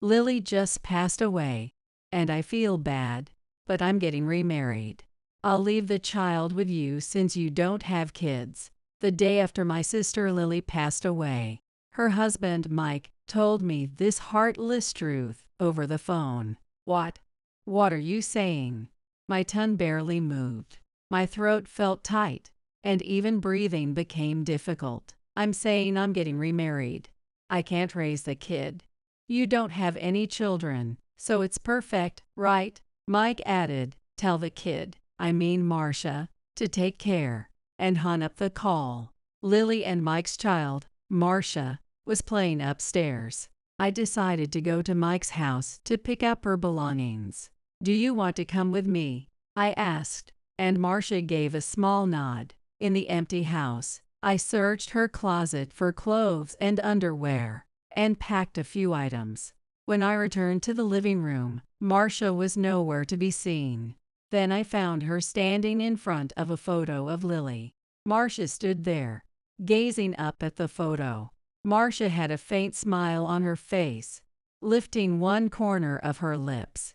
Lily just passed away, and I feel bad, but I'm getting remarried. I'll leave the child with you since you don't have kids. The day after my sister Lily passed away, her husband Mike told me this heartless truth over the phone. What? What are you saying? My tongue barely moved. My throat felt tight, and even breathing became difficult. I'm saying I'm getting remarried. I can't raise the kid. You don't have any children, so it's perfect, right? Mike added, tell the kid, I mean Marcia, to take care, and hung up the call. Lily and Mike's child, Marcia, was playing upstairs. I decided to go to Mike's house to pick up her belongings. Do you want to come with me? I asked, and Marcia gave a small nod. In the empty house, I searched her closet for clothes and underwear, and packed a few items. When I returned to the living room, Marcia was nowhere to be seen. Then I found her standing in front of a photo of Lily. Marcia stood there, gazing up at the photo. Marcia had a faint smile on her face, lifting one corner of her lips.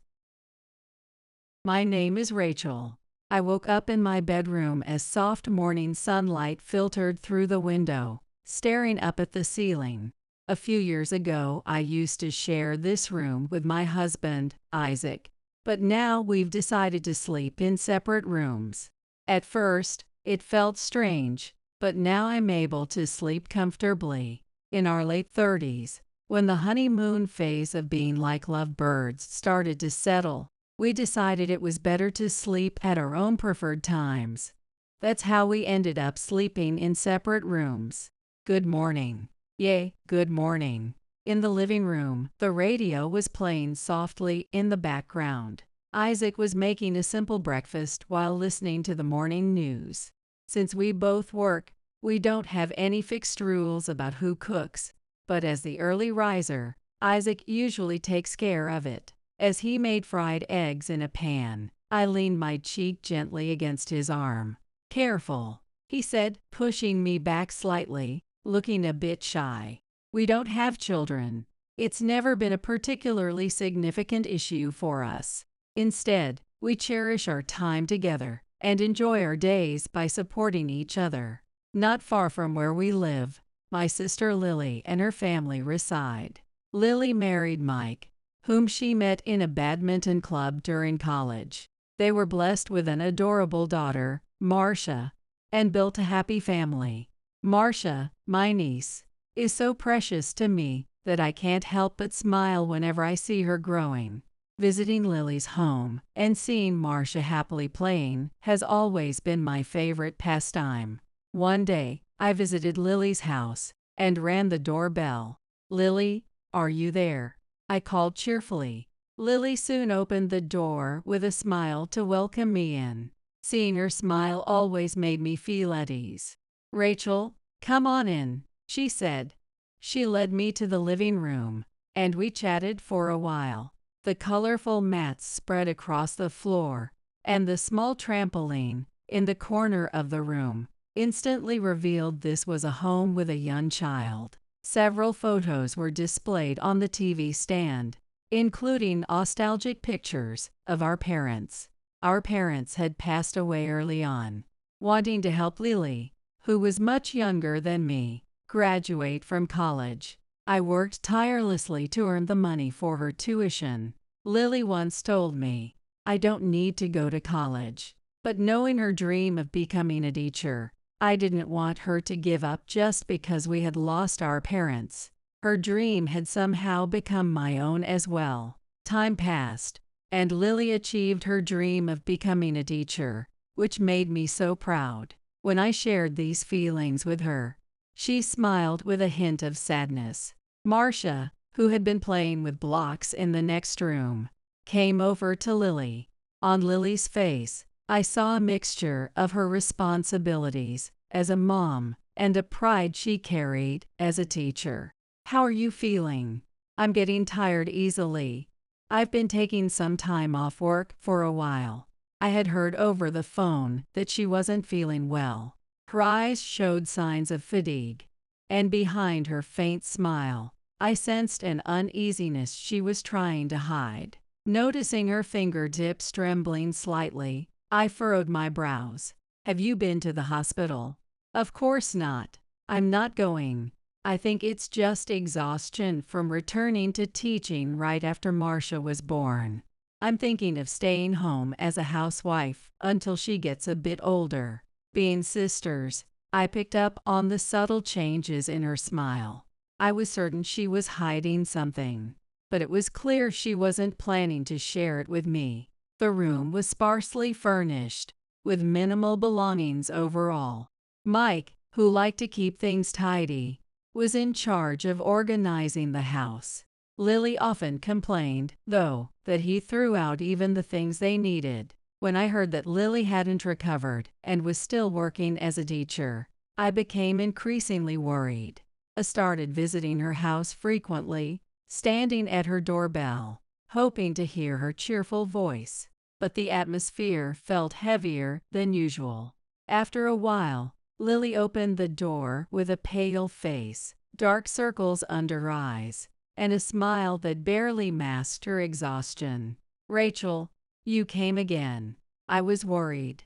My name is Rachel. I woke up in my bedroom as soft morning sunlight filtered through the window, staring up at the ceiling. A few years ago, I used to share this room with my husband, Isaac, but now we've decided to sleep in separate rooms. At first, it felt strange, but now I'm able to sleep comfortably. In our late 30s, when the honeymoon phase of being like lovebirds started to settle, we decided it was better to sleep at our own preferred times. That's how we ended up sleeping in separate rooms. Good morning. Yay, good morning. In the living room, the radio was playing softly in the background. Isaac was making a simple breakfast while listening to the morning news. Since we both work, we don't have any fixed rules about who cooks, but as the early riser, Isaac usually takes care of it. As he made fried eggs in a pan, I leaned my cheek gently against his arm. Careful, he said, pushing me back slightly, looking a bit shy. We don't have children. It's never been a particularly significant issue for us. Instead, we cherish our time together and enjoy our days by supporting each other. Not far from where we live, my sister Lily and her family reside. Lily married Mike, whom she met in a badminton club during college. They were blessed with an adorable daughter, Marcia, and built a happy family. Marcia, my niece, is so precious to me that I can't help but smile whenever I see her growing. Visiting Lily's home and seeing Marcia happily playing has always been my favorite pastime. One day, I visited Lily's house and rang the doorbell. Lily, are you there? I called cheerfully. Lily soon opened the door with a smile to welcome me in. Seeing her smile always made me feel at ease. Rachel, come on in, she said. She led me to the living room, and we chatted for a while. The colorful mats spread across the floor, and the small trampoline in the corner of the room instantly revealed this was a home with a young child. Several photos were displayed on the TV stand, including nostalgic pictures of our parents. Our parents had passed away early on. Wanting to help Lily, who was much younger than me, graduate from college, I worked tirelessly to earn the money for her tuition. Lily once told me, I don't need to go to college. But knowing her dream of becoming a teacher, I didn't want her to give up just because we had lost our parents. Her dream had somehow become my own as well. Time passed, and Lily achieved her dream of becoming a teacher, which made me so proud. When I shared these feelings with her, she smiled with a hint of sadness. Marcia, who had been playing with blocks in the next room, came over to Lily. On Lily's face, I saw a mixture of her responsibilities as a mom and a pride she carried as a teacher. How are you feeling? I'm getting tired easily. I've been taking some time off work for a while. I had heard over the phone that she wasn't feeling well. Her eyes showed signs of fatigue, and behind her faint smile, I sensed an uneasiness she was trying to hide. Noticing her fingertips trembling slightly, I furrowed my brows. Have you been to the hospital? Of course not. I'm not going. I think it's just exhaustion from returning to teaching right after Marcia was born. I'm thinking of staying home as a housewife until she gets a bit older. Being sisters, I picked up on the subtle changes in her smile. I was certain she was hiding something, but it was clear she wasn't planning to share it with me. The room was sparsely furnished, with minimal belongings overall. Mike, who liked to keep things tidy, was in charge of organizing the house. Lily often complained, though, that he threw out even the things they needed. When I heard that Lily hadn't recovered and was still working as a teacher, I became increasingly worried. I started visiting her house frequently, standing at her doorbell, hoping to hear her cheerful voice. But the atmosphere felt heavier than usual. After a while, Lily opened the door with a pale face, dark circles under her eyes, and a smile that barely masked her exhaustion. Rachel, you came again. I was worried.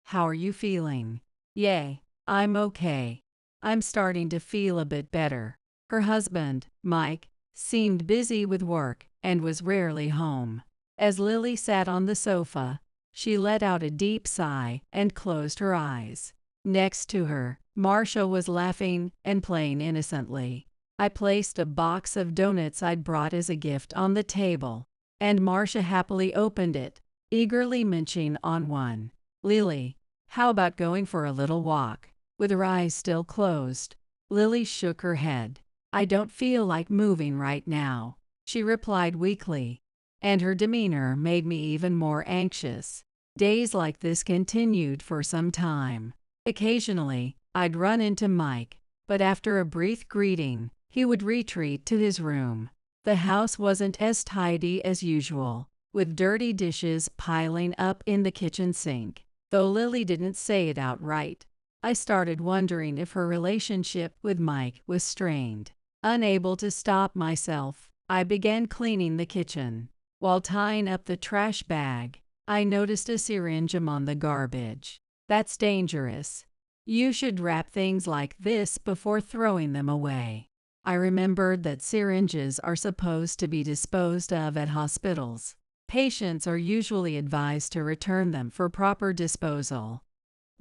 How are you feeling? Yay, I'm okay. I'm starting to feel a bit better. Her husband, Mike, seemed busy with work and was rarely home. As Lily sat on the sofa, she let out a deep sigh and closed her eyes. Next to her, Marcia was laughing and playing innocently. I placed a box of donuts I'd brought as a gift on the table, and Marcia happily opened it, eagerly munching on one. Lily, how about going for a little walk? With her eyes still closed, Lily shook her head. I don't feel like moving right now, she replied weakly, and her demeanor made me even more anxious. Days like this continued for some time. Occasionally, I'd run into Mike, but after a brief greeting, he would retreat to his room. The house wasn't as tidy as usual, with dirty dishes piling up in the kitchen sink. Though Lily didn't say it outright, I started wondering if her relationship with Mike was strained. Unable to stop myself, I began cleaning the kitchen. While tying up the trash bag, I noticed a syringe among the garbage. That's dangerous. You should wrap things like this before throwing them away. I remembered that syringes are supposed to be disposed of at hospitals. Patients are usually advised to return them for proper disposal.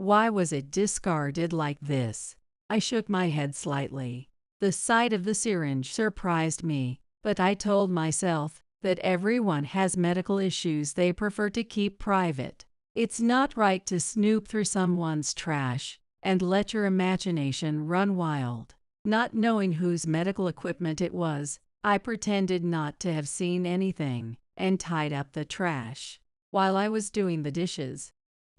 Why was it discarded like this? I shook my head slightly. The sight of the syringe surprised me, but I told myself that everyone has medical issues they prefer to keep private. It's not right to snoop through someone's trash and let your imagination run wild. Not knowing whose medical equipment it was, I pretended not to have seen anything and tied up the trash. While I was doing the dishes,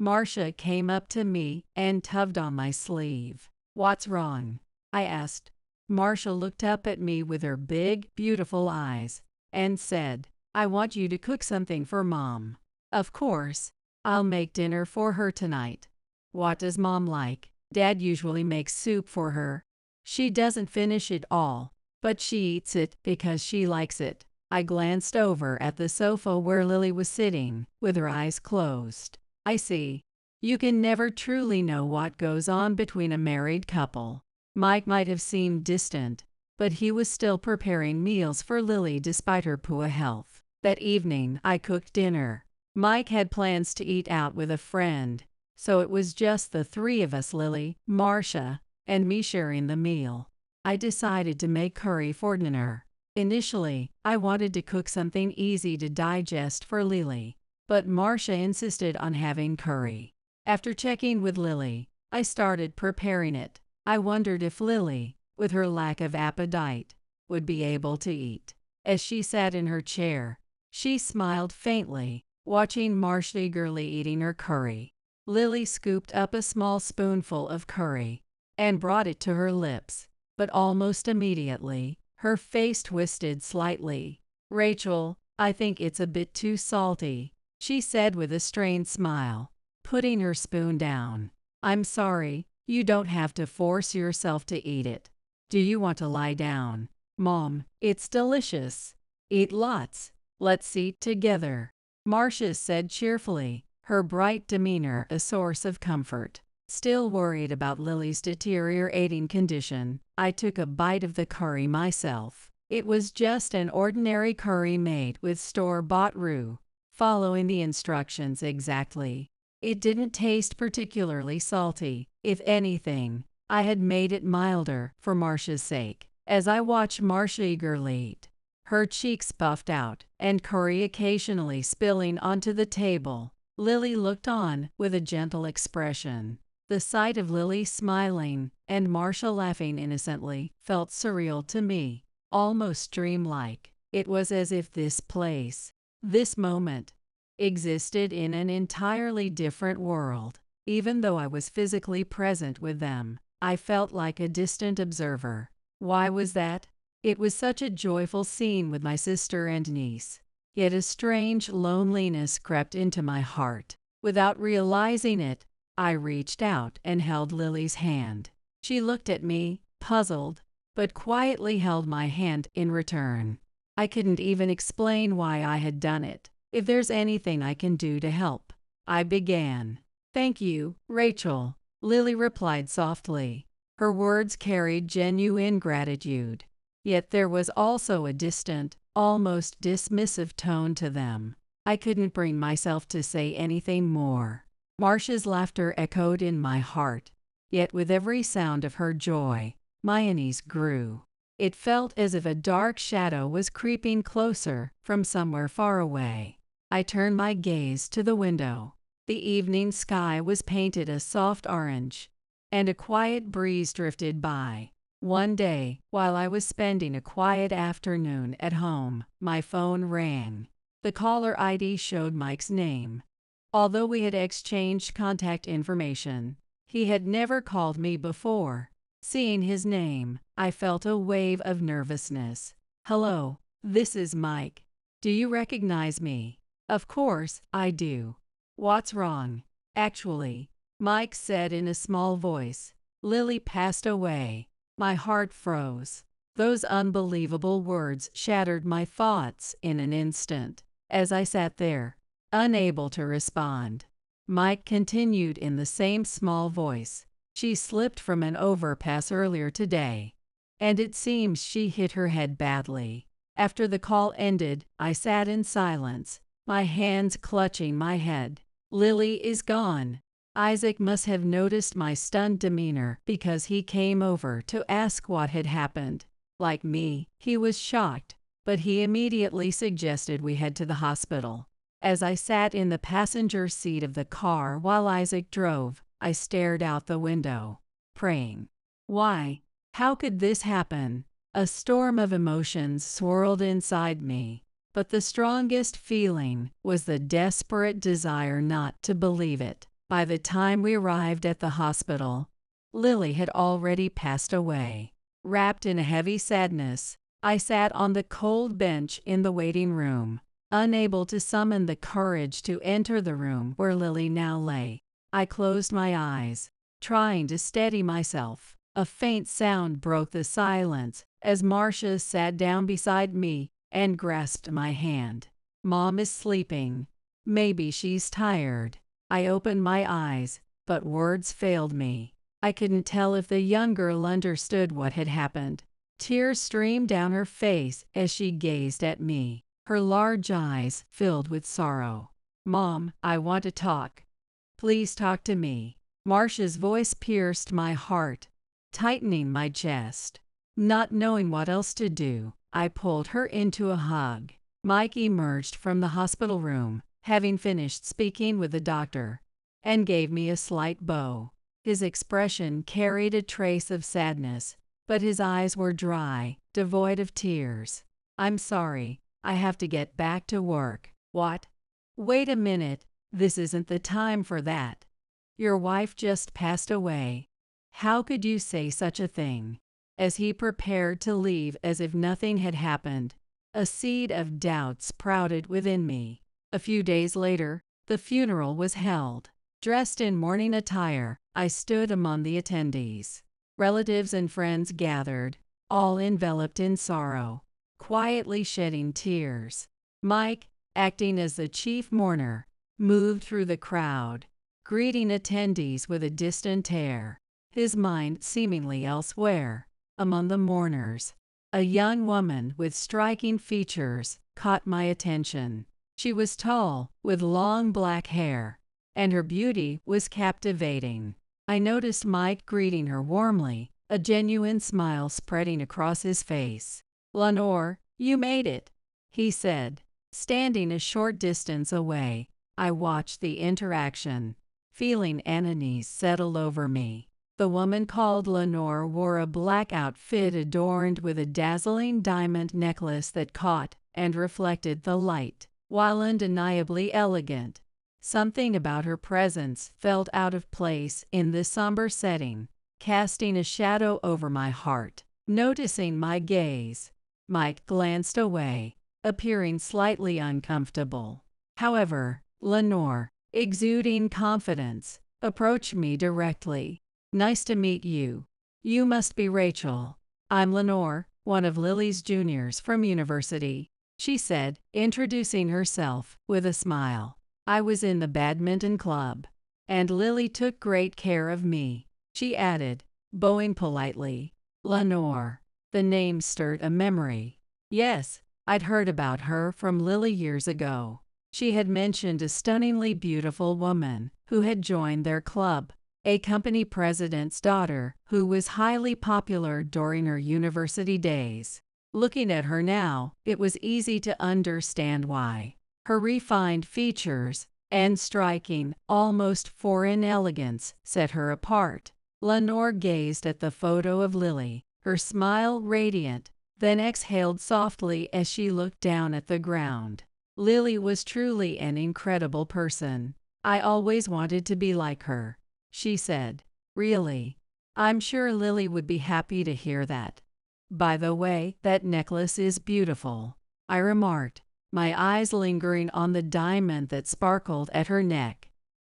Marcia came up to me and tugged on my sleeve. What's wrong? I asked. Marcia looked up at me with her big, beautiful eyes and said, I want you to cook something for Mom. Of course, I'll make dinner for her tonight. What does Mom like? Dad usually makes soup for her. She doesn't finish it all, but she eats it because she likes it. I glanced over at the sofa where Lily was sitting, with her eyes closed. I see. You can never truly know what goes on between a married couple. Mike might have seemed distant, but he was still preparing meals for Lily despite her poor health. That evening, I cooked dinner. Mike had plans to eat out with a friend, so it was just the three of us, Lily, Marcia, and me sharing the meal. I decided to make curry for dinner. Initially, I wanted to cook something easy to digest for Lily, but Marcia insisted on having curry. After checking with Lily, I started preparing it. I wondered if Lily, with her lack of appetite, would be able to eat. As she sat in her chair, she smiled faintly, watching Marcia eagerly eating her curry. Lily scooped up a small spoonful of curry and brought it to her lips, but almost immediately, her face twisted slightly. Rachel, I think it's a bit too salty, she said with a strained smile, putting her spoon down. I'm sorry, you don't have to force yourself to eat it. Do you want to lie down? Mom, it's delicious. Eat lots. Let's eat together, Marcia said cheerfully, her bright demeanor a source of comfort. Still worried about Lily's deteriorating condition, I took a bite of the curry myself. It was just an ordinary curry made with store-bought roux, following the instructions exactly. It didn't taste particularly salty. If anything, I had made it milder for Marcia's sake. As I watched Marcia eagerly eat, her cheeks puffed out and curry occasionally spilling onto the table, Lily looked on with a gentle expression. The sight of Lily smiling and Marcia laughing innocently felt surreal to me, almost dreamlike. It was as if this place, this moment, existed in an entirely different world. Even though I was physically present with them, I felt like a distant observer. Why was that? It was such a joyful scene with my sister and niece. Yet a strange loneliness crept into my heart. Without realizing it, I reached out and held Lily's hand. She looked at me, puzzled, but quietly held my hand in return. I couldn't even explain why I had done it. If there's anything I can do to help, I began. Thank you, Rachel, Lily replied softly. Her words carried genuine gratitude. Yet there was also a distant, almost dismissive tone to them. I couldn't bring myself to say anything more. Marcia's laughter echoed in my heart, yet with every sound of her joy, my unease grew. It felt as if a dark shadow was creeping closer from somewhere far away. I turned my gaze to the window. The evening sky was painted a soft orange, and a quiet breeze drifted by. One day, while I was spending a quiet afternoon at home, my phone rang. The caller ID showed Mike's name. Although we had exchanged contact information, he had never called me before. Seeing his name, I felt a wave of nervousness. Hello, this is Mike. Do you recognize me? Of course, I do. What's wrong? Actually, Mike said in a small voice, Lily passed away. My heart froze. Those unbelievable words shattered my thoughts in an instant. As I sat there, unable to respond, Mike continued in the same small voice. She slipped from an overpass earlier today, and it seems she hit her head badly. After the call ended, I sat in silence, my hands clutching my head. Lily is gone. Isaac must have noticed my stunned demeanor because he came over to ask what had happened. Like me, he was shocked, but he immediately suggested we head to the hospital. As I sat in the passenger seat of the car while Isaac drove, I stared out the window, praying. Why? How could this happen? A storm of emotions swirled inside me, but the strongest feeling was the desperate desire not to believe it. By the time we arrived at the hospital, Lily had already passed away. Wrapped in a heavy sadness, I sat on the cold bench in the waiting room, unable to summon the courage to enter the room where Lily now lay. I closed my eyes, trying to steady myself. A faint sound broke the silence as Marcia sat down beside me and grasped my hand. Mom is sleeping. Maybe she's tired. I opened my eyes, but words failed me. I couldn't tell if the young girl understood what had happened. Tears streamed down her face as she gazed at me, her large eyes filled with sorrow. Mom, I want to talk. Please talk to me. Marcia's voice pierced my heart, tightening my chest. Not knowing what else to do, I pulled her into a hug. Mike emerged from the hospital room, having finished speaking with the doctor, and gave me a slight bow. His expression carried a trace of sadness, but his eyes were dry, devoid of tears. I'm sorry, I have to get back to work. What? Wait a minute, this isn't the time for that. Your wife just passed away. How could you say such a thing? As he prepared to leave as if nothing had happened, a seed of doubt sprouted within me. A few days later, the funeral was held. Dressed in mourning attire, I stood among the attendees. Relatives and friends gathered, all enveloped in sorrow, quietly shedding tears. Mike, acting as the chief mourner, moved through the crowd, greeting attendees with a distant air, his mind seemingly elsewhere. Among the mourners, a young woman with striking features caught my attention. She was tall, with long black hair, and her beauty was captivating. I noticed Mike greeting her warmly, a genuine smile spreading across his face. "Lenore, you made it," he said. Standing a short distance away, I watched the interaction, feeling unease settle over me. The woman called Lenore wore a black outfit adorned with a dazzling diamond necklace that caught and reflected the light. While undeniably elegant, something about her presence felt out of place in this somber setting, casting a shadow over my heart. Noticing my gaze, Mike glanced away, appearing slightly uncomfortable. However, Lenore, exuding confidence, approached me directly. "Nice to meet you. You must be Rachel." "I'm Lenore, one of Lily's juniors from university," she said, introducing herself with a smile. "I was in the badminton club, and Lily took great care of me," she added, bowing politely. Lenore. The name stirred a memory. Yes, I'd heard about her from Lily years ago. She had mentioned a stunningly beautiful woman who had joined their club, a company president's daughter who was highly popular during her university days. Looking at her now, it was easy to understand why. Her refined features and striking, almost foreign elegance set her apart. Lenore gazed at the photo of Lily, her smile radiant, then exhaled softly as she looked down at the ground. Lily was truly an incredible person. "I always wanted to be like her," she said. "Really? I'm sure Lily would be happy to hear that." "By the way, that necklace is beautiful," I remarked, my eyes lingering on the diamond that sparkled at her neck.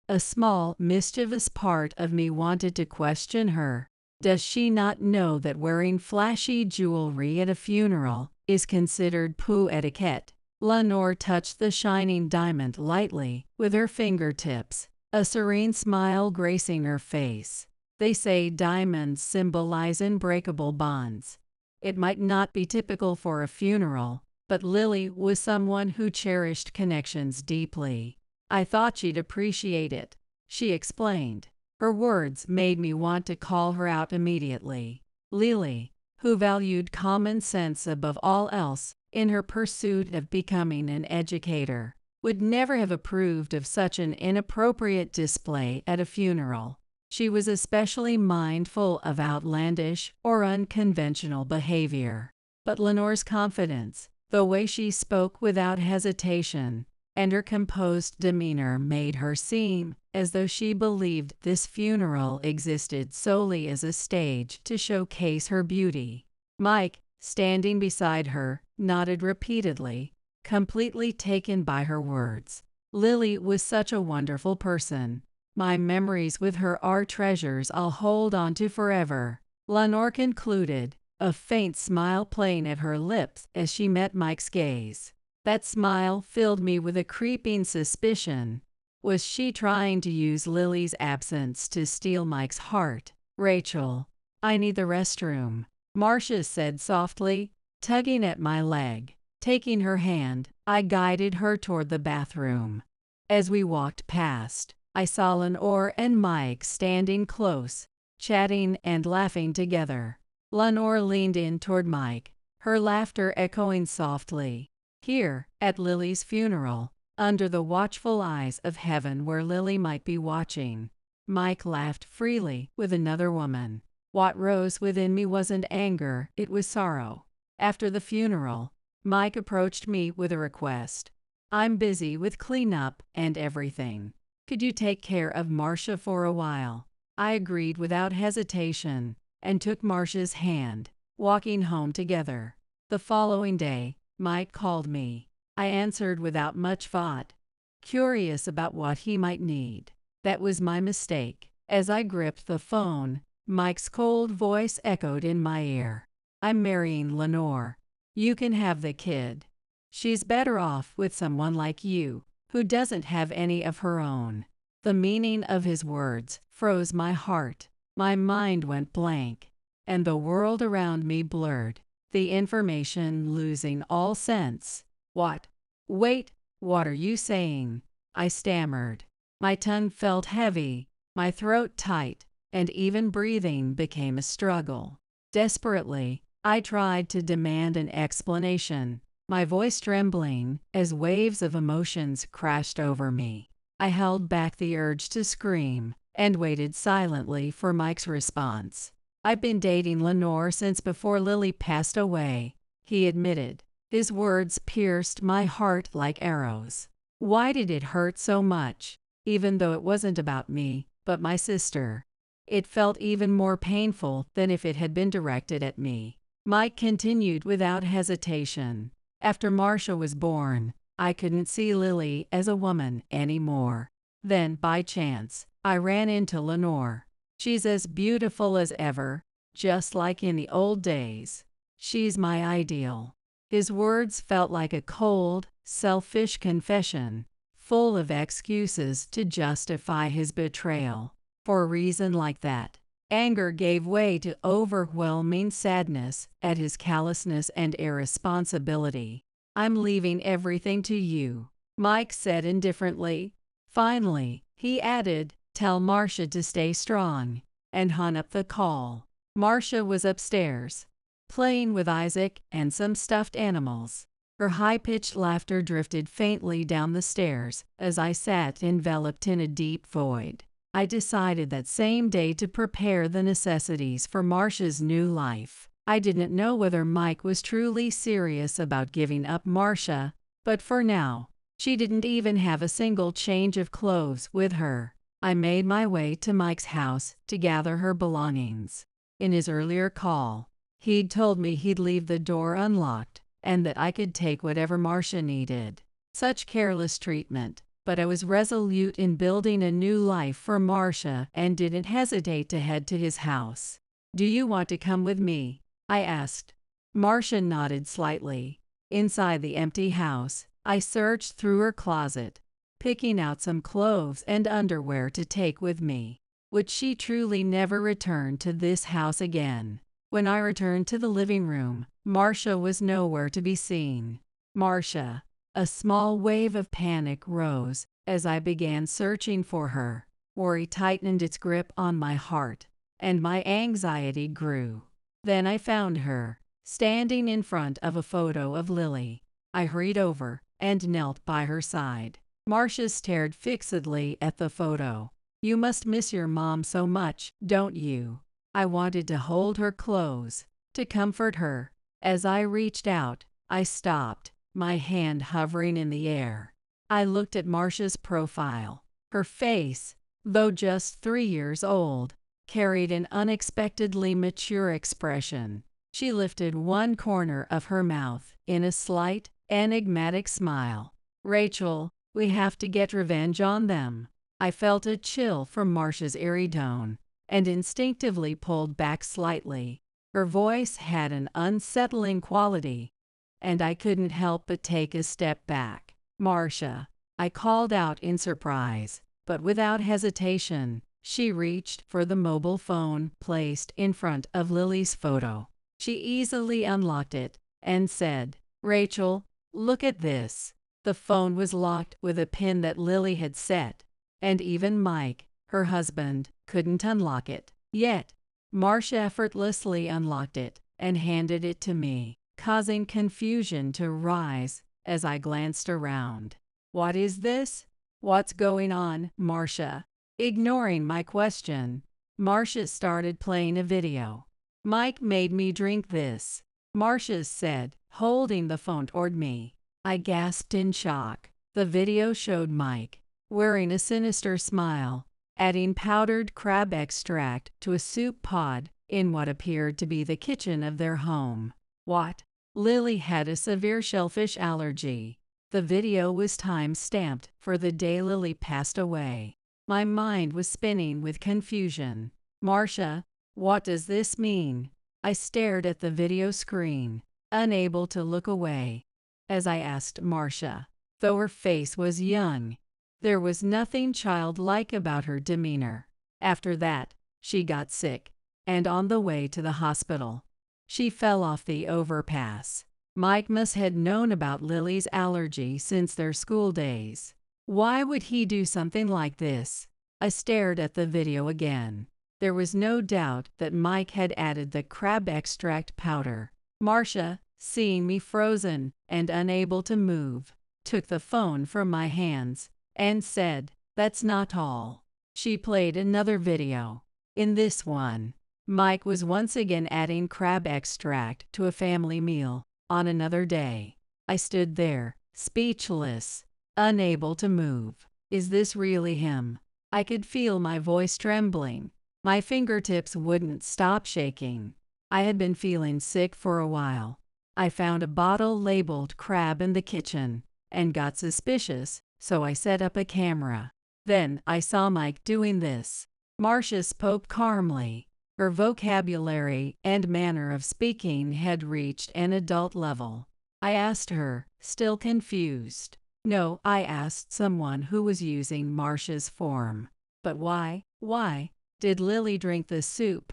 A small, mischievous part of me wanted to question her. Does she not know that wearing flashy jewelry at a funeral is considered peu etiquette? Lenore touched the shining diamond lightly with her fingertips, a serene smile gracing her face. "They say diamonds symbolize unbreakable bonds. It might not be typical for a funeral, but Lily was someone who cherished connections deeply. I thought she'd appreciate it," she explained. Her words made me want to call her out immediately. Lily, who valued common sense above all else in her pursuit of becoming an educator, would never have approved of such an inappropriate display at a funeral. She was especially mindful of outlandish or unconventional behavior. But Lenore's confidence, the way she spoke without hesitation, and her composed demeanor made her seem as though she believed this funeral existed solely as a stage to showcase her beauty. Mike, standing beside her, nodded repeatedly, completely taken by her words. Lily was such a wonderful person. My memories with her are treasures I'll hold on to forever, Lenore concluded, a faint smile playing at her lips as she met Mike's gaze. That smile filled me with a creeping suspicion. Was she trying to use Lily's absence to steal Mike's heart? "Rachel, I need the restroom," Marcia said softly, tugging at my leg. Taking her hand, I guided her toward the bathroom. As we walked past, I saw Lenore and Mike standing close, chatting and laughing together. Lenore leaned in toward Mike, her laughter echoing softly. Here, at Lily's funeral, under the watchful eyes of heaven where Lily might be watching, Mike laughed freely with another woman. What rose within me wasn't anger, it was sorrow. After the funeral, Mike approached me with a request. "I'm busy with cleanup and everything. Could you take care of Marcia for a while?" I agreed without hesitation and took Marcia's hand, walking home together. The following day, Mike called me. I answered without much thought, curious about what he might need. That was my mistake. As I gripped the phone, Mike's cold voice echoed in my ear. I'm marrying Lenore. You can have the kid. She's better off with someone like you, who doesn't have any of her own." The meaning of his words froze my heart. My mind went blank, and the world around me blurred, the information losing all sense. "What? Wait, what are you saying?" I stammered. My tongue felt heavy, my throat tight, and even breathing became a struggle. Desperately, I tried to demand an explanation, my voice trembling as waves of emotions crashed over me. I held back the urge to scream and waited silently for Mike's response. "I've been dating Lenore since before Lily passed away," he admitted. His words pierced my heart like arrows. Why did it hurt so much, even though it wasn't about me, but my sister? It felt even more painful than if it had been directed at me. Mike continued without hesitation. "After Marcia was born, I couldn't see Lily as a woman anymore. Then, by chance, I ran into Lenore. She's as beautiful as ever, just like in the old days. She's my ideal." His words felt like a cold, selfish confession, full of excuses to justify his betrayal. For a reason like that, anger gave way to overwhelming sadness at his callousness and irresponsibility. "I'm leaving everything to you," Mike said indifferently. Finally, he added, "Tell Marcia to stay strong," and hung up the call. Marcia was upstairs, playing with Isaac and some stuffed animals. Her high-pitched laughter drifted faintly down the stairs as I sat enveloped in a deep void. I decided that same day to prepare the necessities for Marcia's new life. I didn't know whether Mike was truly serious about giving up Marcia, but for now, she didn't even have a single change of clothes with her. I made my way to Mike's house to gather her belongings. In his earlier call, he'd told me he'd leave the door unlocked and that I could take whatever Marcia needed. Such careless treatment, but I was resolute in building a new life for Marcia and didn't hesitate to head to his house. "Do you want to come with me?" I asked. Marcia nodded slightly. Inside the empty house, I searched through her closet, picking out some clothes and underwear to take with me. Would she truly never return to this house again? When I returned to the living room, Marcia was nowhere to be seen. "Marcia!" A small wave of panic rose as I began searching for her. Worry tightened its grip on my heart, and my anxiety grew. Then I found her, standing in front of a photo of Lily. I hurried over and knelt by her side. Marcia stared fixedly at the photo. "You must miss your mom so much, don't you?" I wanted to hold her close, to comfort her. As I reached out, I stopped, my hand hovering in the air. I looked at Marcia's profile. Her face, though just 3 years old, carried an unexpectedly mature expression. She lifted one corner of her mouth in a slight, enigmatic smile. "Rachel, we have to get revenge on them." I felt a chill from Marcia's eerie tone, and instinctively pulled back slightly. Her voice had an unsettling quality, and I couldn't help but take a step back. "Marcia," I called out in surprise, but without hesitation. She reached for the mobile phone placed in front of Lily's photo. She easily unlocked it and said, "Rachel, look at this." The phone was locked with a pin that Lily had set, and even Mike, her husband, couldn't unlock it. Yet, Marcia effortlessly unlocked it and handed it to me, causing confusion to rise as I glanced around. "What is this? What's going on, Marcia?" Ignoring my question, Marcia started playing a video. "Mike made me drink this," Marcia said, holding the phone toward me. I gasped in shock. The video showed Mike, wearing a sinister smile, adding powdered crab extract to a soup pod in what appeared to be the kitchen of their home. What? Lily had a severe shellfish allergy. The video was time-stamped for the day Lily passed away. My mind was spinning with confusion. "Marcia, what does this mean?" I stared at the video screen, unable to look away, as I asked Marcia. Though her face was young, there was nothing childlike about her demeanor. After that, she got sick, and on the way to the hospital, she fell off the overpass. Mike must have known about Lily's allergy since their school days. Why would he do something like this? I stared at the video again. There was no doubt that Mike had added the crab extract powder. Marcia, seeing me frozen and unable to move, took the phone from my hands and said, "That's not all." She played another video. In this one, Mike was once again adding crab extract to a family meal on another day. I stood there, speechless, unable to move. Is this really him? I could feel my voice trembling. My fingertips wouldn't stop shaking. I had been feeling sick for a while. I found a bottle labeled crab in the kitchen and got suspicious, so I set up a camera. Then I saw Mike doing this. Marcia spoke calmly. Her vocabulary and manner of speaking had reached an adult level. I asked her, still confused. No, I asked someone who was using Marcia's form. But why? Why did Lily drink the soup?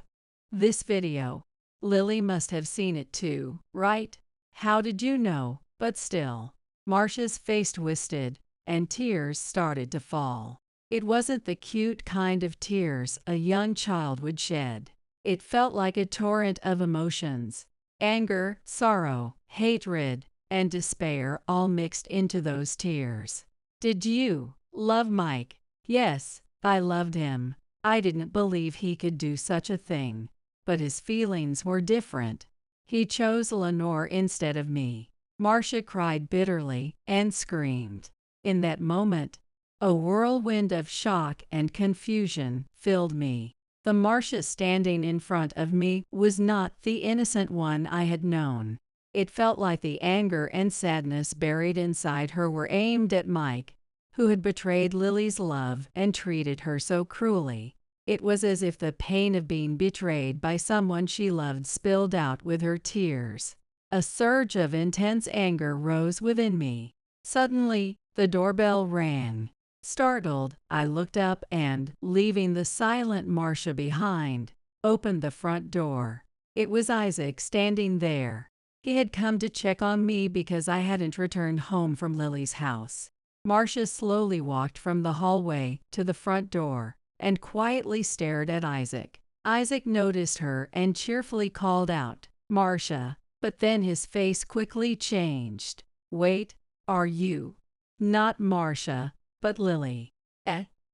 This video. Lily must have seen it too, right? How did you know? But still. Marcia's face twisted, and tears started to fall. It wasn't the cute kind of tears a young child would shed. It felt like a torrent of emotions. Anger, sorrow, hatred, and despair all mixed into those tears. Did you love Mike? Yes, I loved him. I didn't believe he could do such a thing. But his feelings were different. He chose Lenore instead of me. Marcia cried bitterly and screamed. In that moment, a whirlwind of shock and confusion filled me. The Marcia standing in front of me was not the innocent one I had known. It felt like the anger and sadness buried inside her were aimed at Mike, who had betrayed Lily's love and treated her so cruelly. It was as if the pain of being betrayed by someone she loved spilled out with her tears. A surge of intense anger rose within me. Suddenly, the doorbell rang. Startled, I looked up and, leaving the silent Marcia behind, opened the front door. It was Isaac standing there. He had come to check on me because I hadn't returned home from Lily's house. Marcia slowly walked from the hallway to the front door and quietly stared at Isaac. Isaac noticed her and cheerfully called out, "Marcia," but then his face quickly changed. "Wait, are you not Marcia, but Lily?"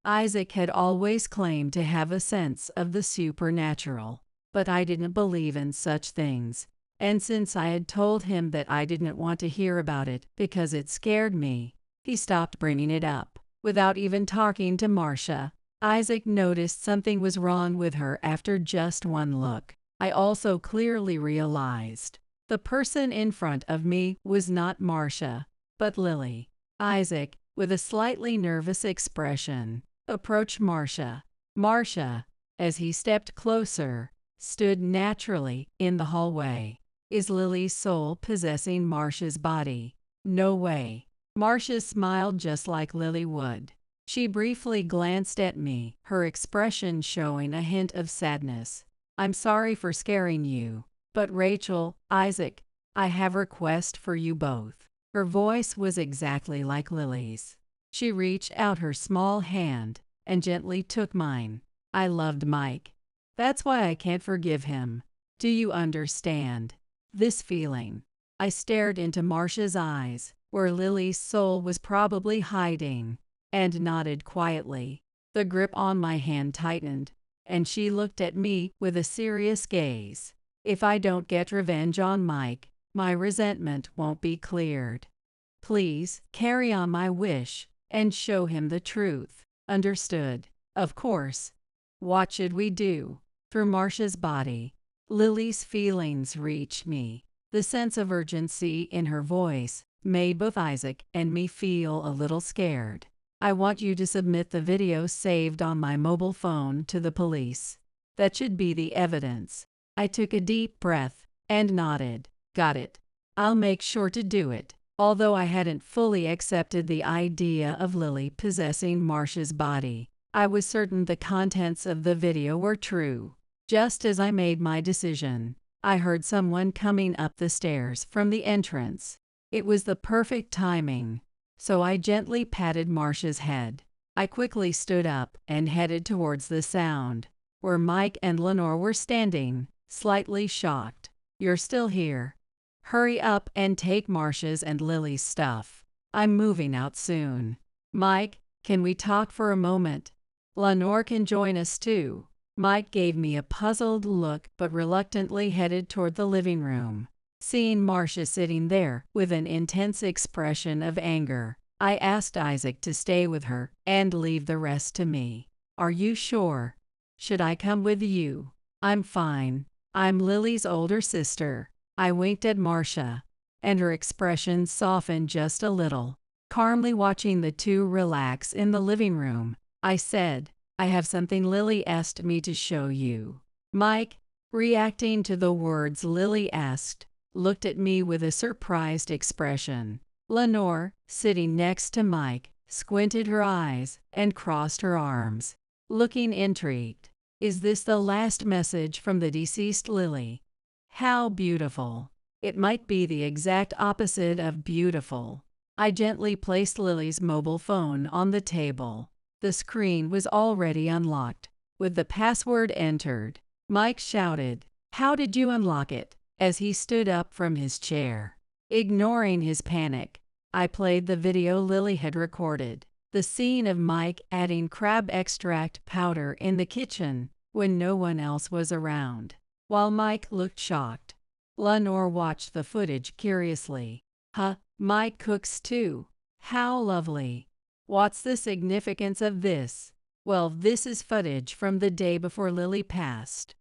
Isaac had always claimed to have a sense of the supernatural, but I didn't believe in such things, and since I had told him that I didn't want to hear about it because it scared me, he stopped bringing it up. Without even talking to Marcia, Isaac noticed something was wrong with her after just one look. I also clearly realized the person in front of me was not Marcia, but Lily. Isaac, with a slightly nervous expression, approached Marcia. Marcia, as he stepped closer, stood naturally in the hallway. Is Lily's soul possessing Marcia's body? No way. Marcia smiled just like Lily would. She briefly glanced at me, her expression showing a hint of sadness. "I'm sorry for scaring you, but Rachel, Isaac, I have a request for you both." Her voice was exactly like Lily's. She reached out her small hand and gently took mine. I loved Mike. That's why I can't forgive him. Do you understand this feeling? I stared into Marcia's eyes, where Lily's soul was probably hiding, and nodded quietly. The grip on my hand tightened, and she looked at me with a serious gaze. If I don't get revenge on Mike, my resentment won't be cleared. Please carry on my wish and show him the truth. Understood? Of course. What should we do? Through Marcia's body, Lily's feelings reached me. The sense of urgency in her voice made both Isaac and me feel a little scared. I want you to submit the video saved on my mobile phone to the police. That should be the evidence. I took a deep breath and nodded. Got it. I'll make sure to do it. Although I hadn't fully accepted the idea of Lily possessing Marsh's body, I was certain the contents of the video were true. Just as I made my decision, I heard someone coming up the stairs from the entrance. It was the perfect timing, so I gently patted Marsh's head. I quickly stood up and headed towards the sound, where Mike and Lenore were standing, slightly shocked. "You're still here. Hurry up and take Marsh's and Lily's stuff. I'm moving out soon. Mike, can we talk for a moment? Lenore can join us too." Mike gave me a puzzled look but reluctantly headed toward the living room. Seeing Marcia sitting there with an intense expression of anger, I asked Isaac to stay with her and leave the rest to me. "Are you sure? Should I come with you?" "I'm fine. I'm Lily's older sister." I winked at Marcia, and her expression softened just a little. Calmly watching the two relax in the living room, I said, "I have something Lily asked me to show you." Mike, reacting to the words Lily asked, looked at me with a surprised expression. Lenore, sitting next to Mike, squinted her eyes and crossed her arms, looking intrigued. "Is this the last message from the deceased Lily? How beautiful." "It might be the exact opposite of beautiful." I gently placed Lily's mobile phone on the table. The screen was already unlocked, with the password entered. Mike shouted, "How did you unlock it?" as he stood up from his chair. Ignoring his panic, I played the video Lily had recorded. The scene of Mike adding crab extract powder in the kitchen when no one else was around. While Mike looked shocked, Lenore watched the footage curiously. "Huh, Mike cooks too. How lovely. What's the significance of this?" "Well, this is footage from the day before Lily passed.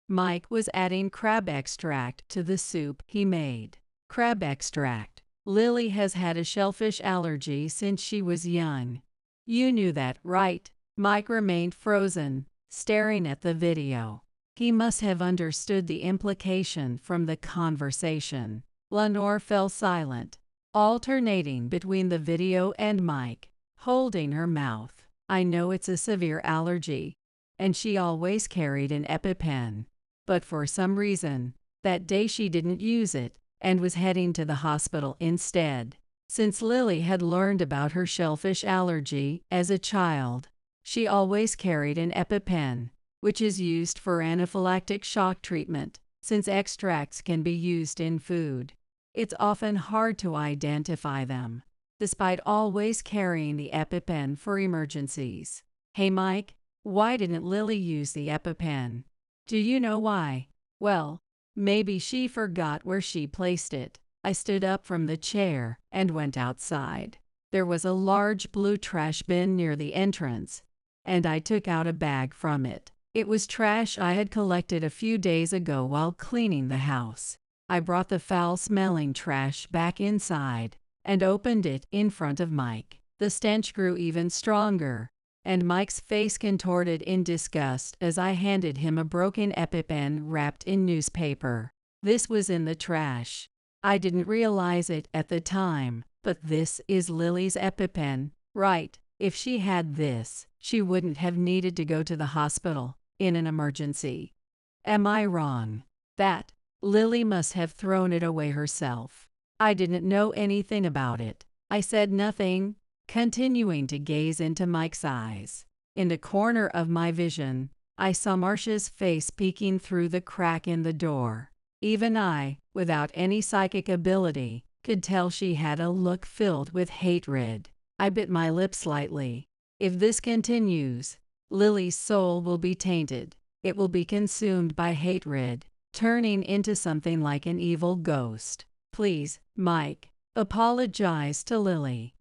Mike was adding crab extract to the soup he made." "Crab extract. Lily has had a shellfish allergy since she was young. You knew that, right?" Mike remained frozen, staring at the video. He must have understood the implication from the conversation. Lenore fell silent, alternating between the video and Mike, holding her mouth. "I know it's a severe allergy, and she always carried an EpiPen. But for some reason, that day she didn't use it and was heading to the hospital instead. Since Lily had learned about her shellfish allergy as a child, she always carried an EpiPen, which is used for anaphylactic shock treatment, since extracts can be used in food. It's often hard to identify them, despite always carrying the EpiPen for emergencies." "Hey Mike, why didn't Lily use the EpiPen? Do you know why?" "Well, maybe she forgot where she placed it." I stood up from the chair and went outside. There was a large blue trash bin near the entrance, and I took out a bag from it. It was trash I had collected a few days ago while cleaning the house. I brought the foul-smelling trash back inside and opened it in front of Mike. The stench grew even stronger, and Mike's face contorted in disgust as I handed him a broken EpiPen wrapped in newspaper. "This was in the trash. I didn't realize it at the time, but this is Lily's EpiPen, right? If she had this, she wouldn't have needed to go to the hospital in an emergency. Am I wrong? That Lily must have thrown it away herself. I didn't know anything about it." I said nothing, continuing to gaze into Mike's eyes. In the corner of my vision, I saw Marcia's face peeking through the crack in the door. Even I, without any psychic ability, could tell she had a look filled with hatred. I bit my lip slightly. If this continues, Lily's soul will be tainted. It will be consumed by hatred, turning into something like an evil ghost. Please, Mike, apologize to Lily.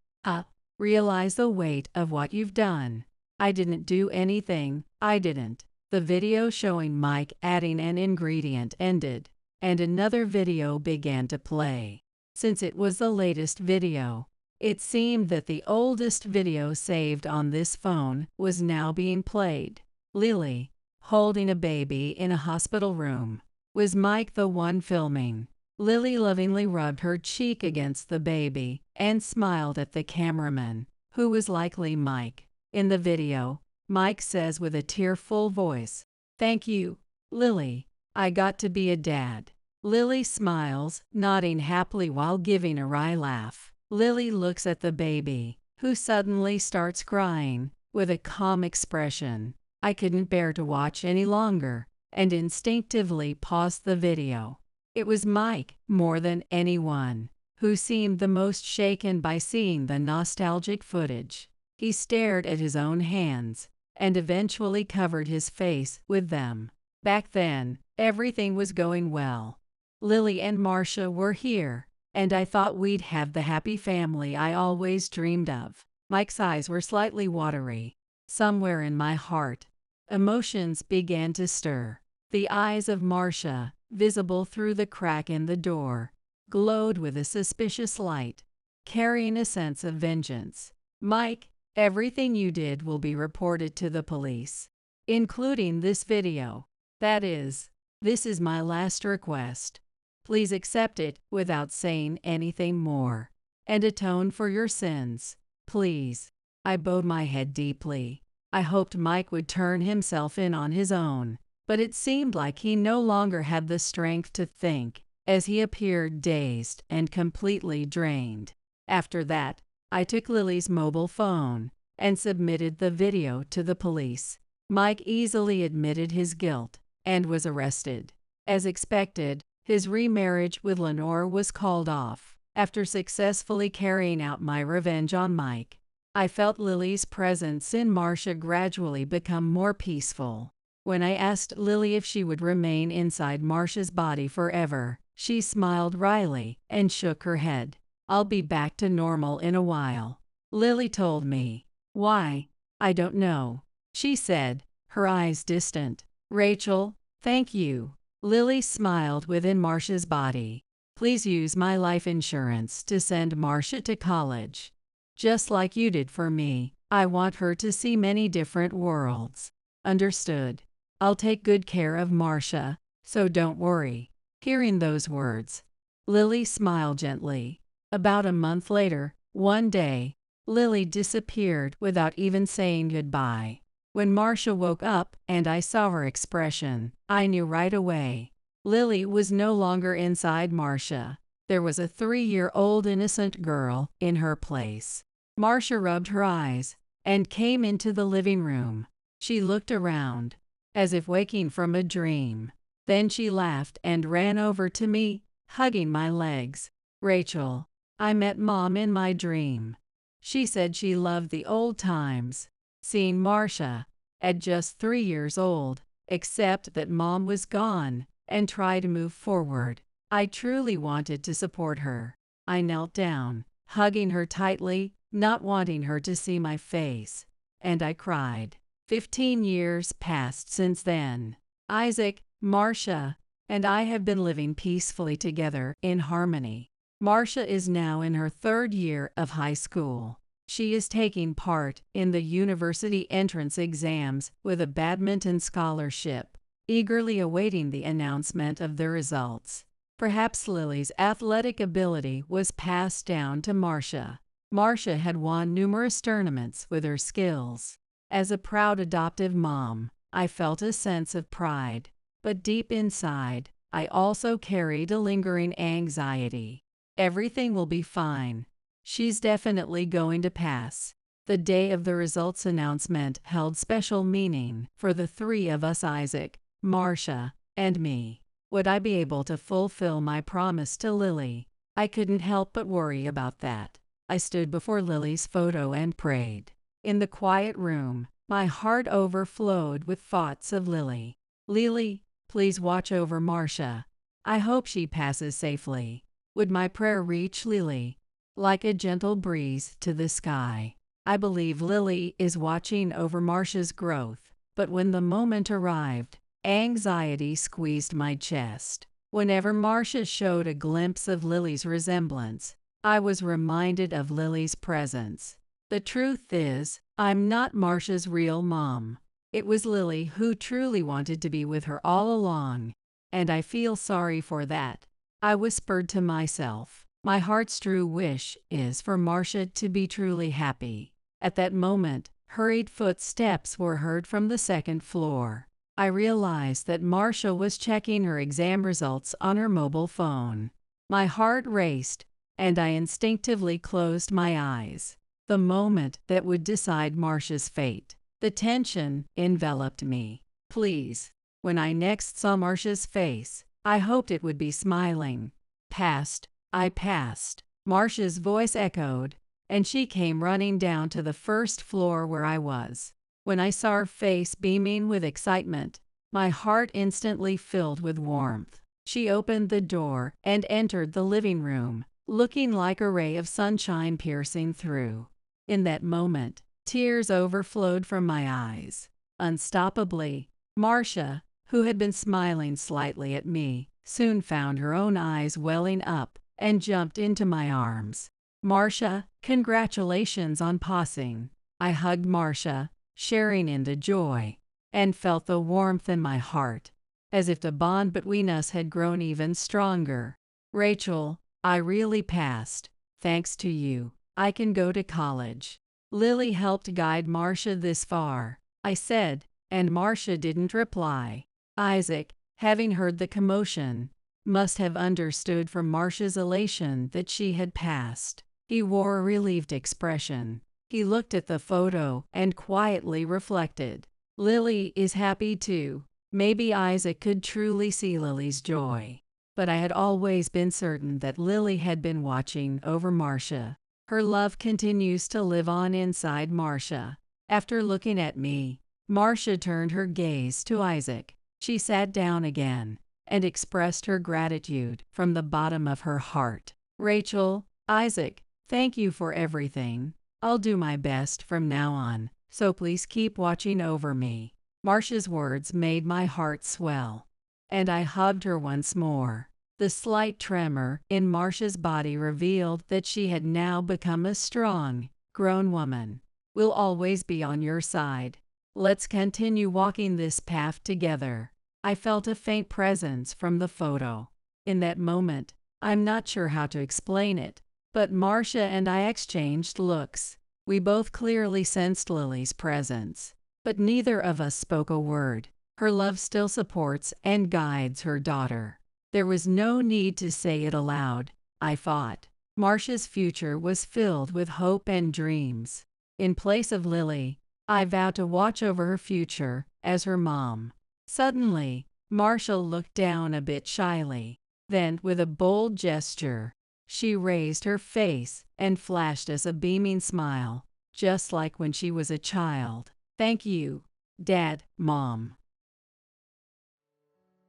Realize the weight of what you've done. I didn't do anything, I didn't. The video showing Mike adding an ingredient ended, and another video began to play. Since it was the latest video, it seemed that the oldest video saved on this phone was now being played. Lily, holding a baby in a hospital room. Was Mike the one filming? Lily lovingly rubbed her cheek against the baby and smiled at the cameraman, who was likely Mike. In the video, Mike says with a tearful voice, "Thank you, Lily. I got to be a dad." Lily smiles, nodding happily while giving a wry laugh. Lily looks at the baby, who suddenly starts crying, with a calm expression. I couldn't bear to watch any longer, and instinctively paused the video. It was Mike, more than anyone, who seemed the most shaken by seeing the nostalgic footage. He stared at his own hands, and eventually covered his face with them. Back then, everything was going well. Lily and Marcia were here, and I thought we'd have the happy family I always dreamed of. Mike's eyes were slightly watery. Somewhere in my heart, emotions began to stir. The eyes of Marcia, visible through the crack in the door, glowed with a suspicious light, carrying a sense of vengeance. "Mike, everything you did will be reported to the police, including this video. This is my last request. Please accept it without saying anything more, and atone for your sins, please." I bowed my head deeply. I hoped Mike would turn himself in on his own, but it seemed like he no longer had the strength to think, as he appeared dazed and completely drained. After that, I took Lily's mobile phone and submitted the video to the police. Mike easily admitted his guilt and was arrested. As expected, his remarriage with Lenore was called off. After successfully carrying out my revenge on Mike, I felt Lily's presence in Marcia gradually become more peaceful. When I asked Lily if she would remain inside Marcia's body forever, she smiled wryly and shook her head. "I'll be back to normal in a while," Lily told me. "Why? I don't know," she said, her eyes distant. "Rachel, thank you." Lily smiled within Marcia's body. "Please use my life insurance to send Marcia to college. Just like you did for me. I want her to see many different worlds." "Understood. I'll take good care of Marcia, so don't worry." Hearing those words, Lily smiled gently. About a month later, one day, Lily disappeared without even saying goodbye. When Marcia woke up and I saw her expression, I knew right away. Lily was no longer inside Marcia. There was a 3-year-old innocent girl in her place. Marcia rubbed her eyes and came into the living room. She looked around, as if waking from a dream. Then she laughed and ran over to me, hugging my legs. "Rachel, I met Mom in my dream. She said she loved the old times." Seeing Marcia, at just 3 years old, accept that Mom was gone and try to move forward, I truly wanted to support her. I knelt down, hugging her tightly, not wanting her to see my face, and I cried. 15 years passed since then. Isaac, Marcia, and I have been living peacefully together in harmony. Marcia is now in her 3rd year of high school. She is taking part in the university entrance exams with a badminton scholarship, eagerly awaiting the announcement of the results. Perhaps Lily's athletic ability was passed down to Marcia. Marcia had won numerous tournaments with her skills. As a proud adoptive mom, I felt a sense of pride, but deep inside, I also carried a lingering anxiety. Everything will be fine. She's definitely going to pass. The day of the results announcement held special meaning for the 3 of us, Isaac, Marcia, and me. Would I be able to fulfill my promise to Lily? I couldn't help but worry about that. I stood before Lily's photo and prayed. In the quiet room, my heart overflowed with thoughts of Lily. "Lily, please watch over Marcia. I hope she passes safely." Would my prayer reach Lily like a gentle breeze to the sky? I believe Lily is watching over Marcia's growth, but when the moment arrived, anxiety squeezed my chest. Whenever Marcia showed a glimpse of Lily's resemblance, I was reminded of Lily's presence. The truth is, I'm not Marcia's real mom. It was Lily who truly wanted to be with her all along. and I feel sorry for that. I whispered to myself. My heart's true wish is for Marcia to be truly happy. At that moment, hurried footsteps were heard from the second floor. I realized that Marcia was checking her exam results on her mobile phone. My heart raced, and I instinctively closed my eyes. The moment that would decide Marcia's fate. The tension enveloped me. Please. When I next saw Marcia's face, I hoped it would be smiling. Passed. I passed. Marcia's voice echoed, and she came running down to the first floor where I was. When I saw her face beaming with excitement, my heart instantly filled with warmth. She opened the door and entered the living room, looking like a ray of sunshine piercing through. In that moment, tears overflowed from my eyes. Unstoppably, Marcia, who had been smiling slightly at me, soon found her own eyes welling up and jumped into my arms. Marcia, congratulations on passing. I hugged Marcia, sharing in the joy, and felt the warmth in my heart, as if the bond between us had grown even stronger. Rachel, I really passed. Thanks to you, I can go to college. Lily helped guide Marcia this far, I said, and Marcia didn't reply. Isaac, having heard the commotion, must have understood from Marcia's elation that she had passed. He wore a relieved expression. He looked at the photo and quietly reflected. Lily is happy too. Maybe Isaac could truly see Lily's joy. But I had always been certain that Lily had been watching over Marcia. Her love continues to live on inside Marcia. After looking at me, Marcia turned her gaze to Isaac. She sat down again and expressed her gratitude from the bottom of her heart. Rachel, Isaac, thank you for everything. I'll do my best from now on, so please keep watching over me. Marcia's words made my heart swell, and I hugged her once more. The slight tremor in Marcia's body revealed that she had now become a strong, grown woman. We'll always be on your side. Let's continue walking this path together. I felt a faint presence from the photo. In that moment, I'm not sure how to explain it, but Marcia and I exchanged looks. We both clearly sensed Lily's presence, but neither of us spoke a word. Her love still supports and guides her daughter. There was no need to say it aloud, I thought. Marcia's future was filled with hope and dreams. In place of Lily, I vowed to watch over her future as her mom. Suddenly, Marcia looked down a bit shyly. Then, with a bold gesture, she raised her face and flashed us a beaming smile, just like when she was a child. Thank you, Dad, Mom.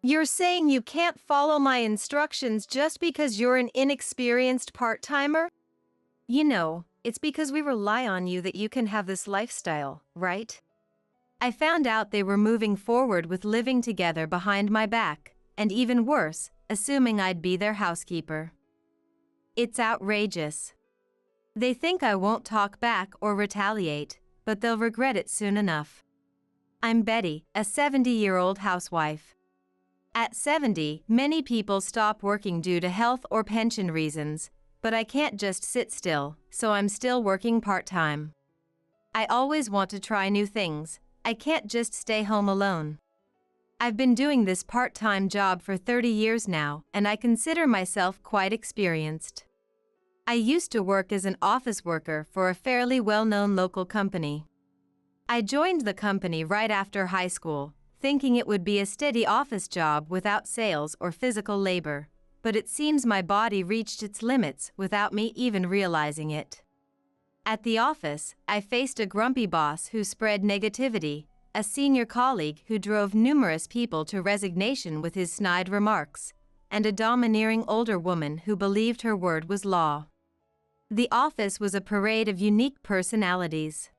You're saying you can't follow my instructions just because you're an inexperienced part-timer? You know, it's because we rely on you that you can have this lifestyle, right? I found out they were moving forward with living together behind my back, and even worse, assuming I'd be their housekeeper. It's outrageous. They think I won't talk back or retaliate, but they'll regret it soon enough. I'm Betty, a 70-year-old housewife. At 70, many people stop working due to health or pension reasons, but I can't just sit still, so I'm still working part-time. I always want to try new things. I can't just stay home alone. I've been doing this part-time job for 30 years now, and I consider myself quite experienced. I used to work as an office worker for a fairly well-known local company. I joined the company right after high school, thinking it would be a steady office job without sales or physical labor, but it seems my body reached its limits without me even realizing it. At the office, I faced a grumpy boss who spread negativity, a senior colleague who drove numerous people to resignation with his snide remarks, and a domineering older woman who believed her word was law. The office was a parade of unique personalities.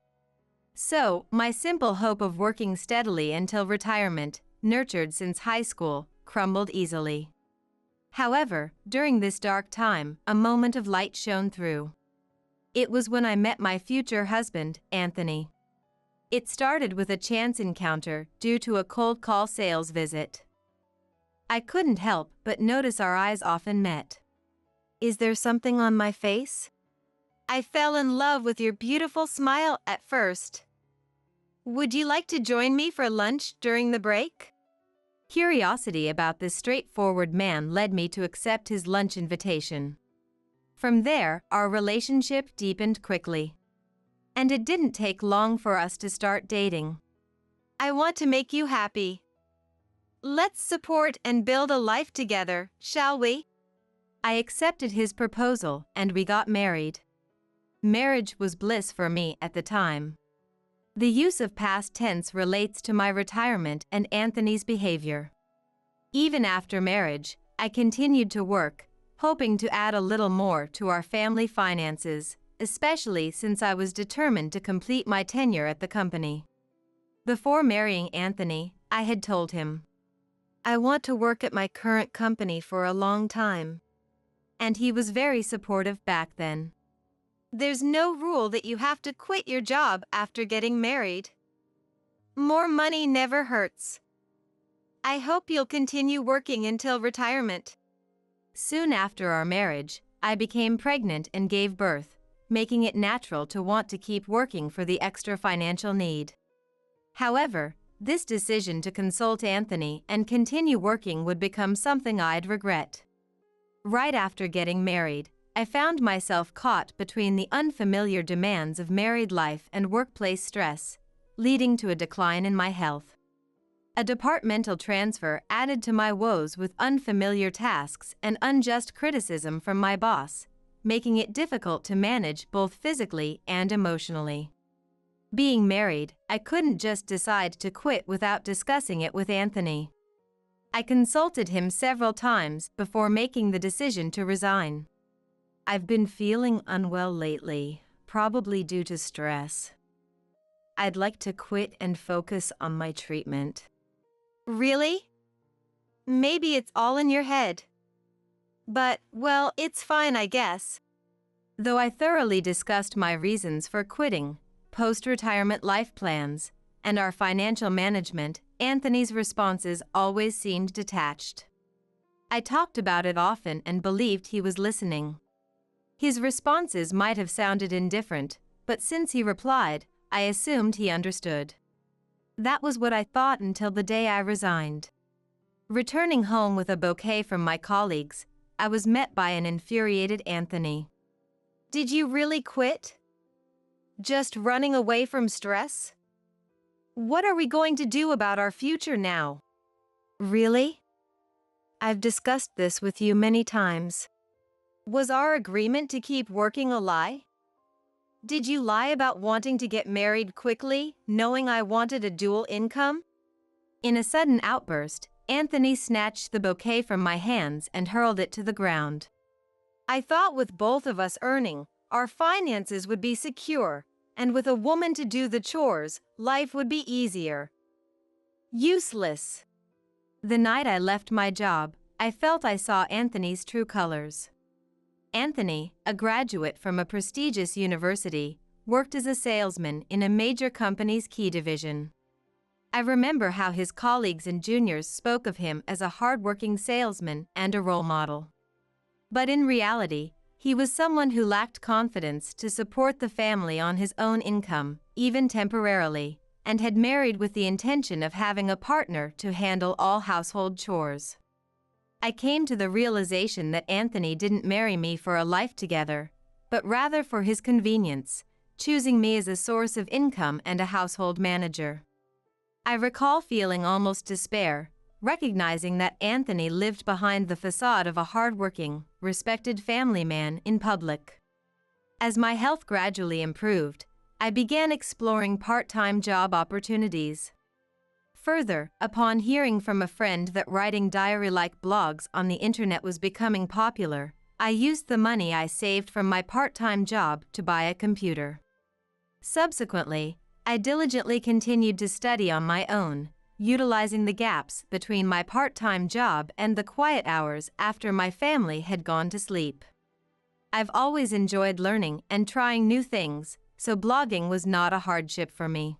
So, my simple hope of working steadily until retirement, nurtured since high school, crumbled easily. However, during this dark time, a moment of light shone through. It was when I met my future husband, Anthony. It started with a chance encounter due to a cold call sales visit. I couldn't help but notice our eyes often met. Is there something on my face? I fell in love with your beautiful smile at first. Would you like to join me for lunch during the break? Curiosity about this straightforward man led me to accept his lunch invitation. From there, our relationship deepened quickly. And it didn't take long for us to start dating. I want to make you happy. Let's support and build a life together, shall we? I accepted his proposal and we got married. Marriage was bliss for me at the time. The use of past tense relates to my retirement and Anthony's behavior. Even after marriage, I continued to work, hoping to add a little more to our family finances, especially since I was determined to complete my tenure at the company. Before marrying Anthony, I had told him, I want to work at my current company for a long time. And he was very supportive back then. There's no rule that you have to quit your job after getting married. More money never hurts. I hope you'll continue working until retirement. Soon after our marriage, I became pregnant and gave birth, making it natural to want to keep working for the extra financial need. However, this decision to consult Anthony and continue working would become something I'd regret. Right after getting married, I found myself caught between the unfamiliar demands of married life and workplace stress, leading to a decline in my health. A departmental transfer added to my woes with unfamiliar tasks and unjust criticism from my boss, making it difficult to manage both physically and emotionally. Being married, I couldn't just decide to quit without discussing it with Anthony. I consulted him several times before making the decision to resign. I've been feeling unwell lately, probably due to stress. I'd like to quit and focus on my treatment. Really? Maybe it's all in your head. But, well, it's fine, I guess. Though I thoroughly discussed my reasons for quitting, post-retirement life plans, and our financial management, Anthony's responses always seemed detached. I talked about it often and believed he was listening. His responses might have sounded indifferent, but since he replied, I assumed he understood. That was what I thought until the day I resigned. Returning home with a bouquet from my colleagues, I was met by an infuriated Anthony. Did you really quit? Just running away from stress? What are we going to do about our future now? Really? I've discussed this with you many times. Was our agreement to keep working a lie? Did you lie about wanting to get married quickly, knowing I wanted a dual income? In a sudden outburst, Anthony snatched the bouquet from my hands and hurled it to the ground. I thought with both of us earning, our finances would be secure, and with a woman to do the chores, life would be easier. Useless. The night I left my job, I felt I saw Anthony's true colors. Anthony, a graduate from a prestigious university, worked as a salesman in a major company's key division. I remember how his colleagues and juniors spoke of him as a hardworking salesman and a role model. But in reality, he was someone who lacked confidence to support the family on his own income, even temporarily, and had married with the intention of having a partner to handle all household chores. I came to the realization that Anthony didn't marry me for a life together, but rather for his convenience, choosing me as a source of income and a household manager. I recall feeling almost despair, recognizing that Anthony lived behind the facade of a hardworking, respected family man in public. As my health gradually improved, I began exploring part-time job opportunities. Further, upon hearing from a friend that writing diary-like blogs on the internet was becoming popular, I used the money I saved from my part-time job to buy a computer. Subsequently, I diligently continued to study on my own, utilizing the gaps between my part-time job and the quiet hours after my family had gone to sleep. I've always enjoyed learning and trying new things, so blogging was not a hardship for me.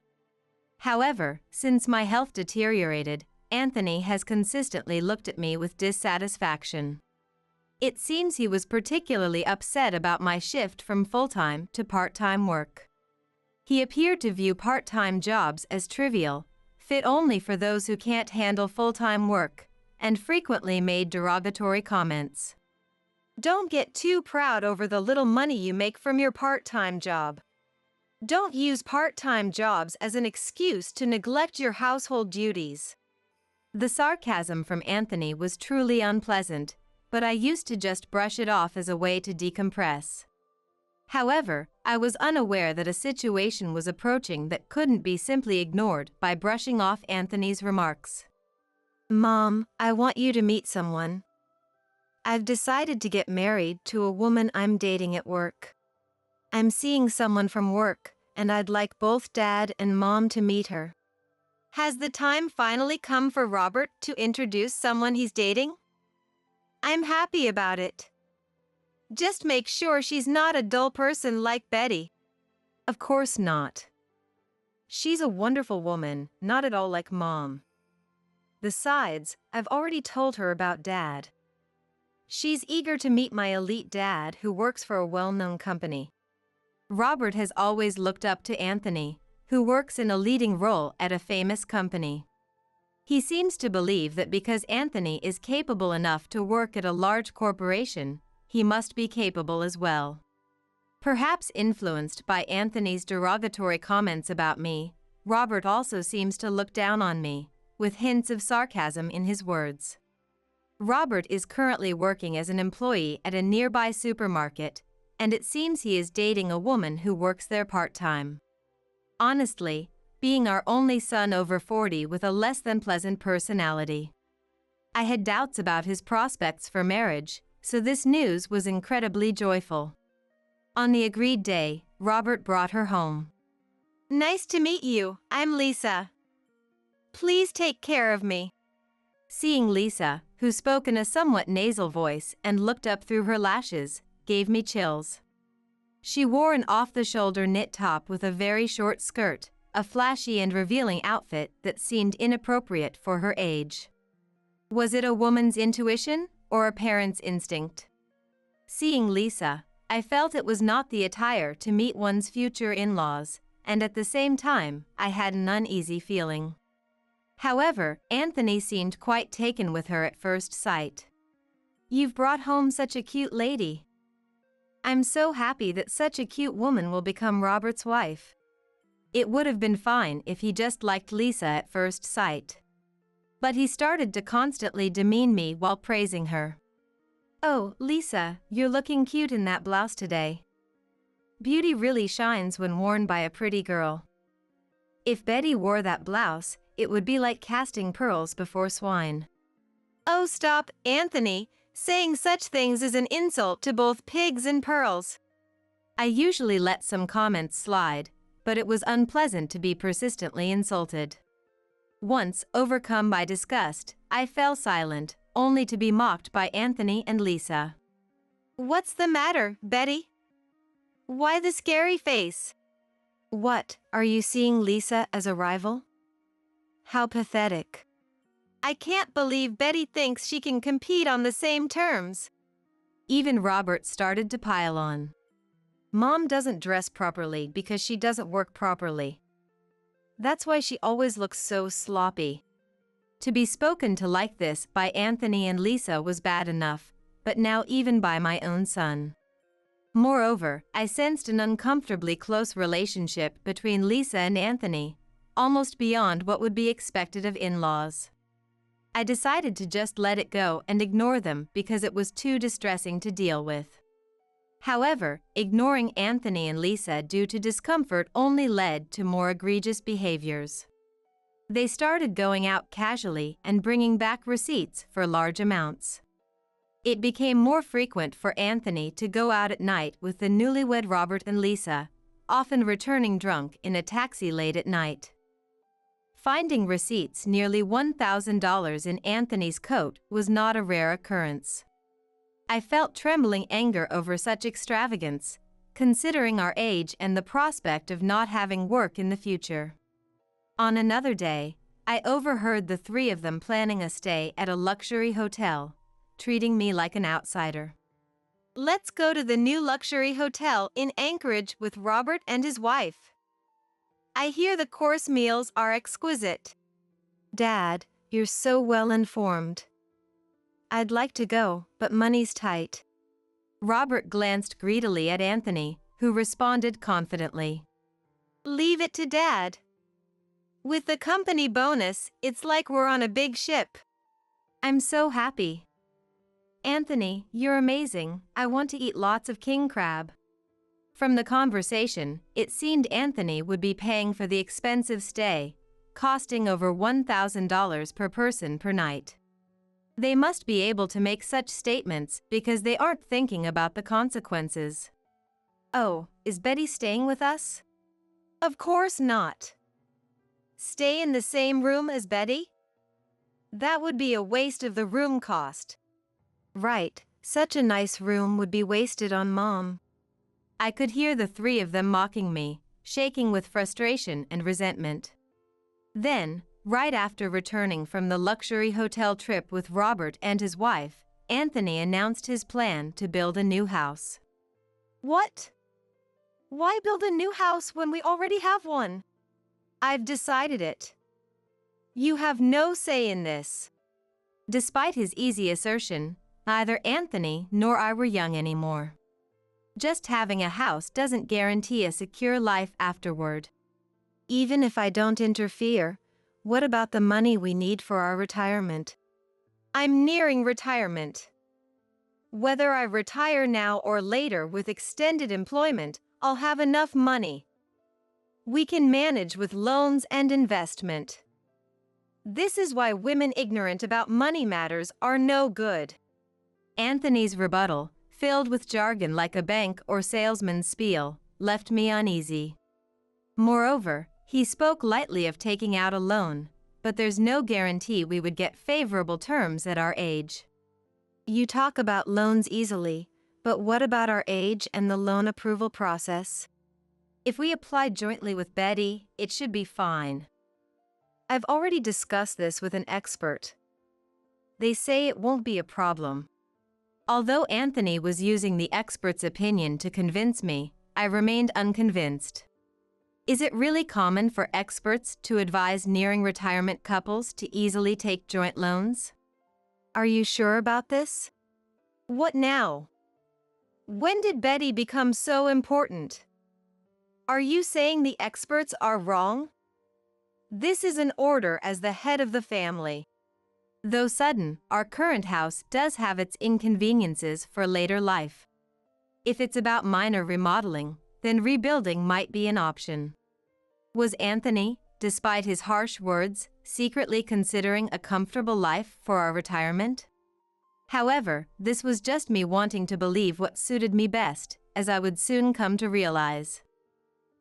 However, since my health deteriorated, Anthony has consistently looked at me with dissatisfaction. It seems he was particularly upset about my shift from full-time to part-time work. He appeared to view part-time jobs as trivial, fit only for those who can't handle full-time work, and frequently made derogatory comments. Don't get too proud over the little money you make from your part-time job. Don't use part-time jobs as an excuse to neglect your household duties. The sarcasm from Anthony was truly unpleasant, but I used to just brush it off as a way to decompress. However, I was unaware that a situation was approaching that couldn't be simply ignored by brushing off Anthony's remarks. Mom, I want you to meet someone. I've decided to get married to a woman I'm dating at work. I'm seeing someone from work, and I'd like both Dad and Mom to meet her. Has the time finally come for Robert to introduce someone he's dating? I'm happy about it. Just make sure she's not a dull person like Betty. Of course not. She's a wonderful woman, not at all like Mom. Besides, I've already told her about Dad. She's eager to meet my elite dad who works for a well-known company. Robert has always looked up to Anthony, who works in a leading role at a famous company. He seems to believe that because Anthony is capable enough to work at a large corporation, he must be capable as well. Perhaps influenced by Anthony's derogatory comments about me, Robert also seems to look down on me, with hints of sarcasm in his words. Robert is currently working as an employee at a nearby supermarket, and it seems he is dating a woman who works there part-time. Honestly, being our only son over 40 with a less than pleasant personality, I had doubts about his prospects for marriage, so this news was incredibly joyful. On the agreed day, Robert brought her home. Nice to meet you, I'm Lisa. Please take care of me. Seeing Lisa, who spoke in a somewhat nasal voice and looked up through her lashes, gave me chills. She wore an off-the-shoulder knit top with a very short skirt, a flashy and revealing outfit that seemed inappropriate for her age. Was it a woman's intuition or a parent's instinct? Seeing Lisa, I felt it was not the attire to meet one's future in-laws, and at the same time, I had an uneasy feeling. However, Anthony seemed quite taken with her at first sight. You've brought home such a cute lady. I'm so happy that such a cute woman will become Robert's wife. It would have been fine if he just liked Lisa at first sight. But he started to constantly demean me while praising her. Oh, Lisa, you're looking cute in that blouse today. Beauty really shines when worn by a pretty girl. If Betty wore that blouse, it would be like casting pearls before swine. Oh, stop, Anthony. Saying such things is an insult to both pigs and pearls. I usually let some comments slide, but it was unpleasant to be persistently insulted. Once, overcome by disgust, I fell silent, only to be mocked by Anthony and Lisa. What's the matter, Betty? Why the scary face? What, are you seeing Lisa as a rival? How pathetic. I can't believe Betty thinks she can compete on the same terms. Even Robert started to pile on. Mom doesn't dress properly because she doesn't work properly. That's why she always looks so sloppy. To be spoken to like this by Anthony and Lisa was bad enough, but now even by my own son. Moreover, I sensed an uncomfortably close relationship between Lisa and Anthony, almost beyond what would be expected of in-laws. I decided to just let it go and ignore them because it was too distressing to deal with. However, ignoring Anthony and Lisa due to discomfort only led to more egregious behaviors. They started going out casually and bringing back receipts for large amounts. It became more frequent for Anthony to go out at night with the newlywed Robert and Lisa, often returning drunk in a taxi late at night. Finding receipts nearly $1,000 in Anthony's coat was not a rare occurrence. I felt trembling anger over such extravagance, considering our age and the prospect of not having work in the future. On another day, I overheard the three of them planning a stay at a luxury hotel, treating me like an outsider. Let's go to the new luxury hotel in Anchorage with Robert and his wife. I hear the course meals are exquisite. Dad, you're so well informed. I'd like to go, but money's tight. Robert glanced greedily at Anthony, who responded confidently. Leave it to Dad. With the company bonus, it's like we're on a big ship. I'm so happy. Anthony, you're amazing. I want to eat lots of king crab. From the conversation, it seemed Anthony would be paying for the expensive stay, costing over $1,000 per person per night. They must be able to make such statements because they aren't thinking about the consequences. Oh, is Betty staying with us? Of course not. Stay in the same room as Betty? That would be a waste of the room cost. Right, such a nice room would be wasted on Mom. I could hear the three of them mocking me, shaking with frustration and resentment. Then, right after returning from the luxury hotel trip with Robert and his wife, Anthony announced his plan to build a new house. What? Why build a new house when we already have one? I've decided it. You have no say in this. Despite his easy assertion, neither Anthony nor I were young anymore. Just having a house doesn't guarantee a secure life afterward. Even if I don't interfere, what about the money we need for our retirement? I'm nearing retirement. Whether I retire now or later with extended employment, I'll have enough money. We can manage with loans and investment. This is why women ignorant about money matters are no good. Anthony's rebuttal, filled with jargon like a bank or salesman's spiel, left me uneasy. Moreover, he spoke lightly of taking out a loan, but there's no guarantee we would get favorable terms at our age. You talk about loans easily, but what about our age and the loan approval process? If we apply jointly with Betty, it should be fine. I've already discussed this with an expert. They say it won't be a problem. Although Anthony was using the expert's opinion to convince me, I remained unconvinced. Is it really common for experts to advise nearing retirement couples to easily take joint loans? Are you sure about this? What now? When did Betty become so important? Are you saying the experts are wrong? This is an order as the head of the family. Though sudden, our current house does have its inconveniences for later life. If it's about minor remodeling, then rebuilding might be an option. Was Anthony, despite his harsh words, secretly considering a comfortable life for our retirement? However, this was just me wanting to believe what suited me best, as I would soon come to realize.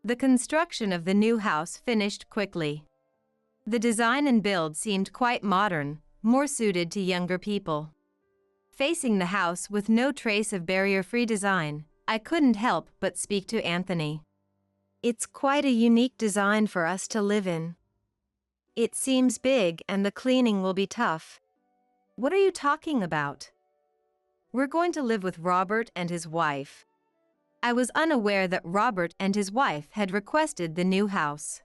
The construction of the new house finished quickly. The design and build seemed quite modern, more suited to younger people. Facing the house with no trace of barrier-free design, I couldn't help but speak to Anthony. It's quite a unique design for us to live in. It seems big and the cleaning will be tough. What are you talking about? We're going to live with Robert and his wife. I was unaware that Robert and his wife had requested the new house.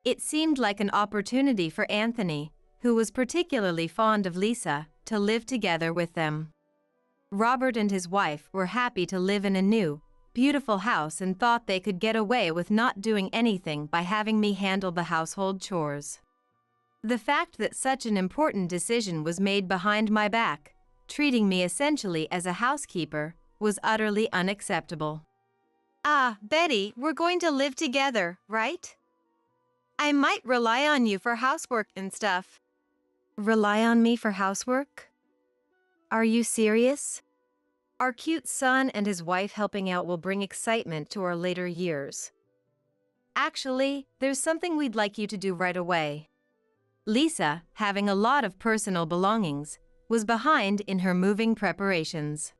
It seemed like an opportunity for Anthony, who was particularly fond of Lisa, to live together with them. Robert and his wife were happy to live in a new, beautiful house and thought they could get away with not doing anything by having me handle the household chores. The fact that such an important decision was made behind my back, treating me essentially as a housekeeper, was utterly unacceptable. Ah, Betty, we're going to live together, right? I might rely on you for housework and stuff. Rely on me for housework? Are you serious? Our cute son and his wife helping out will bring excitement to our later years. Actually, there's something we'd like you to do right away. Lisa, having a lot of personal belongings, was behind in her moving preparations.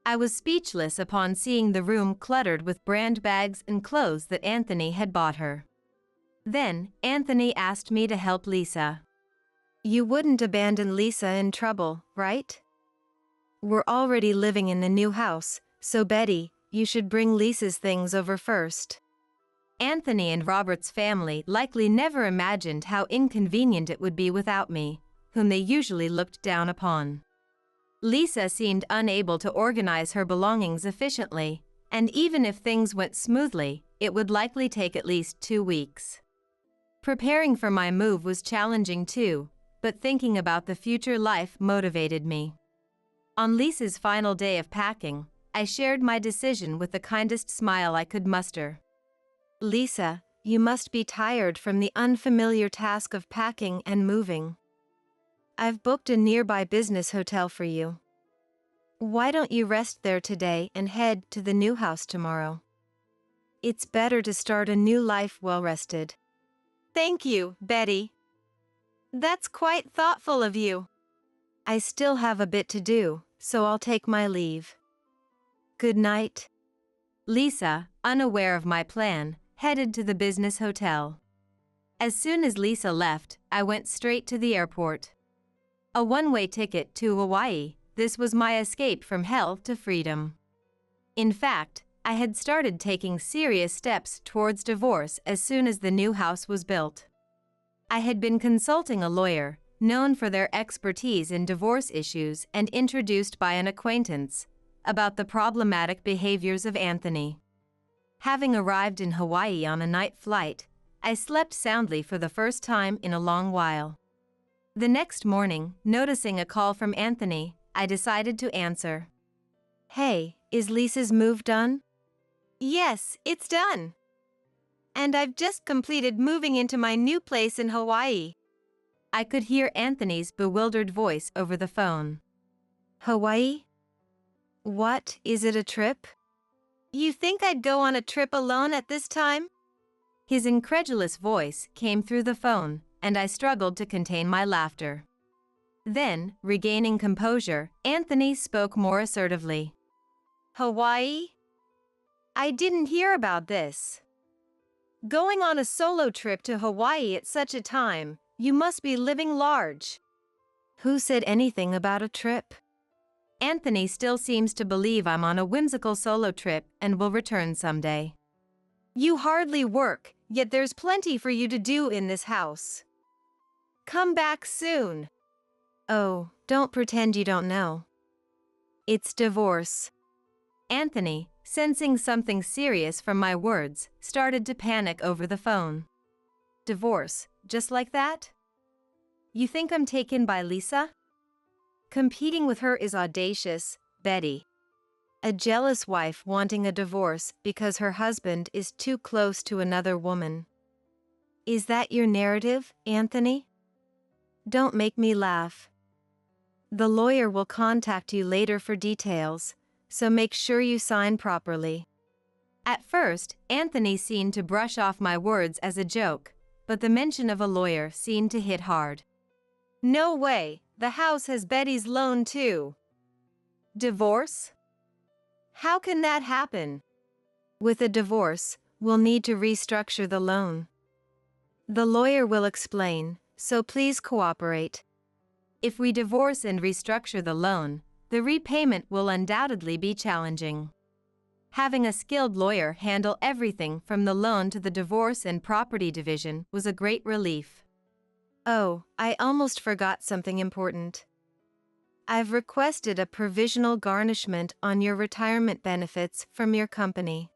I was speechless upon seeing the room cluttered with brand bags and clothes that Anthony had bought her. Then, Anthony asked me to help Lisa. You wouldn't abandon Lisa in trouble, right? We're already living in the new house, so Betty, you should bring Lisa's things over first. Anthony and Robert's family likely never imagined how inconvenient it would be without me, whom they usually looked down upon. Lisa seemed unable to organize her belongings efficiently, and even if things went smoothly, it would likely take at least 2 weeks. Preparing for my move was challenging too, but thinking about the future life motivated me. On Lisa's final day of packing, I shared my decision with the kindest smile I could muster. Lisa, you must be tired from the unfamiliar task of packing and moving. I've booked a nearby business hotel for you. Why don't you rest there today and head to the new house tomorrow? It's better to start a new life well rested. Thank you, Betty. That's quite thoughtful of you. I still have a bit to do, so I'll take my leave. Good night. Lisa, unaware of my plan, headed to the business hotel. As soon as Lisa left, I went straight to the airport. A one-way ticket to Hawaii, this was my escape from hell to freedom. In fact, I had started taking serious steps towards divorce as soon as the new house was built. I had been consulting a lawyer, known for their expertise in divorce issues and introduced by an acquaintance, about the problematic behaviors of Anthony. Having arrived in Hawaii on a night flight, I slept soundly for the first time in a long while. The next morning, noticing a call from Anthony, I decided to answer. Hey, is Lisa's move done? Yes, it's done. And I've just completed moving into my new place in Hawaii. I could hear Anthony's bewildered voice over the phone. Hawaii? What, is it a trip? You think I'd go on a trip alone at this time? His incredulous voice came through the phone, and I struggled to contain my laughter. Then, regaining composure, Anthony spoke more assertively. Hawaii? I didn't hear about this. Going on a solo trip to Hawaii at such a time, you must be living large. Who said anything about a trip? Anthony still seems to believe I'm on a whimsical solo trip and will return someday. You hardly work, yet there's plenty for you to do in this house. Come back soon. Oh, don't pretend you don't know. It's divorce. Anthony, sensing something serious from my words, started to panic over the phone. Divorce, just like that? You think I'm taken by Lisa? Competing with her is audacious, Betty. A jealous wife wanting a divorce because her husband is too close to another woman. Is that your narrative, Anthony? Don't make me laugh. The lawyer will contact you later for details, so make sure you sign properly. At first, Anthony seemed to brush off my words as a joke, but the mention of a lawyer seemed to hit hard. No way, the house has Betty's loan too. Divorce? How can that happen? With a divorce, we'll need to restructure the loan. The lawyer will explain, so please cooperate. If we divorce and restructure the loan, the repayment will undoubtedly be challenging. Having a skilled lawyer handle everything from the loan to the divorce and property division was a great relief. Oh, I almost forgot something important. I've requested a provisional garnishment on your retirement benefits from your company.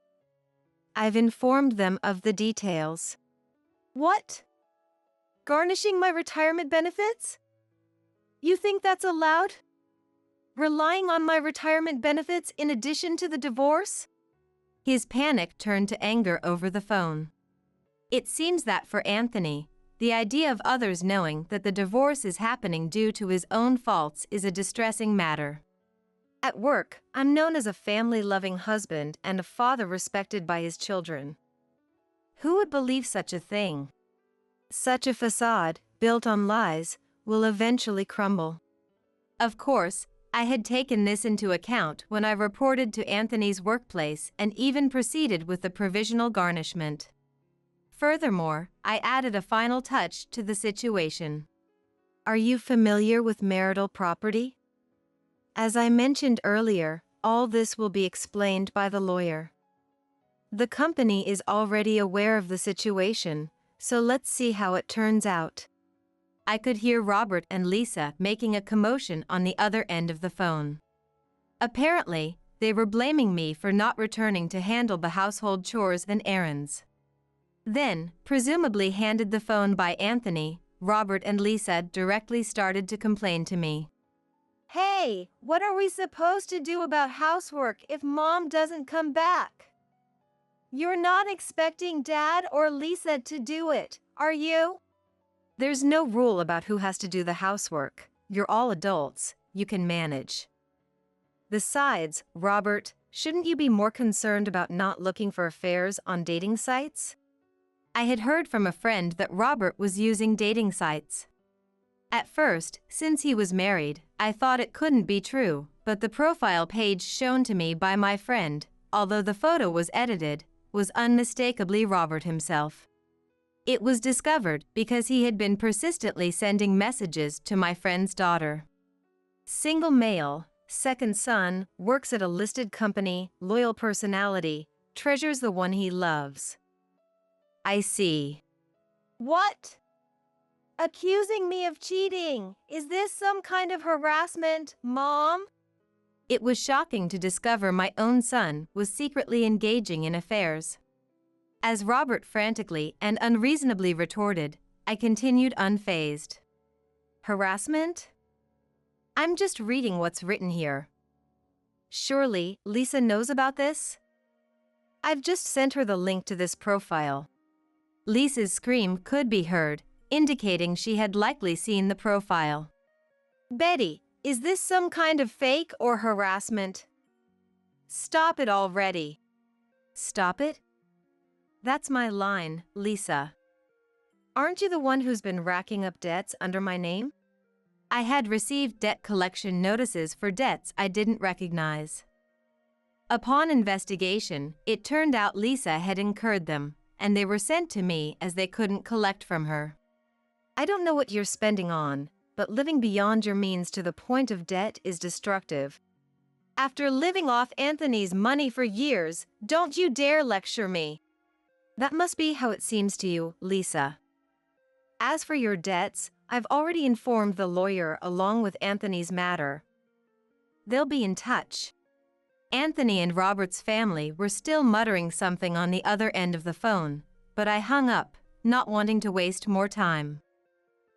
I've informed them of the details. What? Garnishing my retirement benefits? You think that's allowed? Relying on my retirement benefits in addition to the divorce? His panic turned to anger over the phone. It seems that for Anthony, the idea of others knowing that the divorce is happening due to his own faults is a distressing matter. At work, I'm known as a family-loving husband and a father respected by his children. Who would believe such a thing? Such a facade, built on lies, will eventually crumble. Of course, I had taken this into account when I reported to Anthony's workplace and even proceeded with the provisional garnishment. Furthermore, I added a final touch to the situation. Are you familiar with marital property? As I mentioned earlier, all this will be explained by the lawyer. The company is already aware of the situation, so let's see how it turns out. I could hear Robert and Lisa making a commotion on the other end of the phone. Apparently, they were blaming me for not returning to handle the household chores and errands. Then, presumably handed the phone by Anthony, Robert and Lisa directly started to complain to me. Hey, what are we supposed to do about housework if Mom doesn't come back? You're not expecting Dad or Lisa to do it, are you? There's no rule about who has to do the housework. You're all adults, you can manage. Besides, Robert, shouldn't you be more concerned about not looking for affairs on dating sites? I had heard from a friend that Robert was using dating sites. At first, since he was married, I thought it couldn't be true, but the profile page shown to me by my friend, although the photo was edited, was unmistakably Robert himself. It was discovered because he had been persistently sending messages to my friend's daughter. Single male, second son, works at a listed company, loyal personality, treasures the one he loves. I see. What? Accusing me of cheating? Is this some kind of harassment, Mom? It was shocking to discover my own son was secretly engaging in affairs. As Robert frantically and unreasonably retorted, I continued unfazed. Harassment? I'm just reading what's written here. Surely, Lisa knows about this? I've just sent her the link to this profile. Lisa's scream could be heard, indicating she had likely seen the profile. Betty, is this some kind of fake or harassment? Stop it already. Stop it? That's my line, Lisa. Aren't you the one who's been racking up debts under my name? I had received debt collection notices for debts I didn't recognize. Upon investigation, it turned out Lisa had incurred them, and they were sent to me as they couldn't collect from her. I don't know what you're spending on, but living beyond your means to the point of debt is destructive. After living off Anthony's money for years, don't you dare lecture me. That must be how it seems to you, Lisa. As for your debts, I've already informed the lawyer along with Anthony's matter. They'll be in touch. Anthony and Robert's family were still muttering something on the other end of the phone, but I hung up, not wanting to waste more time.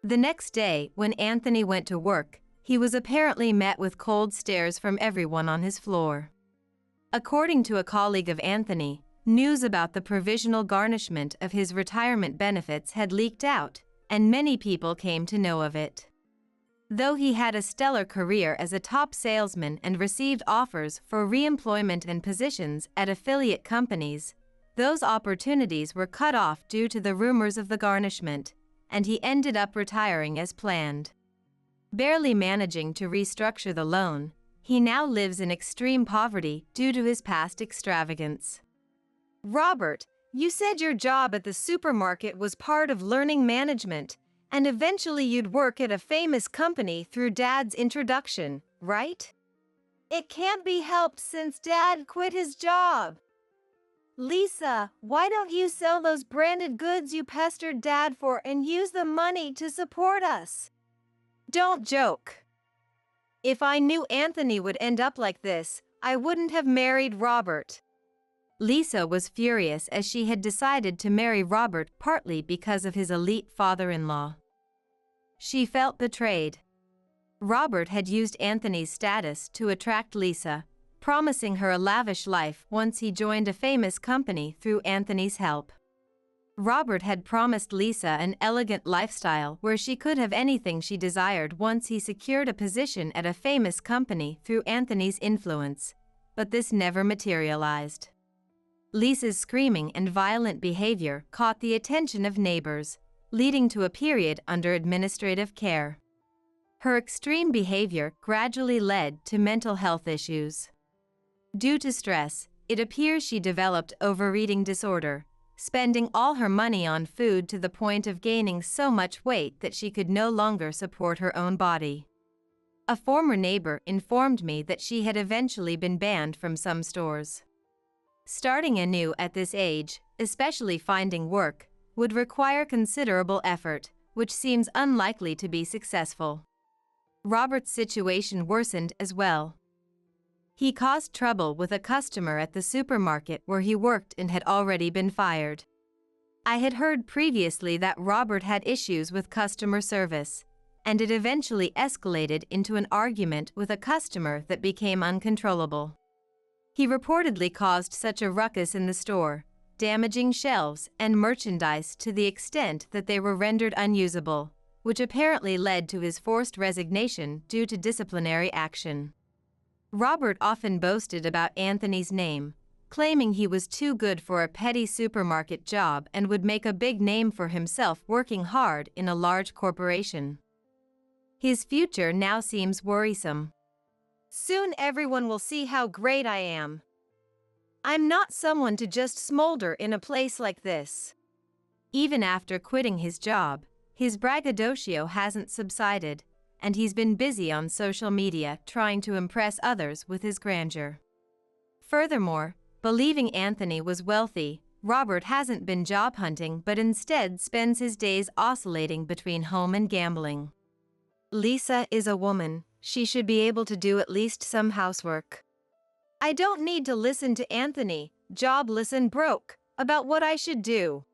The next day, when Anthony went to work, he was apparently met with cold stares from everyone on his floor. According to a colleague of Anthony, news about the provisional garnishment of his retirement benefits had leaked out, and many people came to know of it. Though he had a stellar career as a top salesman and received offers for re-employment and positions at affiliate companies, those opportunities were cut off due to the rumors of the garnishment, and he ended up retiring as planned. Barely managing to restructure the loan, he now lives in extreme poverty due to his past extravagance. Robert, you said your job at the supermarket was part of learning management, and eventually you'd work at a famous company through Dad's introduction, right? It can't be helped since Dad quit his job. Lisa, why don't you sell those branded goods you pestered Dad for and use the money to support us? Don't joke. If I knew Anthony would end up like this, I wouldn't have married Robert. Lisa was furious as she had decided to marry Robert partly because of his elite father-in-law. She felt betrayed. Robert had used Anthony's status to attract Lisa, promising her a lavish life once he joined a famous company through Anthony's help. Robert had promised Lisa an elegant lifestyle where she could have anything she desired once he secured a position at a famous company through Anthony's influence, but this never materialized. Lisa's screaming and violent behavior caught the attention of neighbors, leading to a period under administrative care. Her extreme behavior gradually led to mental health issues. Due to stress, it appears she developed overeating disorder, spending all her money on food to the point of gaining so much weight that she could no longer support her own body. A former neighbor informed me that she had eventually been banned from some stores. Starting anew at this age, especially finding work, would require considerable effort, which seems unlikely to be successful. Robert's situation worsened as well. He caused trouble with a customer at the supermarket where he worked and had already been fired. I had heard previously that Robert had issues with customer service, and it eventually escalated into an argument with a customer that became uncontrollable. He reportedly caused such a ruckus in the store, damaging shelves and merchandise to the extent that they were rendered unusable, which apparently led to his forced resignation due to disciplinary action. Robert often boasted about Anthony's name, claiming he was too good for a petty supermarket job and would make a big name for himself working hard in a large corporation. His future now seems worrisome. Soon everyone will see how great I am. I'm not someone to just smolder in a place like this. Even after quitting his job, his braggadocio hasn't subsided, and he's been busy on social media trying to impress others with his grandeur. Furthermore, believing Anthony was wealthy, Robert hasn't been job hunting but instead spends his days oscillating between home and gambling. Lisa is a woman. She should be able to do at least some housework. I don't need to listen to Anthony, jobless and broke, about what I should do.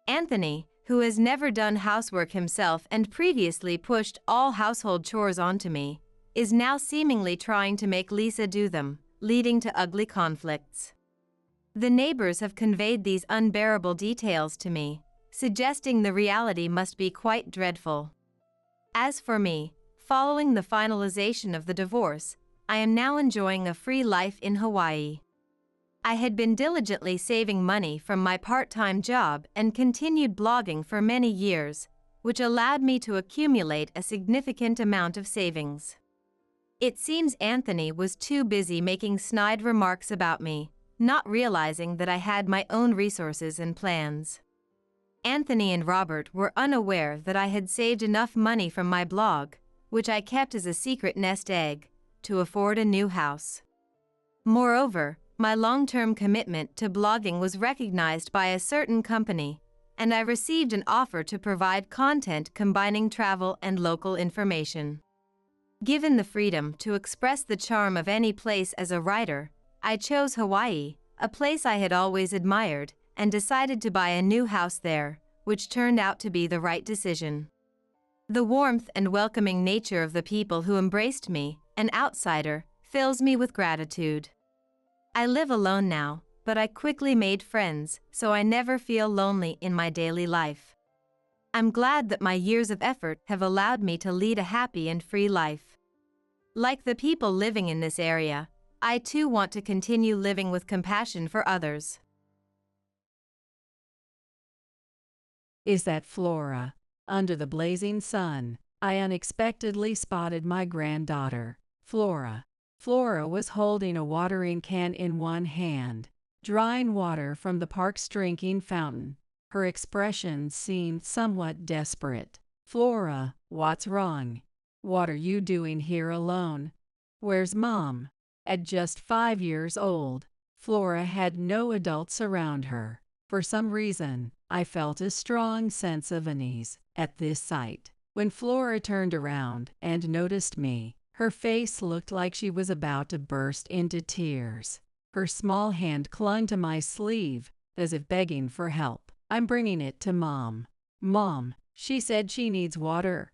Anthony, who has never done housework himself and previously pushed all household chores onto me, is now seemingly trying to make Lisa do them, leading to ugly conflicts. The neighbors have conveyed these unbearable details to me, suggesting the reality must be quite dreadful. As for me, following the finalization of the divorce, I am now enjoying a free life in Hawaii. I had been diligently saving money from my part-time job and continued blogging for many years, which allowed me to accumulate a significant amount of savings. It seems Anthony was too busy making snide remarks about me, not realizing that I had my own resources and plans. Anthony and Robert were unaware that I had saved enough money from my blog, which I kept as a secret nest egg, to afford a new house. Moreover, my long-term commitment to blogging was recognized by a certain company, and I received an offer to provide content combining travel and local information. Given the freedom to express the charm of any place as a writer, I chose Hawaii, a place I had always admired, and decided to buy a new house there, which turned out to be the right decision. The warmth and welcoming nature of the people who embraced me, an outsider, fills me with gratitude. I live alone now, but I quickly made friends, so I never feel lonely in my daily life. I'm glad that my years of effort have allowed me to lead a happy and free life. Like the people living in this area, I too want to continue living with compassion for others. Is that Flora? Under the blazing sun, I unexpectedly spotted my granddaughter, Flora. Flora was holding a watering can in one hand, drawing water from the park's drinking fountain. Her expression seemed somewhat desperate. "Flora, what's wrong? What are you doing here alone? Where's Mom?" At just 5 years old, Flora had no adults around her. For some reason, I felt a strong sense of unease at this sight. When Flora turned around and noticed me, her face looked like she was about to burst into tears. Her small hand clung to my sleeve, as if begging for help. "I'm bringing it to Mom. Mom, she said she needs water."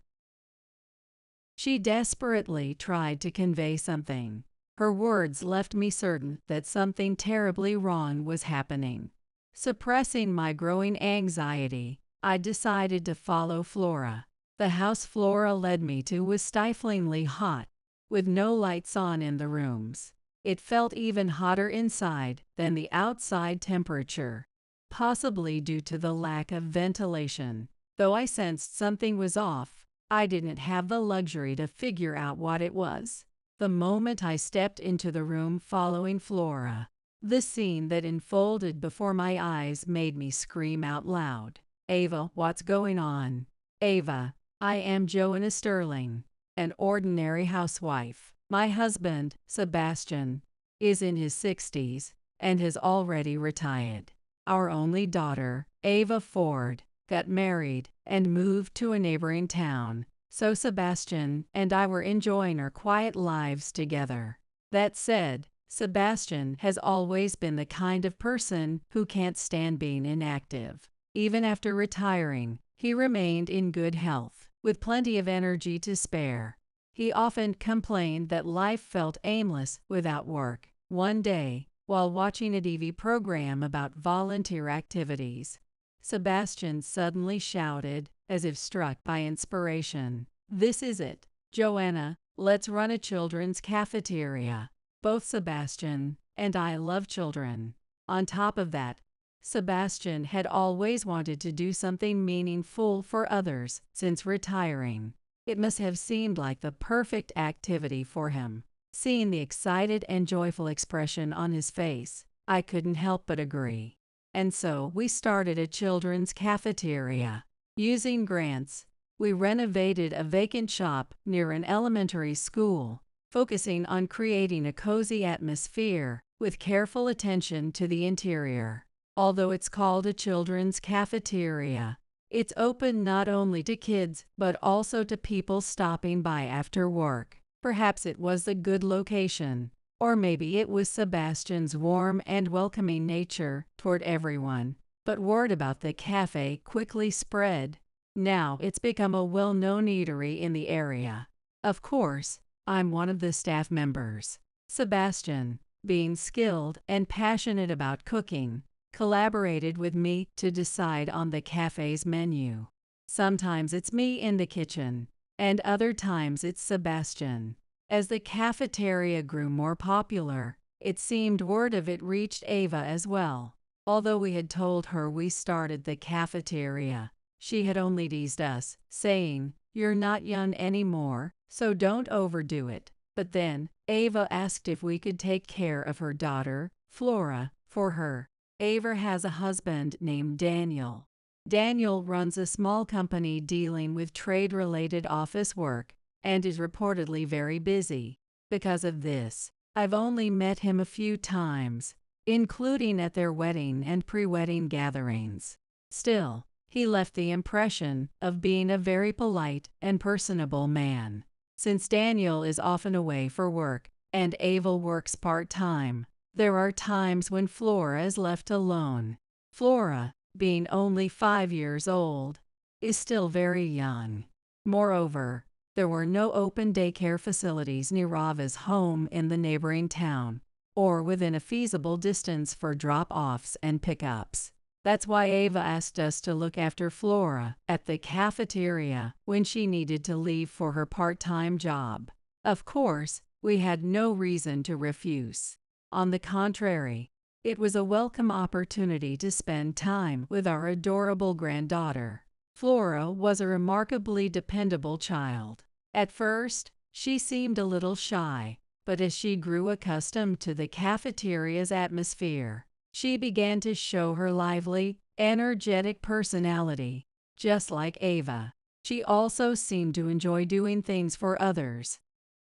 She desperately tried to convey something. Her words left me certain that something terribly wrong was happening. Suppressing my growing anxiety, I decided to follow Flora. The house Flora led me to was stiflingly hot, with no lights on in the rooms. It felt even hotter inside than the outside temperature, possibly due to the lack of ventilation. Though I sensed something was off, I didn't have the luxury to figure out what it was. The moment I stepped into the room following Flora, The scene that unfolded before my eyes made me scream out loud. Ava, what's going on? Ava, I am Joanna Sterling, an ordinary housewife. My husband, Sebastian, is in his 60s and has already retired. Our only daughter, Ava Ford, got married and moved to a neighboring town, so Sebastian and I were enjoying our quiet lives together. That said, Sebastian has always been the kind of person who can't stand being inactive. Even after retiring, he remained in good health, with plenty of energy to spare. He often complained that life felt aimless without work. One day, while watching a TV program about volunteer activities, Sebastian suddenly shouted, as if struck by inspiration, "This is it, Joanna, let's run a children's cafeteria." Both Sebastian and I love children. On top of that, Sebastian had always wanted to do something meaningful for others since retiring. It must have seemed like the perfect activity for him. Seeing the excited and joyful expression on his face, I couldn't help but agree. And so we started a children's cafeteria. Using grants, we renovated a vacant shop near an elementary school, focusing on creating a cozy atmosphere with careful attention to the interior. Although it's called a children's cafeteria, it's open not only to kids but also to people stopping by after work. Perhaps it was a good location, or maybe it was Sebastian's warm and welcoming nature toward everyone. But word about the cafe quickly spread. Now it's become a well-known eatery in the area. Of course, I'm one of the staff members. Sebastian, being skilled and passionate about cooking, collaborated with me to decide on the cafe's menu. Sometimes it's me in the kitchen, and other times it's Sebastian. As the cafeteria grew more popular, it seemed word of it reached Ava as well. Although we had told her we started the cafeteria, she had only teased us, saying, "You're not young anymore, so don't overdo it." But then, Ava asked if we could take care of her daughter, Flora, for her. Ava has a husband named Daniel. Daniel runs a small company dealing with trade-related office work and is reportedly very busy. Because of this, I've only met him a few times, including at their wedding and pre-wedding gatherings. Still, he left the impression of being a very polite and personable man. Since Daniel is often away for work and Ava works part-time, there are times when Flora is left alone. Flora, being only 5 years old, is still very young. Moreover, there were no open daycare facilities near Ava's home in the neighboring town, or within a feasible distance for drop-offs and pickups. That's why Ava asked us to look after Flora at the cafeteria when she needed to leave for her part-time job. Of course, we had no reason to refuse. On the contrary, it was a welcome opportunity to spend time with our adorable granddaughter. Flora was a remarkably dependable child. At first, she seemed a little shy, but as she grew accustomed to the cafeteria's atmosphere, she began to show her lively, energetic personality. Just like Ava, she also seemed to enjoy doing things for others,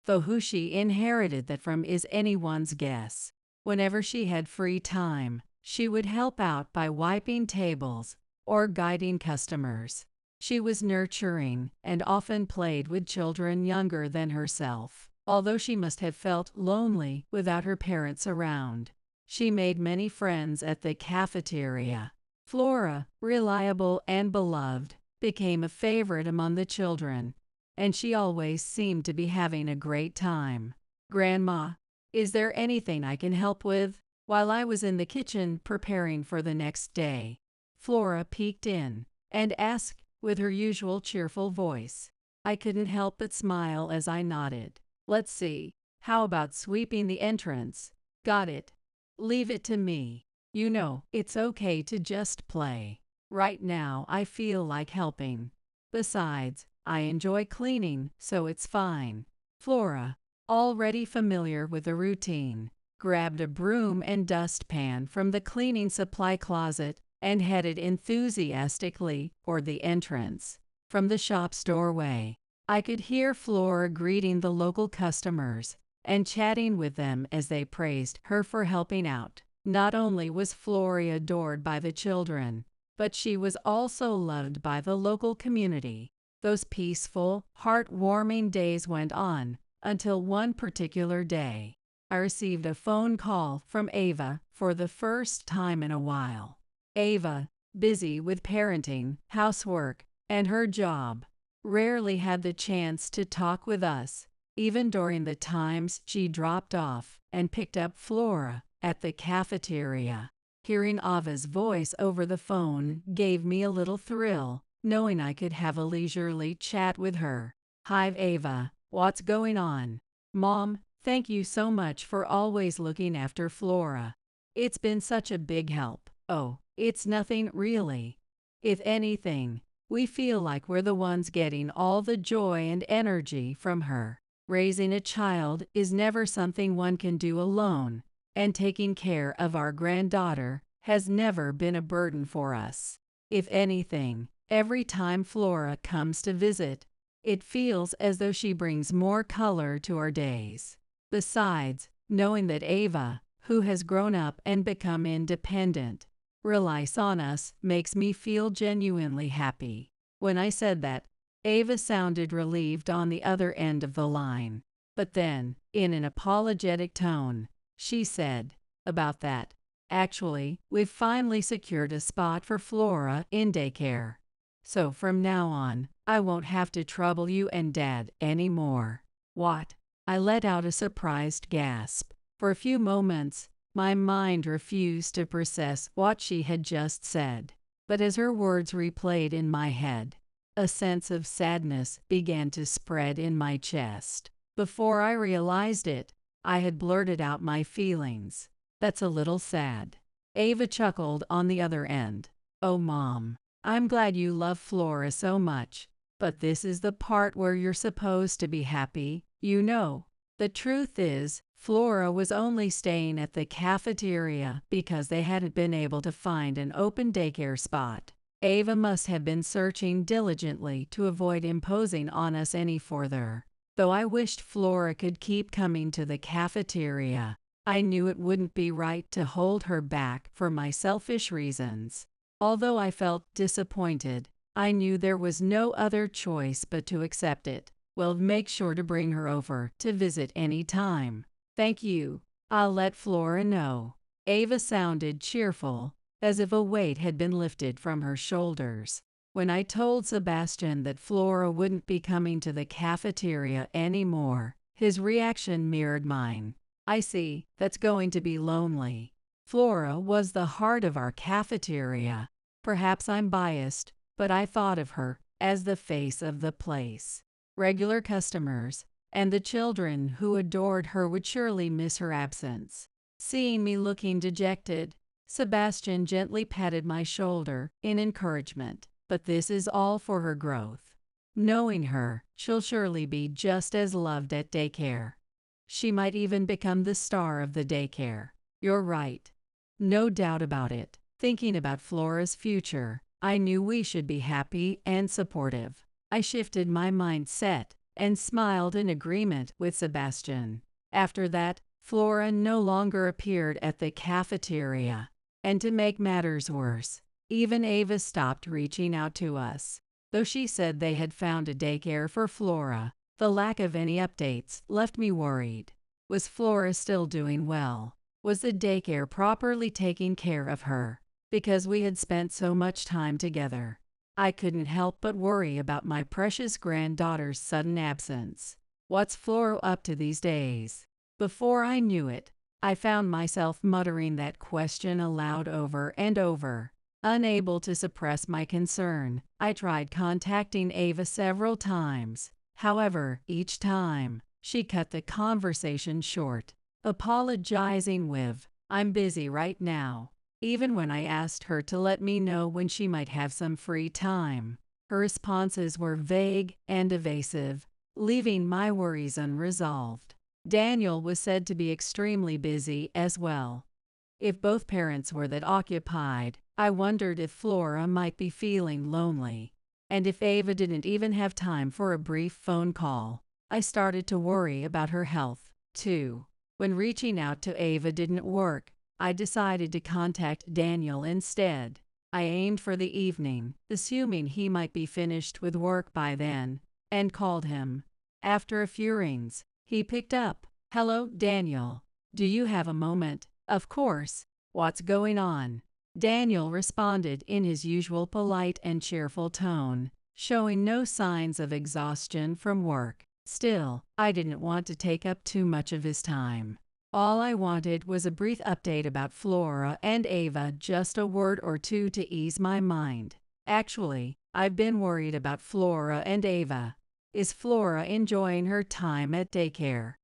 though who she inherited that from is anyone's guess. Whenever she had free time, she would help out by wiping tables or guiding customers. She was nurturing and often played with children younger than herself. Although she must have felt lonely without her parents around, she made many friends at the cafeteria. Flora, reliable and beloved, became a favorite among the children, and she always seemed to be having a great time. "Grandma, is there anything I can help with?" While I was in the kitchen preparing for the next day, Flora peeked in and asked with her usual cheerful voice. I couldn't help but smile as I nodded. "Let's see, how about sweeping the entrance?" "Got it. Leave it to me. You know, it's okay to just play. Right now I feel like helping. Besides, I enjoy cleaning, so it's fine." Flora, already familiar with the routine, grabbed a broom and dustpan from the cleaning supply closet, and headed enthusiastically toward the entrance. From the shop's doorway, I could hear Flora greeting the local customers and chatting with them as they praised her for helping out. Not only was Flora adored by the children, but she was also loved by the local community. Those peaceful, heartwarming days went on until one particular day. I received a phone call from Ava for the first time in a while. Ava, busy with parenting, housework, and her job, rarely had the chance to talk with us, even during the times she dropped off and picked up Flora at the cafeteria. Hearing Ava's voice over the phone gave me a little thrill, knowing I could have a leisurely chat with her. "Hi Ava, what's going on?" "Mom, thank you so much for always looking after Flora. It's been such a big help." "Oh, it's nothing really. If anything, we feel like we're the ones getting all the joy and energy from her. Raising a child is never something one can do alone, and taking care of our granddaughter has never been a burden for us. If anything, every time Flora comes to visit, it feels as though she brings more color to our days. Besides, knowing that Ava, who has grown up and become independent, relies on us makes me feel genuinely happy." When I said that, Ava sounded relieved on the other end of the line. But then, in an apologetic tone, she said, "About that, actually, we've finally secured a spot for Flora in daycare. So from now on, I won't have to trouble you and Dad anymore." "What?" I let out a surprised gasp. For a few moments, my mind refused to process what she had just said. But as her words replayed in my head, a sense of sadness began to spread in my chest. Before I realized it, I had blurted out my feelings. "That's a little sad." Ava chuckled on the other end. "Oh Mom, I'm glad you love Flora so much, but this is the part where you're supposed to be happy, you know. The truth is, Flora was only staying at the cafeteria because they hadn't been able to find an open daycare spot. Ava must have been searching diligently to avoid imposing on us any further. Though I wished Flora could keep coming to the cafeteria, I knew it wouldn't be right to hold her back for my selfish reasons. Although I felt disappointed, I knew there was no other choice but to accept it. "Well, make sure to bring her over to visit any time." "Thank you. I'll let Flora know." Ava sounded cheerful, as if a weight had been lifted from her shoulders. When I told Sebastian that Flora wouldn't be coming to the cafeteria anymore, his reaction mirrored mine. "I see, that's going to be lonely." Flora was the heart of our cafeteria. Perhaps I'm biased, but I thought of her as the face of the place. Regular customers and the children who adored her would surely miss her absence. Seeing me looking dejected, Sebastian gently patted my shoulder in encouragement. "But this is all for her growth. Knowing her, she'll surely be just as loved at daycare. She might even become the star of the daycare." "You're right. No doubt about it." Thinking about Flora's future, I knew we should be happy and supportive. I shifted my mindset and smiled in agreement with Sebastian. After that, Flora no longer appeared at the cafeteria. And to make matters worse, even Ava stopped reaching out to us. Though she said they had found a daycare for Flora, the lack of any updates left me worried. Was Flora still doing well? Was the daycare properly taking care of her? Because we had spent so much time together, I couldn't help but worry about my precious granddaughter's sudden absence. What's Flora up to these days? Before I knew it, I found myself muttering that question aloud over and over. Unable to suppress my concern, I tried contacting Ava several times. However, each time, she cut the conversation short, apologizing with, "I'm busy right now." Even when I asked her to let me know when she might have some free time, her responses were vague and evasive, leaving my worries unresolved. Daniel was said to be extremely busy as well. If both parents were that occupied, I wondered if Flora might be feeling lonely. And if Ava didn't even have time for a brief phone call, I started to worry about her health, too. When reaching out to Ava didn't work, I decided to contact Daniel instead. I aimed for the evening, assuming he might be finished with work by then, and called him. After a few rings, he picked up. "Hello, Daniel. Do you have a moment?" "Of course. What's going on?" Daniel responded in his usual polite and cheerful tone, showing no signs of exhaustion from work. Still, I didn't want to take up too much of his time. All I wanted was a brief update about Flora and Ava, just a word or two to ease my mind. "Actually, I've been worried about Flora and Ava. Is Flora enjoying her time at daycare?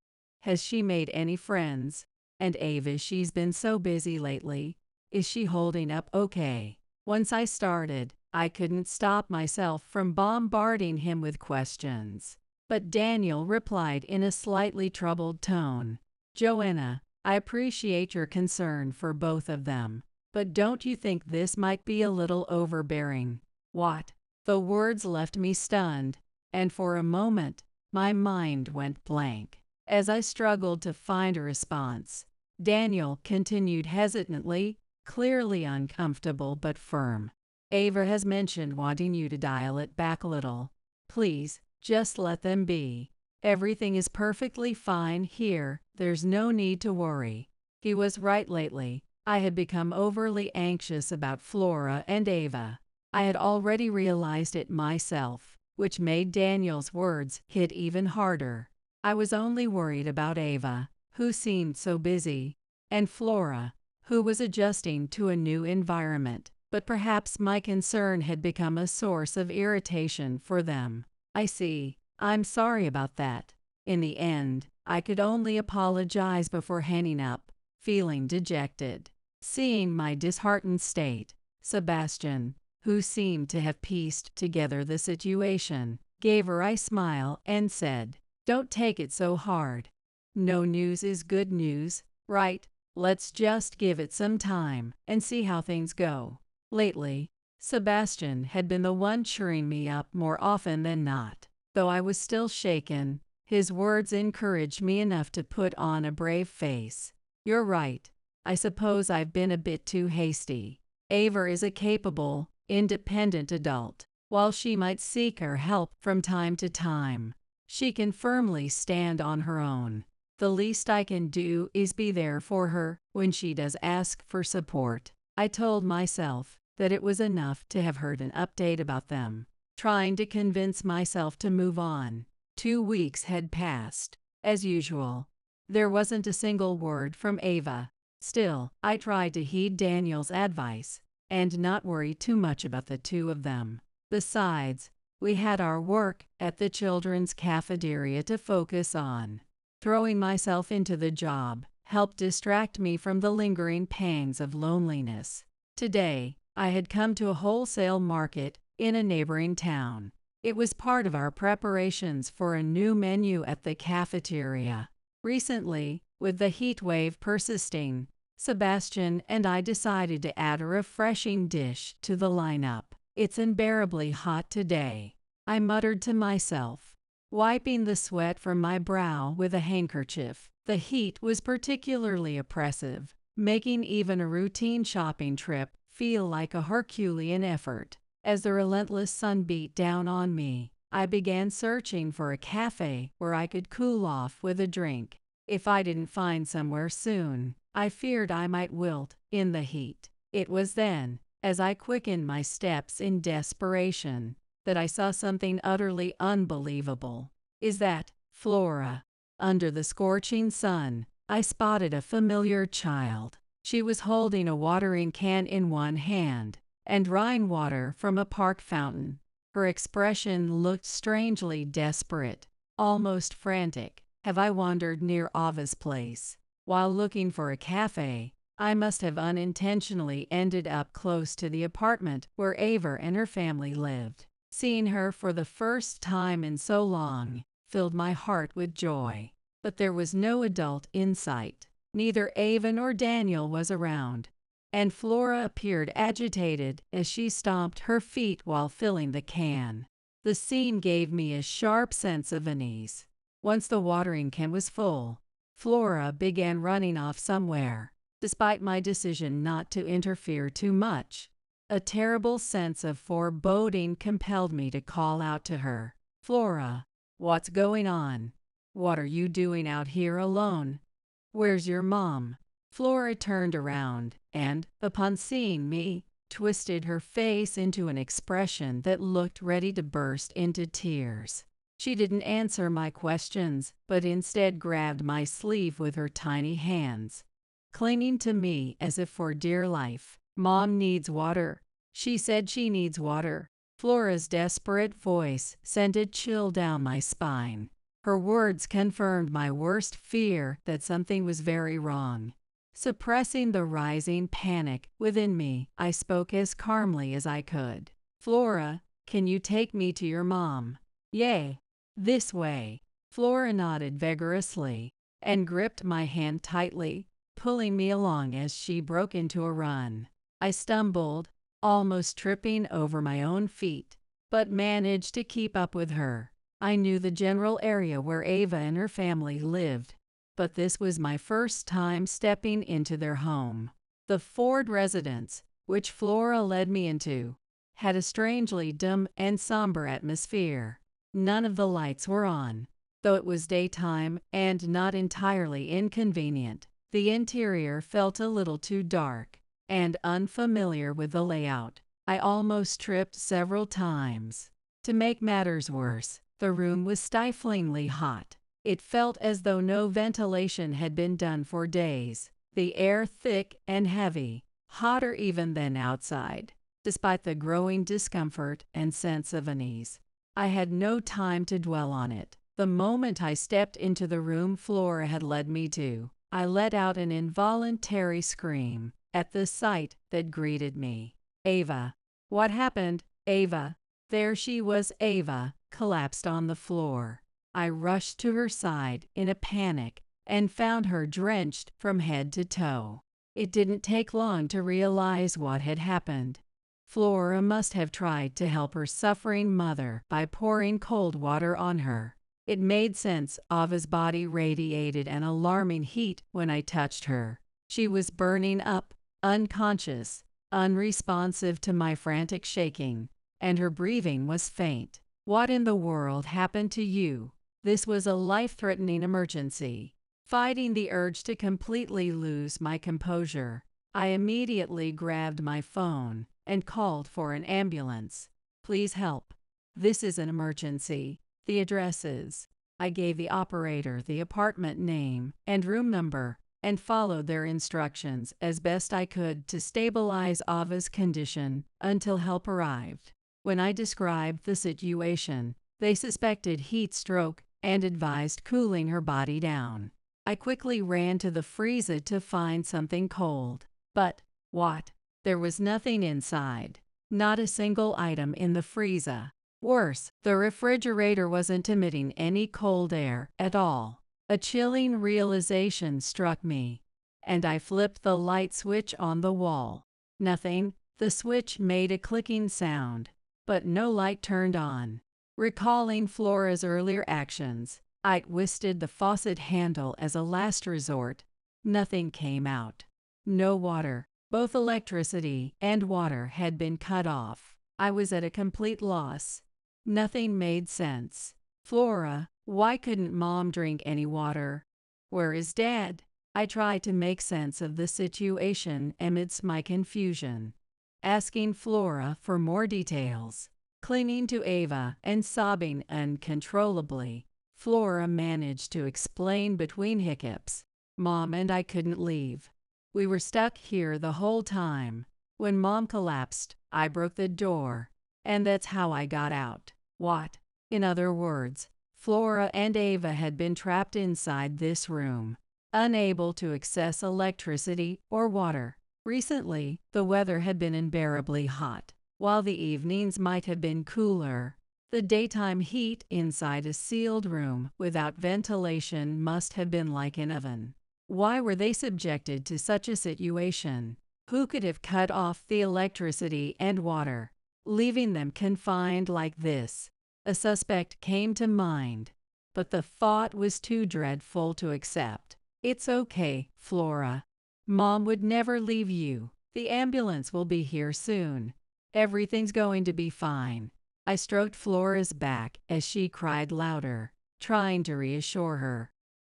Has she made any friends? And Ava, she's been so busy lately. Is she holding up okay?" Once I started, I couldn't stop myself from bombarding him with questions. But Daniel replied in a slightly troubled tone. "Joanna, I appreciate your concern for both of them, but don't you think this might be a little overbearing?" "What?" The words left me stunned, and for a moment, my mind went blank. As I struggled to find a response, Daniel continued hesitantly, clearly uncomfortable but firm. "Ava has mentioned wanting you to dial it back a little. Please, just let them be. Everything is perfectly fine here, there's no need to worry." He was right lately. I had become overly anxious about Flora and Ava. I had already realized it myself, which made Daniel's words hit even harder. I was only worried about Ava, who seemed so busy, and Flora, who was adjusting to a new environment, but perhaps my concern had become a source of irritation for them. "I see. I'm sorry about that." In the end, I could only apologize before hanging up, feeling dejected. Seeing my disheartened state, Sebastian, who seemed to have pieced together the situation, gave a wry smile and said, "Don't take it so hard. No news is good news, right? Let's just give it some time and see how things go." Lately, Sebastian had been the one cheering me up more often than not. Though I was still shaken, his words encouraged me enough to put on a brave face. "You're right. I suppose I've been a bit too hasty. Ava is a capable, independent adult. While she might seek our help from time to time, she can firmly stand on her own. The least I can do is be there for her when she does ask for support." I told myself that it was enough to have heard an update about them, trying to convince myself to move on. 2 weeks had passed. As usual, there wasn't a single word from Ava. Still, I tried to heed Daniel's advice and not worry too much about the two of them. Besides, we had our work at the children's cafeteria to focus on. Throwing myself into the job helped distract me from the lingering pangs of loneliness. Today, I had come to a wholesale market in a neighboring town. It was part of our preparations for a new menu at the cafeteria. Recently, with the heat wave persisting, Sebastian and I decided to add a refreshing dish to the lineup. "It's unbearably hot today," I muttered to myself, wiping the sweat from my brow with a handkerchief. The heat was particularly oppressive, making even a routine shopping trip feel like a Herculean effort. As the relentless sun beat down on me, I began searching for a cafe where I could cool off with a drink. If I didn't find somewhere soon, I feared I might wilt in the heat. It was then, as I quickened my steps in desperation, that I saw something utterly unbelievable. "Is that Flora?" Under the scorching sun, I spotted a familiar child. She was holding a watering can in one hand and drawing water from a park fountain. Her expression looked strangely desperate, almost frantic. Have I wandered near Ava's place? While looking for a cafe, I must have unintentionally ended up close to the apartment where Ava and her family lived. Seeing her for the first time in so long filled my heart with joy. but there was no adult in sight. Neither Ava nor Daniel was around, and Flora appeared agitated as she stomped her feet while filling the can. The scene gave me a sharp sense of unease. Once the watering can was full, Flora began running off somewhere. Despite my decision not to interfere too much, a terrible sense of foreboding compelled me to call out to her. "Flora, what's going on? What are you doing out here alone? Where's your mom?" Flora turned around and, upon seeing me, twisted her face into an expression that looked ready to burst into tears. She didn't answer my questions, but instead grabbed my sleeve with her tiny hands, clinging to me as if for dear life. "Mom needs water. She said she needs water." Flora's desperate voice sent a chill down my spine. Her words confirmed my worst fear that something was very wrong. Suppressing the rising panic within me, I spoke as calmly as I could. "Flora, can you take me to your mom?" "Yay. This way." Flora nodded vigorously and gripped my hand tightly, pulling me along as she broke into a run. I stumbled, almost tripping over my own feet, but managed to keep up with her. I knew the general area where Ava and her family lived, but this was my first time stepping into their home. The Ford residence, which Flora led me into, had a strangely dim and somber atmosphere. None of the lights were on, though it was daytime and not entirely inconvenient. The interior felt a little too dark and unfamiliar with the layout. I almost tripped several times. To make matters worse, the room was stiflingly hot. It felt as though no ventilation had been done for days, the air thick and heavy, hotter even than outside. Despite the growing discomfort and sense of unease, I had no time to dwell on it. The moment I stepped into the room Flora had led me to, I let out an involuntary scream at the sight that greeted me. "Ava!" "What happened, Ava?" There she was. Ava, collapsed on the floor. I rushed to her side in a panic and found her drenched from head to toe. It didn't take long to realize what had happened. Flora must have tried to help her suffering mother by pouring cold water on her. It made sense. Ava's body radiated an alarming heat when I touched her. She was burning up, unconscious, unresponsive to my frantic shaking, and her breathing was faint. "What in the world happened to you?" This was a life-threatening emergency. Fighting the urge to completely lose my composure, I immediately grabbed my phone and called for an ambulance. "Please help. This is an emergency. The address is." I gave the operator the apartment name and room number and followed their instructions as best I could to stabilize Ava's condition until help arrived. When I described the situation, they suspected heat stroke and advised cooling her body down. I quickly ran to the freezer to find something cold. But what? There was nothing inside. Not a single item in the freezer. Worse, the refrigerator wasn't emitting any cold air at all. A chilling realization struck me, and I flipped the light switch on the wall. Nothing. The switch made a clicking sound, but no light turned on. Recalling Flora's earlier actions, I twisted the faucet handle as a last resort. Nothing came out. No water. Both electricity and water had been cut off. I was at a complete loss. Nothing made sense. "Flora, why couldn't Mom drink any water? Where is Dad?" I tried to make sense of the situation amidst my confusion, asking Flora for more details. Clinging to Ava and sobbing uncontrollably, Flora managed to explain between hiccups. "Mom and I couldn't leave. We were stuck here the whole time. When Mom collapsed, I broke the door, and that's how I got out." What? In other words, Flora and Ava had been trapped inside this room, unable to access electricity or water. Recently, the weather had been unbearably hot, while the evenings might have been cooler. The daytime heat inside a sealed room without ventilation must have been like an oven. Why were they subjected to such a situation? Who could have cut off the electricity and water, leaving them confined like this? A suspect came to mind, but the thought was too dreadful to accept. It's okay, Flora. Mom would never leave you. The ambulance will be here soon. Everything's going to be fine. I stroked Flora's back as she cried louder, trying to reassure her,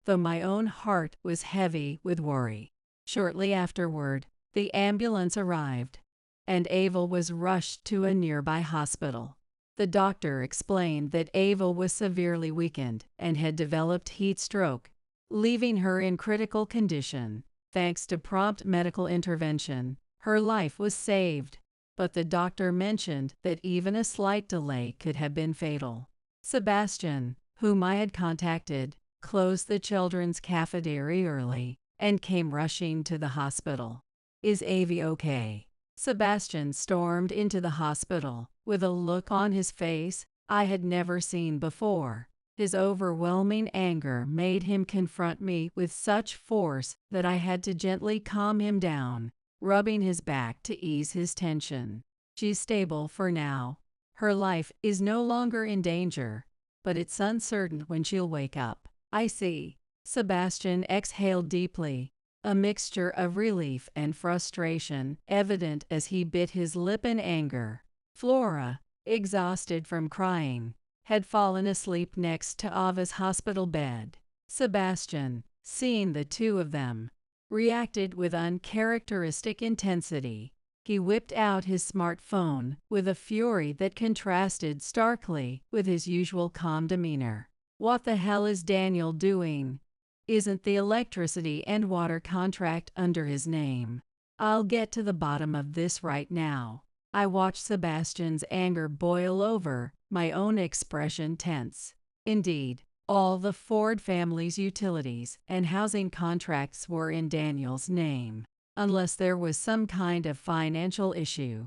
though my own heart was heavy with worry. Shortly afterward, the ambulance arrived, and Ava was rushed to a nearby hospital. The doctor explained that Ava was severely weakened and had developed heat stroke, leaving her in critical condition. Thanks to prompt medical intervention, her life was saved. But the doctor mentioned that even a slight delay could have been fatal. Sebastian, whom I had contacted, closed the children's cafeteria early and came rushing to the hospital. Is Avi okay? Sebastian stormed into the hospital with a look on his face I had never seen before. His overwhelming anger made him confront me with such force that I had to gently calm him down, rubbing his back to ease his tension. She's stable for now. Her life is no longer in danger, but it's uncertain when she'll wake up. I see. Sebastian exhaled deeply, a mixture of relief and frustration evident as he bit his lip in anger. Flora, exhausted from crying, had fallen asleep next to Ava's hospital bed. Sebastian, seeing the two of them, reacted with uncharacteristic intensity. He whipped out his smartphone with a fury that contrasted starkly with his usual calm demeanor. What the hell is Daniel doing? Isn't the electricity and water contract under his name? I'll get to the bottom of this right now. I watched Sebastian's anger boil over, my own expression tense. Indeed, all the Ford family's utilities and housing contracts were in Daniel's name, unless there was some kind of financial issue.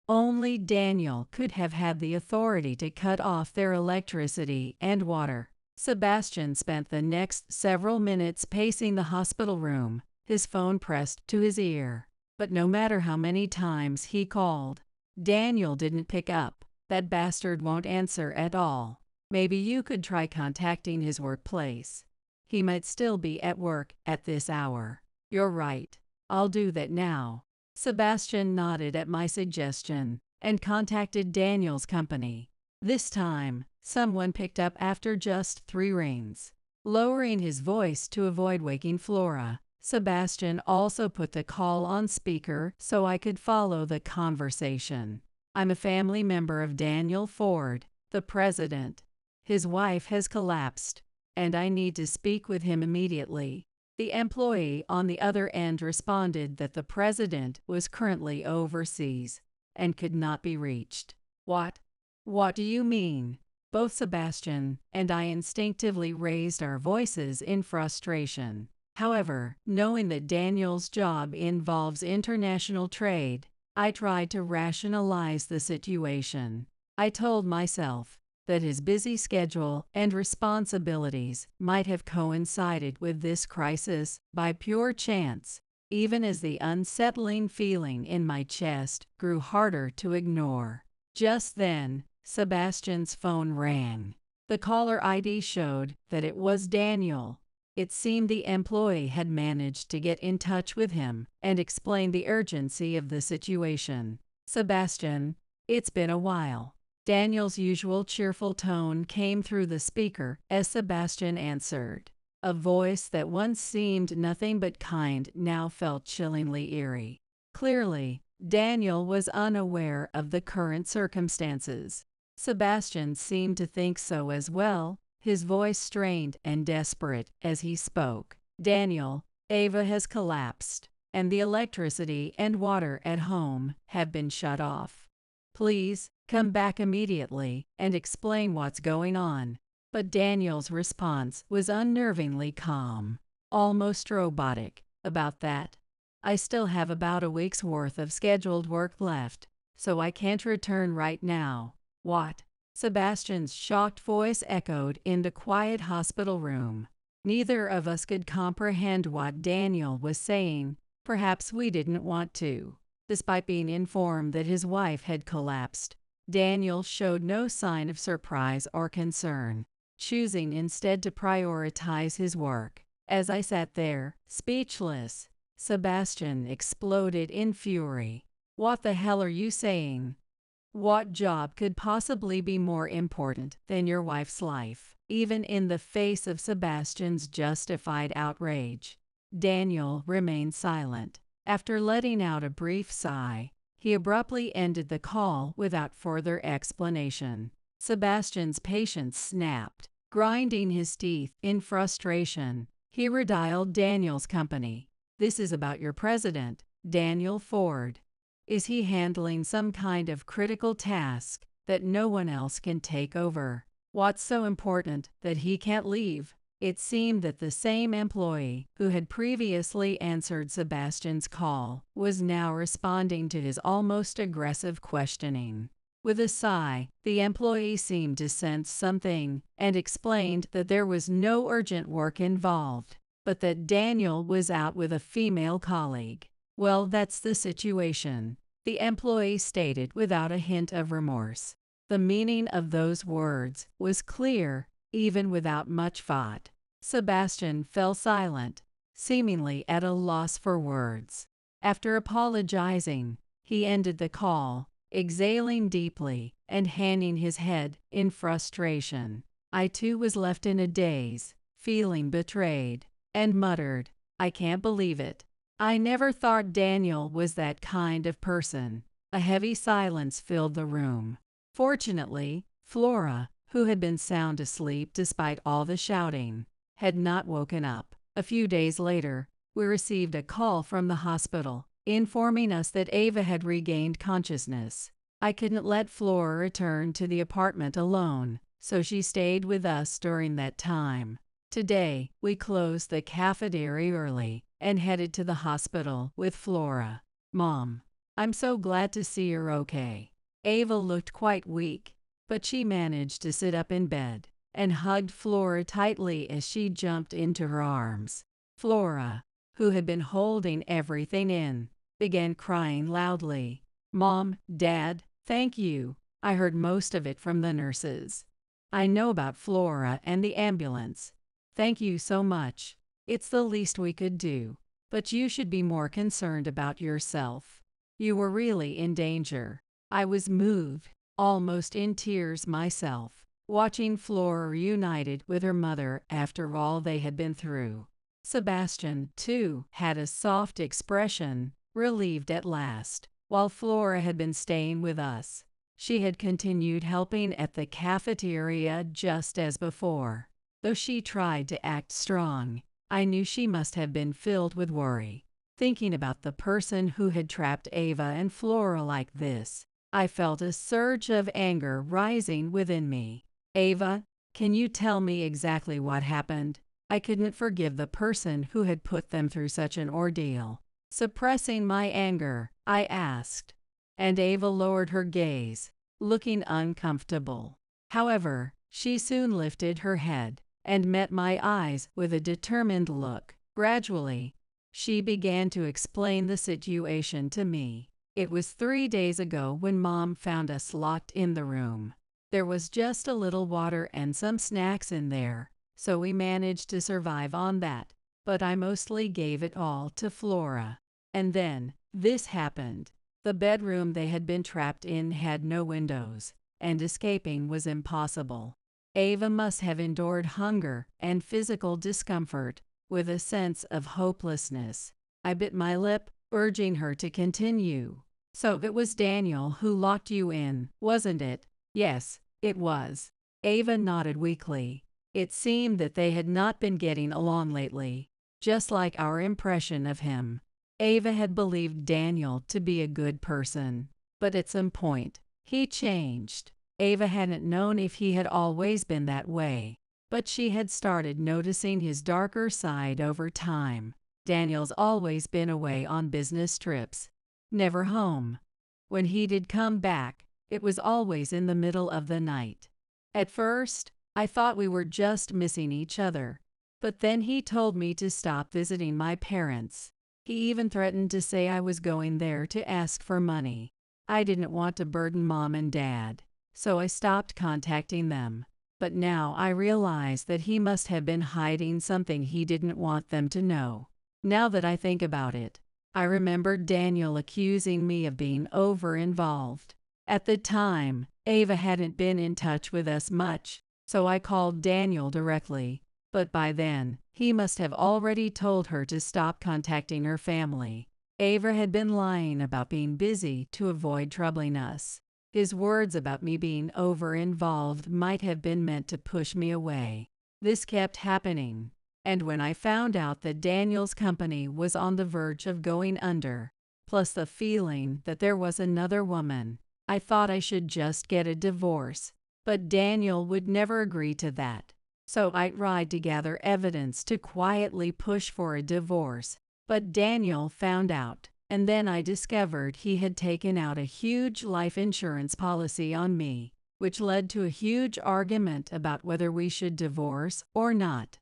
Only Daniel could have had the authority to cut off their electricity and water. Sebastian spent the next several minutes pacing the hospital room, his phone pressed to his ear. But no matter how many times he called, Daniel didn't pick up. That bastard won't answer at all. Maybe you could try contacting his workplace. He might still be at work at this hour. You're right. I'll do that now. Sebastian nodded at my suggestion and contacted Daniel's company. This time, someone picked up after just 3 rings. Lowering his voice to avoid waking Flora, Sebastian also put the call on speaker so I could follow the conversation. I'm a family member of Daniel Ford, the president. His wife has collapsed, and I need to speak with him immediately. The employee on the other end responded that the president was currently overseas and could not be reached. What? What do you mean? Both Sebastian and I instinctively raised our voices in frustration. However, knowing that Daniel's job involves international trade, I tried to rationalize the situation. I told myself that his busy schedule and responsibilities might have coincided with this crisis by pure chance, even as the unsettling feeling in my chest grew harder to ignore. Just then, Sebastian's phone rang. The caller ID showed that it was Daniel. It seemed the employee had managed to get in touch with him and explain the urgency of the situation. Sebastian, it's been a while. Daniel's usual cheerful tone came through the speaker as Sebastian answered. A voice that once seemed nothing but kind now felt chillingly eerie. Clearly, Daniel was unaware of the current circumstances. Sebastian seemed to think so as well, his voice strained and desperate as he spoke. Daniel, Ava has collapsed, and the electricity and water at home have been shut off. Please, come back immediately and explain what's going on. But Daniel's response was unnervingly calm, almost robotic. About that, I still have about a week's worth of scheduled work left, so I can't return right now. What? Sebastian's shocked voice echoed in the quiet hospital room. Neither of us could comprehend what Daniel was saying. Perhaps we didn't want to. Despite being informed that his wife had collapsed, Daniel showed no sign of surprise or concern, choosing instead to prioritize his work. As I sat there, speechless, Sebastian exploded in fury. "What the hell are you saying? What job could possibly be more important than your wife's life?" Even in the face of Sebastian's justified outrage, Daniel remained silent. After letting out a brief sigh, he abruptly ended the call without further explanation. Sebastian's patience snapped. Grinding his teeth in frustration, he redialed Daniel's company. "This is about your president, Daniel Ford. Is he handling some kind of critical task that no one else can take over? What's so important that he can't leave?" It seemed that the same employee who had previously answered Sebastian's call was now responding to his almost aggressive questioning. With a sigh, the employee seemed to sense something and explained that there was no urgent work involved, but that Daniel was out with a female colleague. "Well, that's the situation," the employee stated without a hint of remorse. The meaning of those words was clear, even without much thought. Sebastian fell silent, seemingly at a loss for words. After apologizing, he ended the call, exhaling deeply and hanging his head in frustration. I too was left in a daze, feeling betrayed, and muttered, "I can't believe it. I never thought Daniel was that kind of person." A heavy silence filled the room. Fortunately, Flora, who had been sound asleep despite all the shouting, had not woken up. A few days later, we received a call from the hospital, informing us that Ava had regained consciousness. I couldn't let Flora return to the apartment alone, so she stayed with us during that time. Today, we closed the cafeteria early and headed to the hospital with Flora. "Mom, I'm so glad to see you're okay." Ava looked quite weak, but she managed to sit up in bed and hugged Flora tightly as she jumped into her arms. Flora, who had been holding everything in, began crying loudly. "Mom, Dad, thank you. I heard most of it from the nurses. I know about Flora and the ambulance. Thank you so much. It's the least we could do, but you should be more concerned about yourself. You were really in danger." I was moved, almost in tears myself, watching Flora reunited with her mother after all they had been through. Sebastian, too, had a soft expression, relieved at last. While Flora had been staying with us, she had continued helping at the cafeteria just as before. Though she tried to act strong, I knew she must have been filled with worry. Thinking about the person who had trapped Ava and Flora like this, I felt a surge of anger rising within me. "Ava, can you tell me exactly what happened?" I couldn't forgive the person who had put them through such an ordeal. Suppressing my anger, I asked, and Ava lowered her gaze, looking uncomfortable. However, she soon lifted her head and met my eyes with a determined look. Gradually, she began to explain the situation to me. "It was 3 days ago when Mom found us locked in the room. There was just a little water and some snacks in there, so we managed to survive on that, but I mostly gave it all to Flora. And then, this happened. The bedroom they had been trapped in had no windows, and escaping was impossible. Ava must have endured hunger and physical discomfort with a sense of hopelessness." I bit my lip, urging her to continue. "So it was Daniel who locked you in, wasn't it?" "Yes, it was." Ava nodded weakly. It seemed that they had not been getting along lately, just like our impression of him. Ava had believed Daniel to be a good person, but at some point, he changed. Ava hadn't known if he had always been that way, but she had started noticing his darker side over time. Daniel's always been away on business trips, never home. When he did come back, It was always in the middle of the night. At first, I thought we were just missing each other, but then he told me to stop visiting my parents. He even threatened to say I was going there to ask for money. I didn't want to burden mom and dad, so I stopped contacting them. But now I realize that he must have been hiding something he didn't want them to know. Now that I think about it, I remember Daniel accusing me of being over-involved. At the time, Ava hadn't been in touch with us much, so I called Daniel directly. But by then, he must have already told her to stop contacting her family. Ava had been lying about being busy to avoid troubling us. His words about me being over-involved might have been meant to push me away. This kept happening, and when I found out that Daniel's company was on the verge of going under, plus the feeling that there was another woman, I thought I should just get a divorce. But Daniel would never agree to that. So I tried to gather evidence to quietly push for a divorce. But Daniel found out, and then I discovered he had taken out a huge life insurance policy on me, which led to a huge argument about whether we should divorce or not.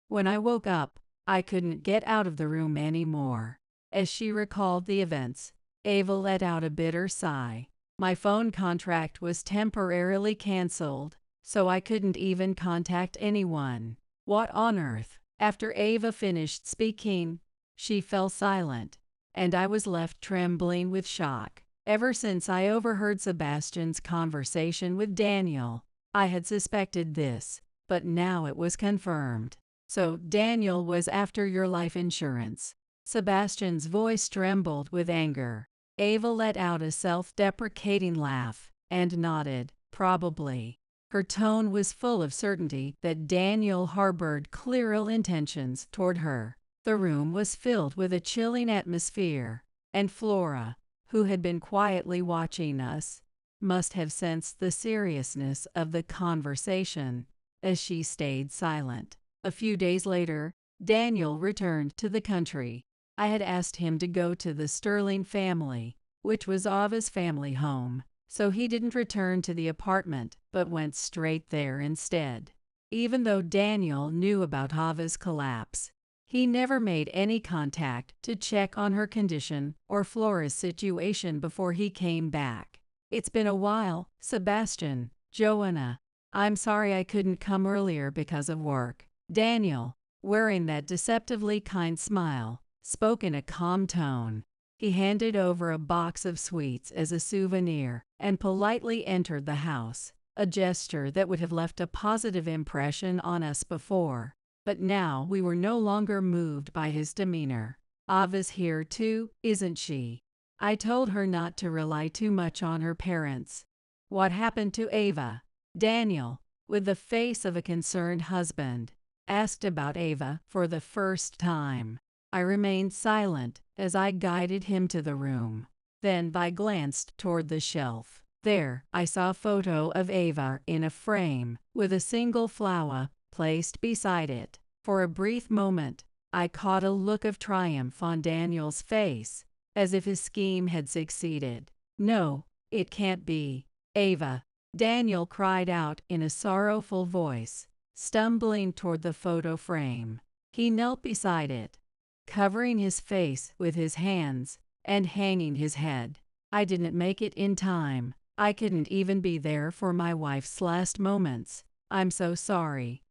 When I woke up, I couldn't get out of the room anymore. As she recalled the events, Ava let out a bitter sigh. My phone contract was temporarily canceled, so I couldn't even contact anyone. What on earth? After Ava finished speaking, she fell silent, and I was left trembling with shock. Ever since I overheard Sebastian's conversation with Daniel, I had suspected this, but now it was confirmed. So Daniel was after your life insurance. Sebastian's voice trembled with anger. Ava let out a self-deprecating laugh and nodded, probably. Her tone was full of certainty that Daniel harbored clear ill intentions toward her. The room was filled with a chilling atmosphere, and Flora, who had been quietly watching us, must have sensed the seriousness of the conversation as she stayed silent. A few days later, Daniel returned to the country. I had asked him to go to the Sterling family, which was Ava's family home, so he didn't return to the apartment but went straight there instead. Even though Daniel knew about Ava's collapse, he never made any contact to check on her condition or Flora's situation before he came back. It's been a while, Sebastian, Joanna. I'm sorry I couldn't come earlier because of work. Daniel, wearing that deceptively kind smile, spoke in a calm tone. He handed over a box of sweets as a souvenir and politely entered the house, a gesture that would have left a positive impression on us before. But now we were no longer moved by his demeanor. Ava's here too, isn't she? I told her not to rely too much on her parents. What happened to Ava? Daniel, with the face of a concerned husband, asked about Ava for the first time. I remained silent as I guided him to the room. Then I glanced toward the shelf. There, I saw a photo of Ava in a frame, with a single flower placed beside it. For a brief moment, I caught a look of triumph on Daniel's face, as if his scheme had succeeded. No, it can't be. Ava, Daniel cried out in a sorrowful voice, stumbling toward the photo frame. He knelt beside it, covering his face with his hands and hanging his head. I didn't make it in time. I couldn't even be there for my wife's last moments. I'm so sorry.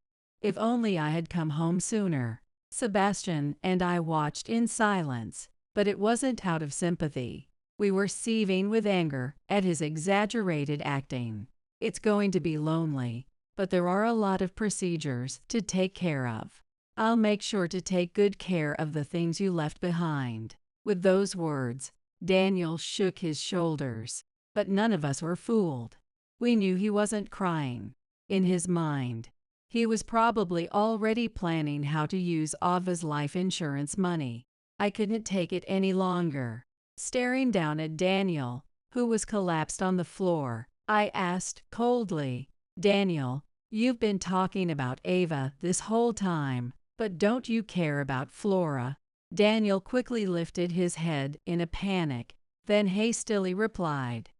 If only I had come home sooner. Sebastian and I watched in silence, but it wasn't out of sympathy. We were seething with anger at his exaggerated acting. It's going to be lonely, but there are a lot of procedures to take care of. I'll make sure to take good care of the things you left behind. With those words, Daniel shook his shoulders. But none of us were fooled. We knew he wasn't crying. In his mind, he was probably already planning how to use Ava's life insurance money. I couldn't take it any longer. Staring down at Daniel, who was collapsed on the floor, I asked coldly, Daniel, you've been talking about Ava this whole time, but don't you care about Flora? Daniel quickly lifted his head in a panic, then hastily replied,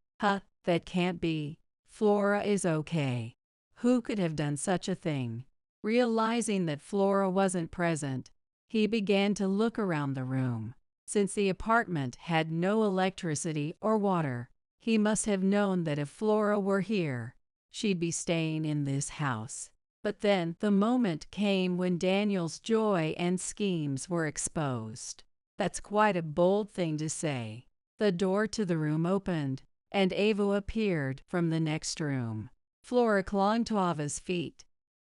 That can't be. Flora is okay. Who could have done such a thing? Realizing that Flora wasn't present, he began to look around the room. Since the apartment had no electricity or water, he must have known that if Flora were here, she'd be staying in this house. But then the moment came when Daniel's joy and schemes were exposed. That's quite a bold thing to say. The door to the room opened, and Ava appeared from the next room. Flora clung to Ava's feet,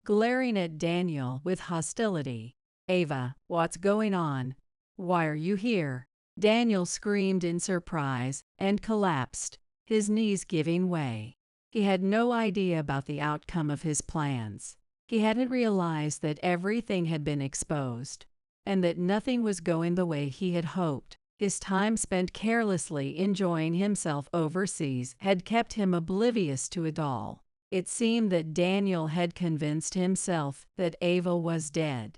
glaring at Daniel with hostility. Ava, what's going on? Why are you here? Daniel screamed in surprise and collapsed, his knees giving way. He had no idea about the outcome of his plans. He hadn't realized that everything had been exposed, and that nothing was going the way he had hoped. His time spent carelessly enjoying himself overseas had kept him oblivious to it all. It seemed that Daniel had convinced himself that Ava was dead.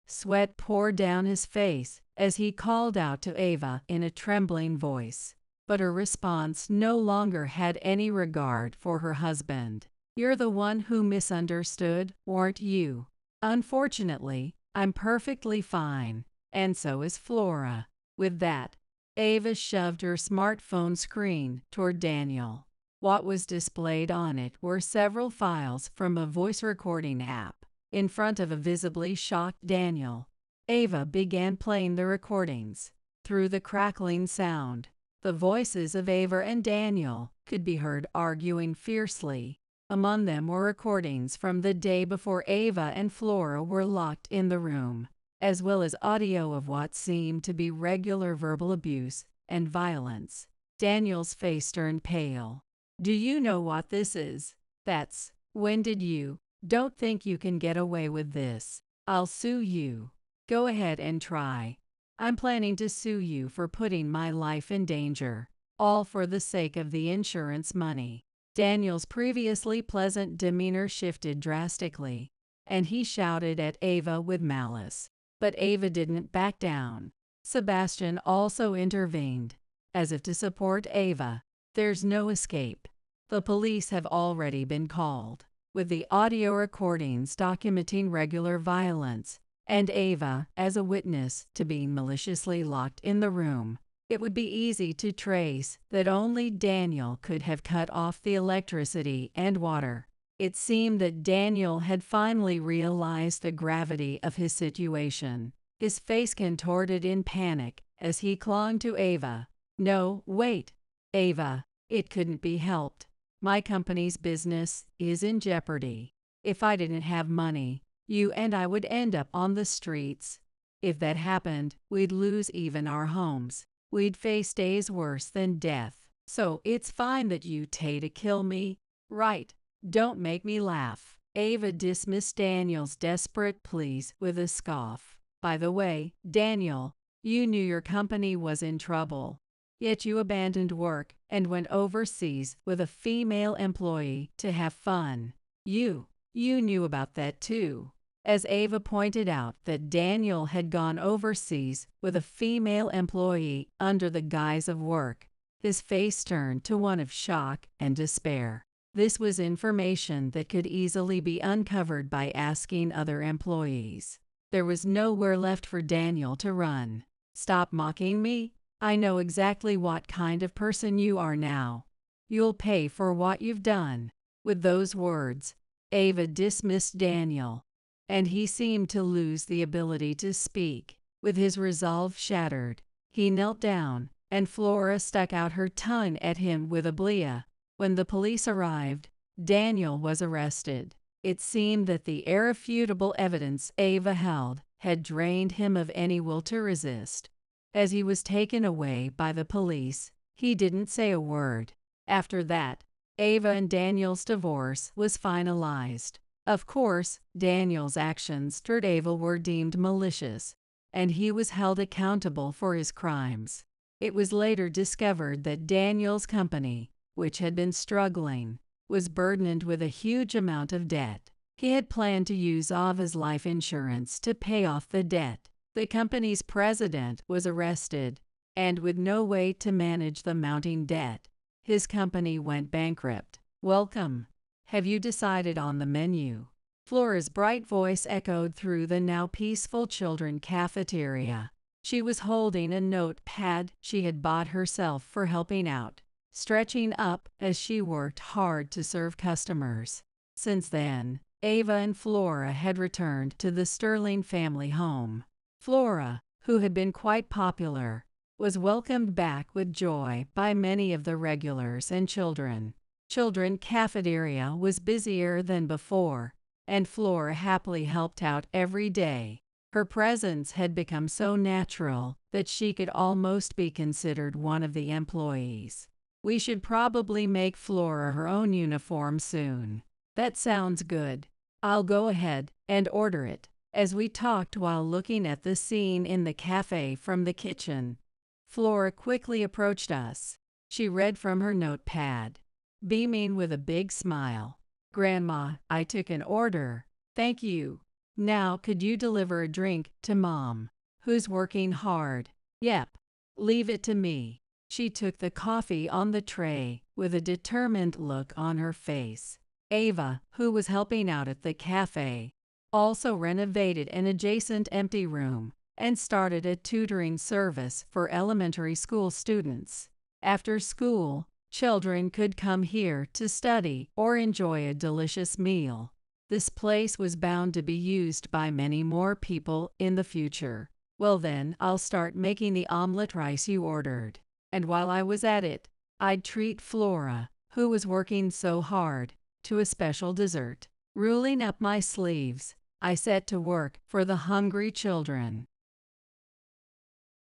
Sweat poured down his face as he called out to Ava in a trembling voice, but her response no longer had any regard for her husband. You're the one who misunderstood, weren't you? Unfortunately, I'm perfectly fine, and so is Flora. With that, Ava shoved her smartphone screen toward Daniel. What was displayed on it were several files from a voice recording app. In front of a visibly shocked Daniel, Ava began playing the recordings. Through the crackling sound, the voices of Ava and Daniel could be heard arguing fiercely. Among them were recordings from the day before Ava and Flora were locked in the room, as well as audio of what seemed to be regular verbal abuse and violence. Daniel's face turned pale. Do you know what this is? That's, when did you? Don't think you can get away with this. I'll sue you. Go ahead and try. I'm planning to sue you for putting my life in danger, all for the sake of the insurance money. Daniel's previously pleasant demeanor shifted drastically, and he shouted at Ava with malice. But Ava didn't back down. Sebastian also intervened, as if to support Ava. There's no escape. The police have already been called, with the audio recordings documenting regular violence, and Ava as a witness to being maliciously locked in the room. It would be easy to trace that only Daniel could have cut off the electricity and water. It seemed that Daniel had finally realized the gravity of his situation. His face contorted in panic as he clung to Ava. No, wait, Ava, it couldn't be helped. My company's business is in jeopardy. If I didn't have money, you and I would end up on the streets. If that happened, we'd lose even our homes. We'd face days worse than death. So it's fine that you try to kill me, right? Don't make me laugh. Ava dismissed Daniel's desperate pleas with a scoff. By the way, Daniel, you knew your company was in trouble. Yet you abandoned work and went overseas with a female employee to have fun. You knew about that too. As Ava pointed out that Daniel had gone overseas with a female employee under the guise of work, his face turned to one of shock and despair. This was information that could easily be uncovered by asking other employees. There was nowhere left for Daniel to run. Stop mocking me. I know exactly what kind of person you are now. You'll pay for what you've done. With those words, Ava dismissed Daniel, and he seemed to lose the ability to speak. With his resolve shattered, he knelt down, and Flora stuck out her tongue at him with a bleat. When the police arrived, Daniel was arrested. It seemed that the irrefutable evidence Ava held had drained him of any will to resist. As he was taken away by the police, he didn't say a word. After that, Ava and Daniel's divorce was finalized. Of course, Daniel's actions toward Ava were deemed malicious, and he was held accountable for his crimes. It was later discovered that Daniel's company, which had been struggling, was burdened with a huge amount of debt. He had planned to use Ava's life insurance to pay off the debt. The company's president was arrested, and with no way to manage the mounting debt, His company went bankrupt. Welcome. Have you decided on the menu? Flora's bright voice echoed through the now peaceful children cafeteria. She was holding a notepad she had bought herself for helping out, stretching up as she worked hard to serve customers. Since then, Ava and Flora had returned to the Sterling family home. Flora, who had been quite popular, was welcomed back with joy by many of the regulars and children. Children cafeteria was busier than before, and Flora happily helped out every day. Her presence had become so natural that she could almost be considered one of the employees. We should probably make Flora her own uniform soon. That sounds good. I'll go ahead and order it. As we talked while looking at the scene in the cafe from the kitchen, Flora quickly approached us. She read from her notepad, beaming with a big smile. Grandma, I took an order. Thank you. Now could you deliver a drink to Mom, who's working hard? Yep. Leave it to me. She took the coffee on the tray with a determined look on her face. Ava, who was helping out at the cafe, also renovated an adjacent empty room and started a tutoring service for elementary school students. After school, children could come here to study or enjoy a delicious meal. This place was bound to be used by many more people in the future. Well then, I'll start making the omelet rice you ordered. And while I was at it, I'd treat Flora, who was working so hard, to a special dessert. Rolling up my sleeves, I set to work for the hungry children.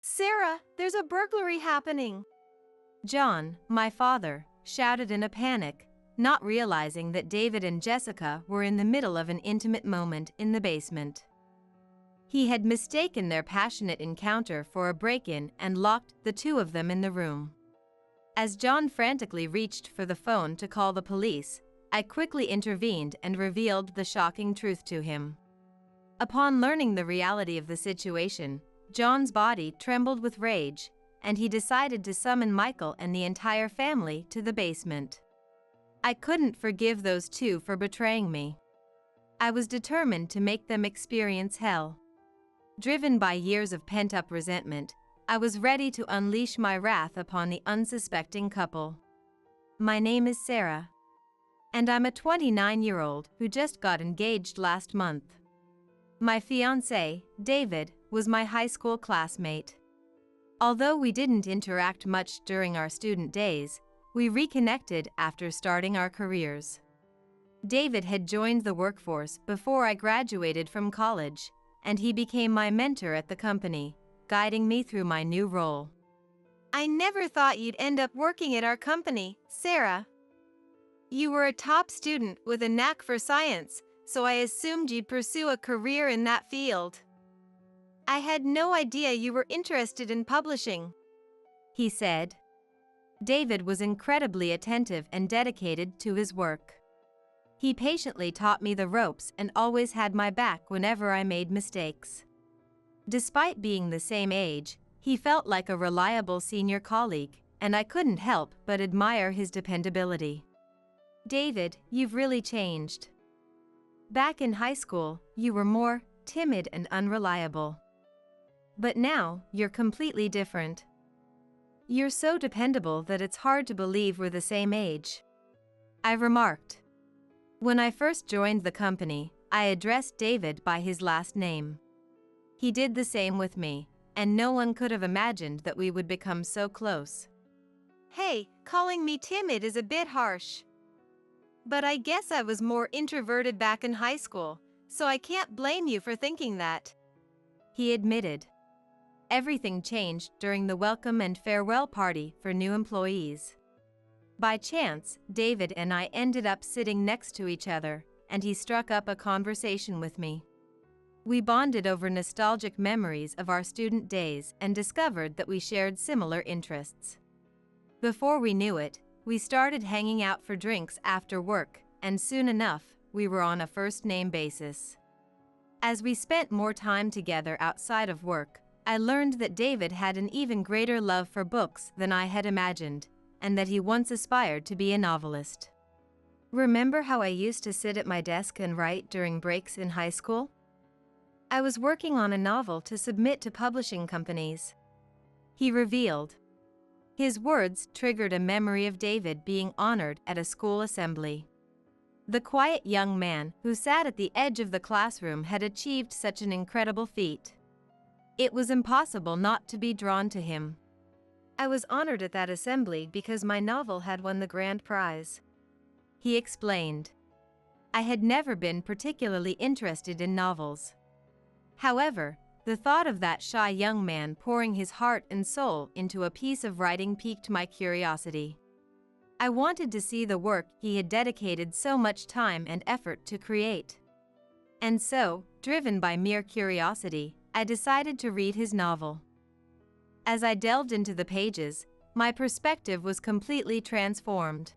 Sarah, there's a burglary happening. John, my father, shouted in a panic, not realizing that David and Jessica were in the middle of an intimate moment in the basement. He had mistaken their passionate encounter for a break-in and locked the two of them in the room. As John frantically reached for the phone to call the police, I quickly intervened and revealed the shocking truth to him. Upon learning the reality of the situation, John's body trembled with rage, and he decided to summon Michael and the entire family to the basement. I couldn't forgive those two for betraying me. I was determined to make them experience hell. Driven by years of pent-up resentment, I was ready to unleash my wrath upon the unsuspecting couple. My name is Sarah, and I'm a 29-year-old who just got engaged last month. My fiancé, David, was my high school classmate. Although we didn't interact much during our student days, we reconnected after starting our careers. David had joined the workforce before I graduated from college, and he became my mentor at the company, guiding me through my new role. I never thought you'd end up working at our company, Sarah. You were a top student with a knack for science, so I assumed you'd pursue a career in that field. I had no idea you were interested in publishing, he said. David was incredibly attentive and dedicated to his work. He patiently taught me the ropes and always had my back whenever I made mistakes. Despite being the same age, he felt like a reliable senior colleague, and I couldn't help but admire his dependability. David, you've really changed. Back in high school, you were more timid and unreliable. But now, you're completely different. You're so dependable that it's hard to believe we're the same age, I remarked. When I first joined the company, I addressed David by his last name. He did the same with me, and no one could have imagined that we would become so close. Hey, calling me timid is a bit harsh. But I guess I was more introverted back in high school, so I can't blame you for thinking that, he admitted. Everything changed during the welcome and farewell party for new employees. By chance, David and I ended up sitting next to each other, and he struck up a conversation with me. We bonded over nostalgic memories of our student days and discovered that we shared similar interests. Before we knew it, we started hanging out for drinks after work, and soon enough, we were on a first-name basis. As we spent more time together outside of work, I learned that David had an even greater love for books than I had imagined, and that he once aspired to be a novelist. Remember how I used to sit at my desk and write during breaks in high school? I was working on a novel to submit to publishing companies. He revealed. His words triggered a memory of David being honored at a school assembly. The quiet young man who sat at the edge of the classroom had achieved such an incredible feat. It was impossible not to be drawn to him. I was honored at that assembly because my novel had won the grand prize. He explained. I had never been particularly interested in novels. However, the thought of that shy young man pouring his heart and soul into a piece of writing piqued my curiosity. I wanted to see the work he had dedicated so much time and effort to create. And so, driven by mere curiosity, I decided to read his novel. As I delved into the pages, my perspective was completely transformed.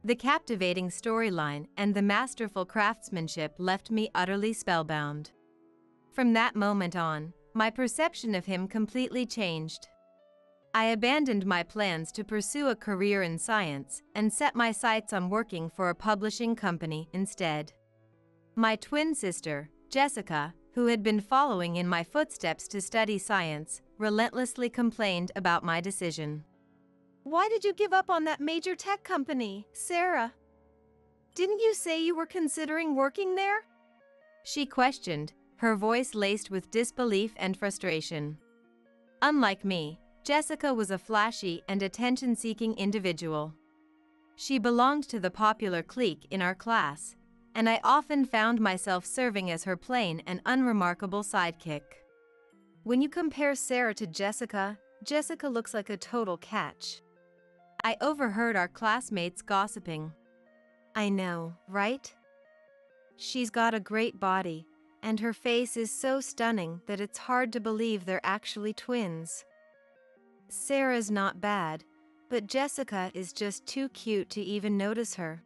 The captivating storyline and the masterful craftsmanship left me utterly spellbound. From that moment on, my perception of him completely changed. I abandoned my plans to pursue a career in science and set my sights on working for a publishing company instead. My twin sister, Jessica, who had been following in my footsteps to study science, relentlessly complained about my decision. Why did you give up on that major tech company, Sarah? Didn't you say you were considering working there? She questioned, her voice laced with disbelief and frustration. Unlike me, Jessica was a flashy and attention-seeking individual. She belonged to the popular clique in our class, and I often found myself serving as her plain and unremarkable sidekick. When you compare Sarah to Jessica, Jessica looks like a total catch. I overheard our classmates gossiping. I know, right? She's got a great body, and her face is so stunning that it's hard to believe they're actually twins. Sarah's not bad, but Jessica is just too cute to even notice her.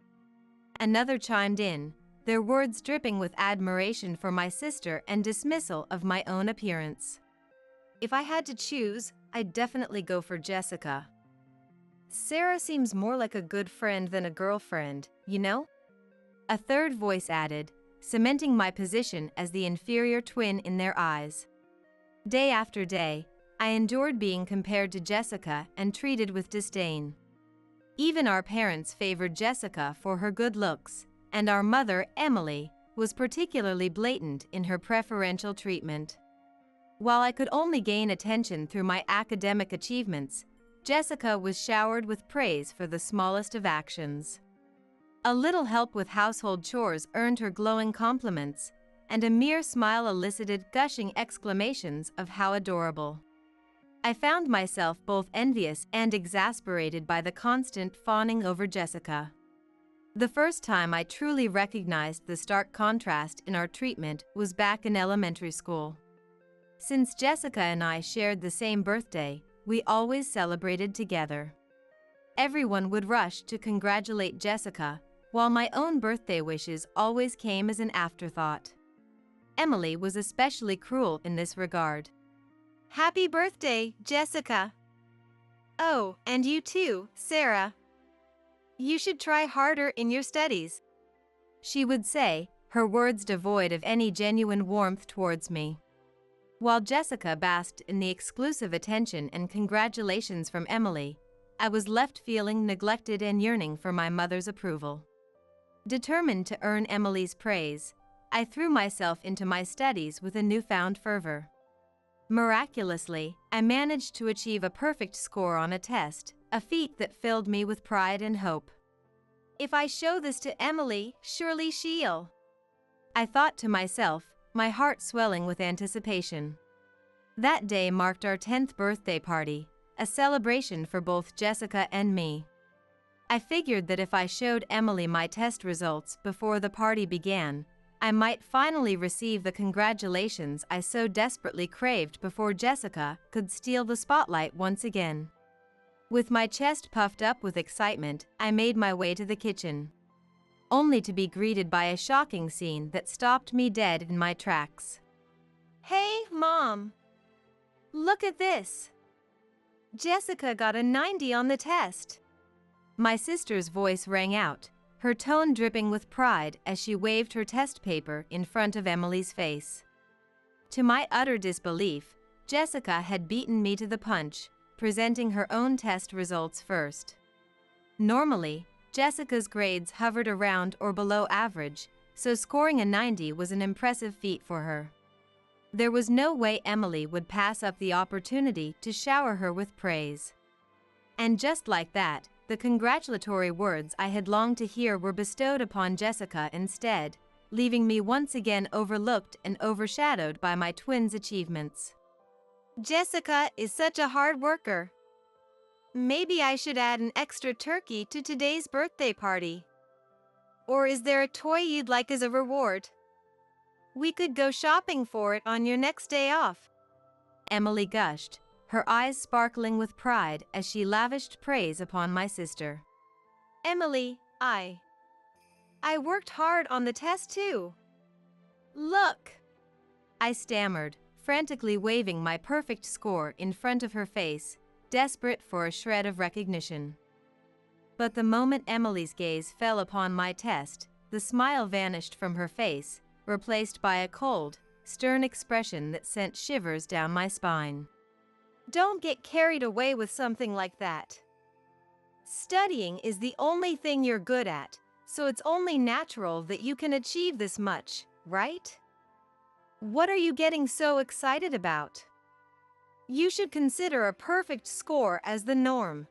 Another chimed in, their words dripping with admiration for my sister and dismissal of my own appearance. If I had to choose, I'd definitely go for Jessica. Sarah seems more like a good friend than a girlfriend, you know? A third voice added, cementing my position as the inferior twin in their eyes. Day after day, I endured being compared to Jessica and treated with disdain. Even our parents favored Jessica for her good looks, and our mother, Emily, was particularly blatant in her preferential treatment. While I could only gain attention through my academic achievements, Jessica was showered with praise for the smallest of actions. A little help with household chores earned her glowing compliments, and a mere smile elicited gushing exclamations of how adorable. I found myself both envious and exasperated by the constant fawning over Jessica. The first time I truly recognized the stark contrast in our treatment was back in elementary school. Since Jessica and I shared the same birthday, we always celebrated together. Everyone would rush to congratulate Jessica, while my own birthday wishes always came as an afterthought. Emily was especially cruel in this regard. Happy birthday, Jessica! Oh, and you too, Sarah. You should try harder in your studies, she would say, her words devoid of any genuine warmth towards me. While Jessica basked in the exclusive attention and congratulations from Emily, I was left feeling neglected and yearning for my mother's approval. Determined to earn Emily's praise, I threw myself into my studies with a newfound fervor. Miraculously, I managed to achieve a perfect score on a test, a feat that filled me with pride and hope. If I show this to Emily, surely she'll. I thought to myself, my heart swelling with anticipation. That day marked our 10th birthday party, a celebration for both Jessica and me. I figured that if I showed Emily my test results before the party began, I might finally receive the congratulations I so desperately craved before Jessica could steal the spotlight once again. With my chest puffed up with excitement, I made my way to the kitchen, only to be greeted by a shocking scene that stopped me dead in my tracks. Hey, Mom! Look at this! Jessica got a 90 on the test. My sister's voice rang out, her tone dripping with pride as she waved her test paper in front of Emily's face. To my utter disbelief, Jessica had beaten me to the punch, presenting her own test results first. Normally, Jessica's grades hovered around or below average, so scoring a 90 was an impressive feat for her. There was no way Emily would pass up the opportunity to shower her with praise. And just like that, the congratulatory words I had longed to hear were bestowed upon Jessica instead, leaving me once again overlooked and overshadowed by my twins' achievements. Jessica is such a hard worker. Maybe I should add an extra turkey to today's birthday party. Or is there a toy you'd like as a reward? We could go shopping for it on your next day off. Emily gushed, her eyes sparkling with pride as she lavished praise upon my sister. Emily, I worked hard on the test too. Look! I stammered, frantically waving my perfect score in front of her face, desperate for a shred of recognition. But the moment Emily's gaze fell upon my test, the smile vanished from her face, replaced by a cold, stern expression that sent shivers down my spine. Don't get carried away with something like that. Studying is the only thing you're good at, so it's only natural that you can achieve this much, right? What are you getting so excited about? You should consider a perfect score as the norm.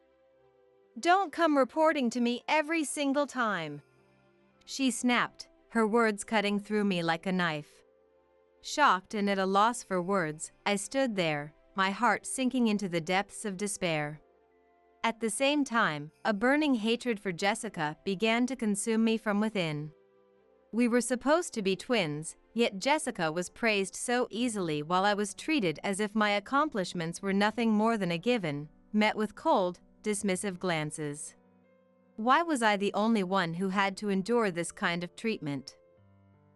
Don't come reporting to me every single time. She snapped, her words cutting through me like a knife. Shocked and at a loss for words, I stood there, my heart sinking into the depths of despair. At the same time, a burning hatred for Jessica began to consume me from within. We were supposed to be twins, yet Jessica was praised so easily while I was treated as if my accomplishments were nothing more than a given, met with cold, dismissive glances. Why was I the only one who had to endure this kind of treatment?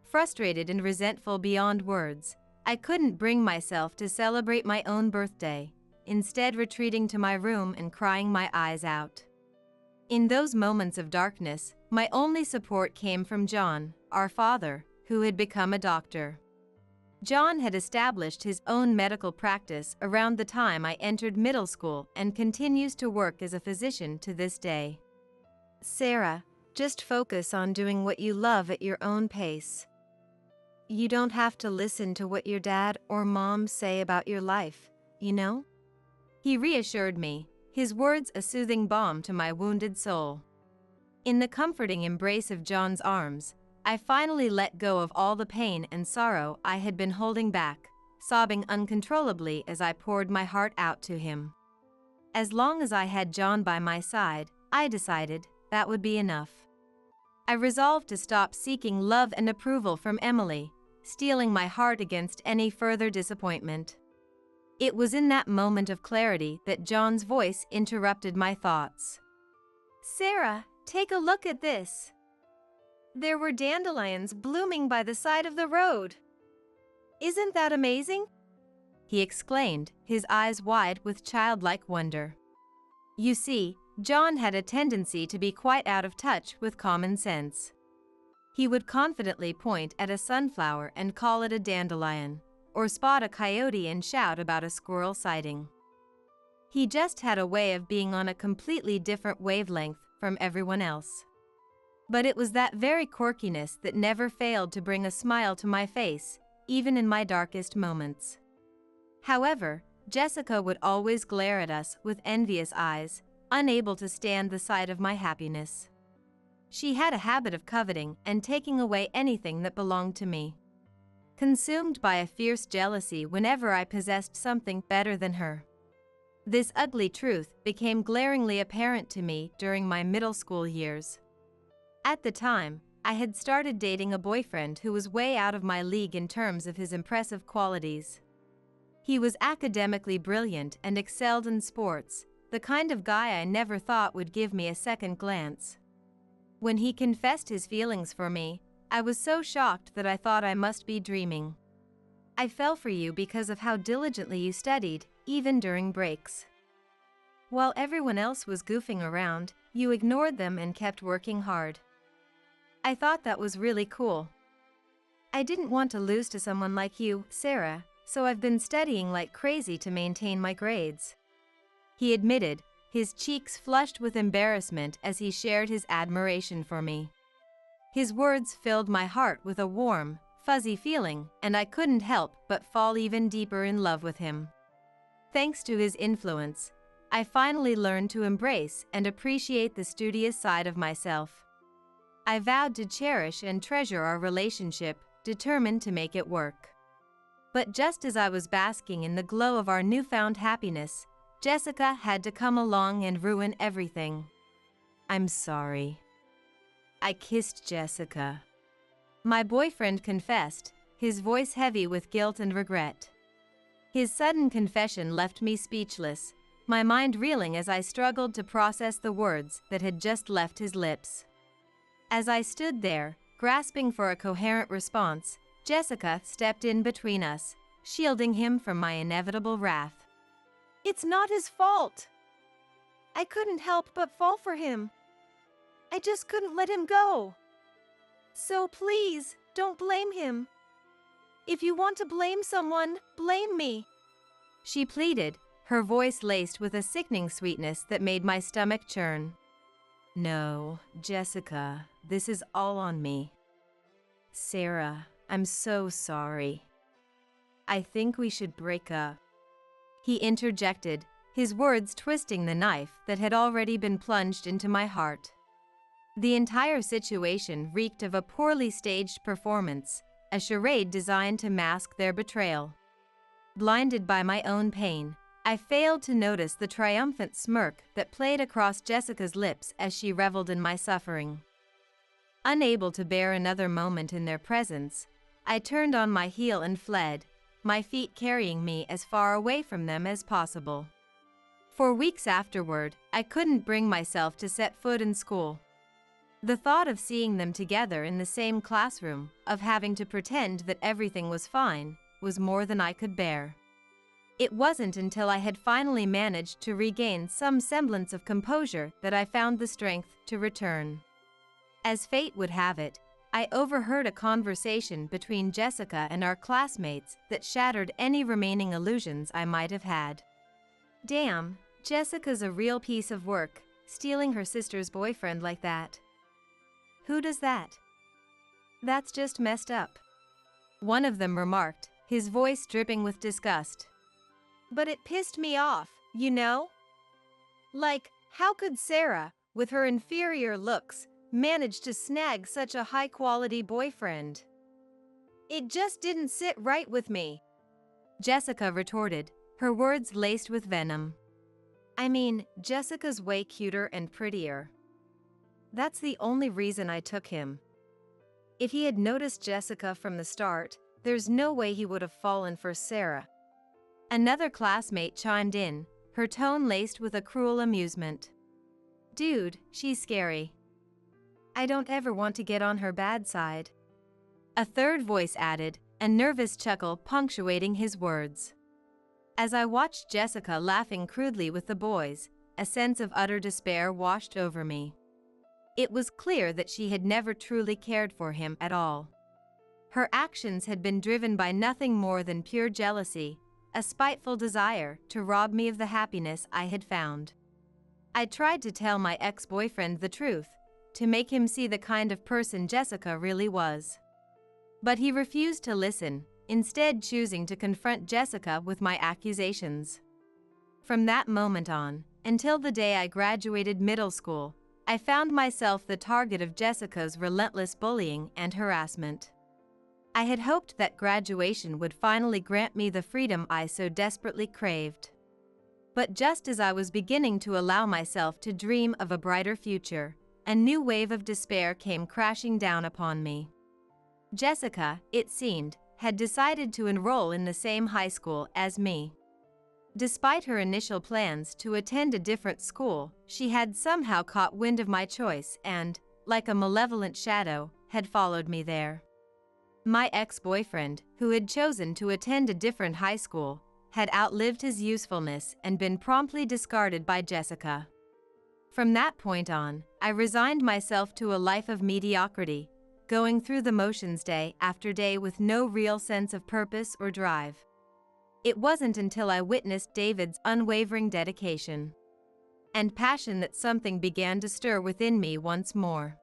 Frustrated and resentful beyond words, I couldn't bring myself to celebrate my own birthday, instead retreating to my room and crying my eyes out. In those moments of darkness, my only support came from John, our father, who had become a doctor. John had established his own medical practice around the time I entered middle school and continues to work as a physician to this day. Sarah, just focus on doing what you love at your own pace. You don't have to listen to what your dad or mom say about your life, you know? He reassured me, his words a soothing balm to my wounded soul. In the comforting embrace of John's arms, I finally let go of all the pain and sorrow I had been holding back, sobbing uncontrollably as I poured my heart out to him. As long as I had John by my side, I decided, that would be enough. I resolved to stop seeking love and approval from Emily, steeling my heart against any further disappointment. It was in that moment of clarity that John's voice interrupted my thoughts. Sarah, take a look at this. There were dandelions blooming by the side of the road. Isn't that amazing? He exclaimed, his eyes wide with childlike wonder. You see, John had a tendency to be quite out of touch with common sense. He would confidently point at a sunflower and call it a dandelion, or spot a coyote and shout about a squirrel sighting. He just had a way of being on a completely different wavelength from everyone else. But it was that very quirkiness that never failed to bring a smile to my face, even in my darkest moments. However, Jessica would always glare at us with envious eyes, unable to stand the sight of my happiness. She had a habit of coveting and taking away anything that belonged to me. Consumed by a fierce jealousy whenever I possessed something better than her. This ugly truth became glaringly apparent to me during my middle school years. At the time, I had started dating a boyfriend who was way out of my league in terms of his impressive qualities. He was academically brilliant and excelled in sports, the kind of guy I never thought would give me a second glance. When he confessed his feelings for me, I was so shocked that I thought I must be dreaming. I fell for you because of how diligently you studied, even during breaks. While everyone else was goofing around, you ignored them and kept working hard. I thought that was really cool. I didn't want to lose to someone like you, Sarah, so I've been studying like crazy to maintain my grades. He admitted, his cheeks flushed with embarrassment as he shared his admiration for me. His words filled my heart with a warm, fuzzy feeling, and I couldn't help but fall even deeper in love with him. Thanks to his influence, I finally learned to embrace and appreciate the studious side of myself. I vowed to cherish and treasure our relationship, determined to make it work. But just as I was basking in the glow of our newfound happiness, Jessica had to come along and ruin everything. I'm sorry. I kissed Jessica. My boyfriend confessed, his voice heavy with guilt and regret. His sudden confession left me speechless, my mind reeling as I struggled to process the words that had just left his lips. As I stood there, grasping for a coherent response, Jessica stepped in between us, shielding him from my inevitable wrath. It's not his fault. I couldn't help but fall for him. I just couldn't let him go. So please, don't blame him. If you want to blame someone, blame me. She pleaded, her voice laced with a sickening sweetness that made my stomach churn. No, Jessica, this is all on me. Sarah, I'm so sorry. I think we should break up. He interjected, his words twisting the knife that had already been plunged into my heart. The entire situation reeked of a poorly staged performance, a charade designed to mask their betrayal. Blinded by my own pain, I failed to notice the triumphant smirk that played across Jessica's lips as she reveled in my suffering. Unable to bear another moment in their presence, I turned on my heel and fled, my feet carrying me as far away from them as possible. For weeks afterward, I couldn't bring myself to set foot in school. The thought of seeing them together in the same classroom, of having to pretend that everything was fine, was more than I could bear. It wasn't until I had finally managed to regain some semblance of composure that I found the strength to return. As fate would have it, I overheard a conversation between Jessica and our classmates that shattered any remaining illusions I might have had. Damn, Jessica's a real piece of work, stealing her sister's boyfriend like that. Who does that? That's just messed up. One of them remarked, his voice dripping with disgust. But it pissed me off, you know? Like, how could Sarah, with her inferior looks, manage to snag such a high-quality boyfriend? It just didn't sit right with me. Jessica retorted, her words laced with venom. I mean, Jessica's way cuter and prettier. That's the only reason I took him. If he had noticed Jessica from the start, there's no way he would have fallen for Sarah. Another classmate chimed in, her tone laced with a cruel amusement. Dude, she's scary. I don't ever want to get on her bad side. A third voice added, a nervous chuckle punctuating his words. As I watched Jessica laughing crudely with the boys, a sense of utter despair washed over me. It was clear that she had never truly cared for him at all. Her actions had been driven by nothing more than pure jealousy, a spiteful desire to rob me of the happiness I had found. I tried to tell my ex-boyfriend the truth, to make him see the kind of person Jessica really was. But he refused to listen, instead choosing to confront Jessica with my accusations. From that moment on, until the day I graduated middle school, I found myself the target of Jessica's relentless bullying and harassment. I had hoped that graduation would finally grant me the freedom I so desperately craved. But just as I was beginning to allow myself to dream of a brighter future, a new wave of despair came crashing down upon me. Jessica, it seemed, had decided to enroll in the same high school as me. Despite her initial plans to attend a different school, she had somehow caught wind of my choice and, like a malevolent shadow, had followed me there. My ex-boyfriend, who had chosen to attend a different high school, had outlived his usefulness and been promptly discarded by Jessica. From that point on, I resigned myself to a life of mediocrity, going through the motions day after day with no real sense of purpose or drive. It wasn't until I witnessed David's unwavering dedication and passion that something began to stir within me once more.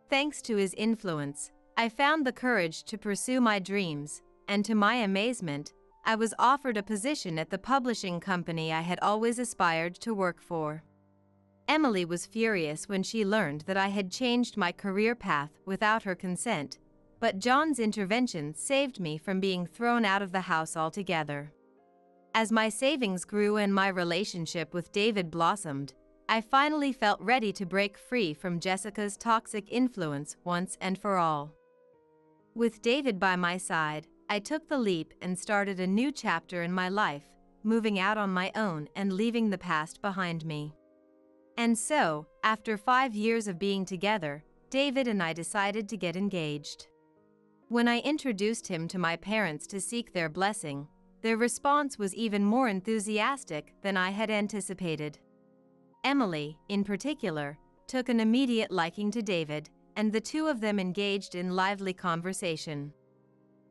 Thanks to his influence, I found the courage to pursue my dreams, and to my amazement, I was offered a position at the publishing company I had always aspired to work for. Emily was furious when she learned that I had changed my career path without her consent, but John's intervention saved me from being thrown out of the house altogether. As my savings grew and my relationship with David blossomed, I finally felt ready to break free from Jessica's toxic influence once and for all. With David by my side, I took the leap and started a new chapter in my life, moving out on my own and leaving the past behind me. And so, after 5 years of being together, David and I decided to get engaged. When I introduced him to my parents to seek their blessing, their response was even more enthusiastic than I had anticipated. Emily, in particular, took an immediate liking to David, and the two of them engaged in lively conversation,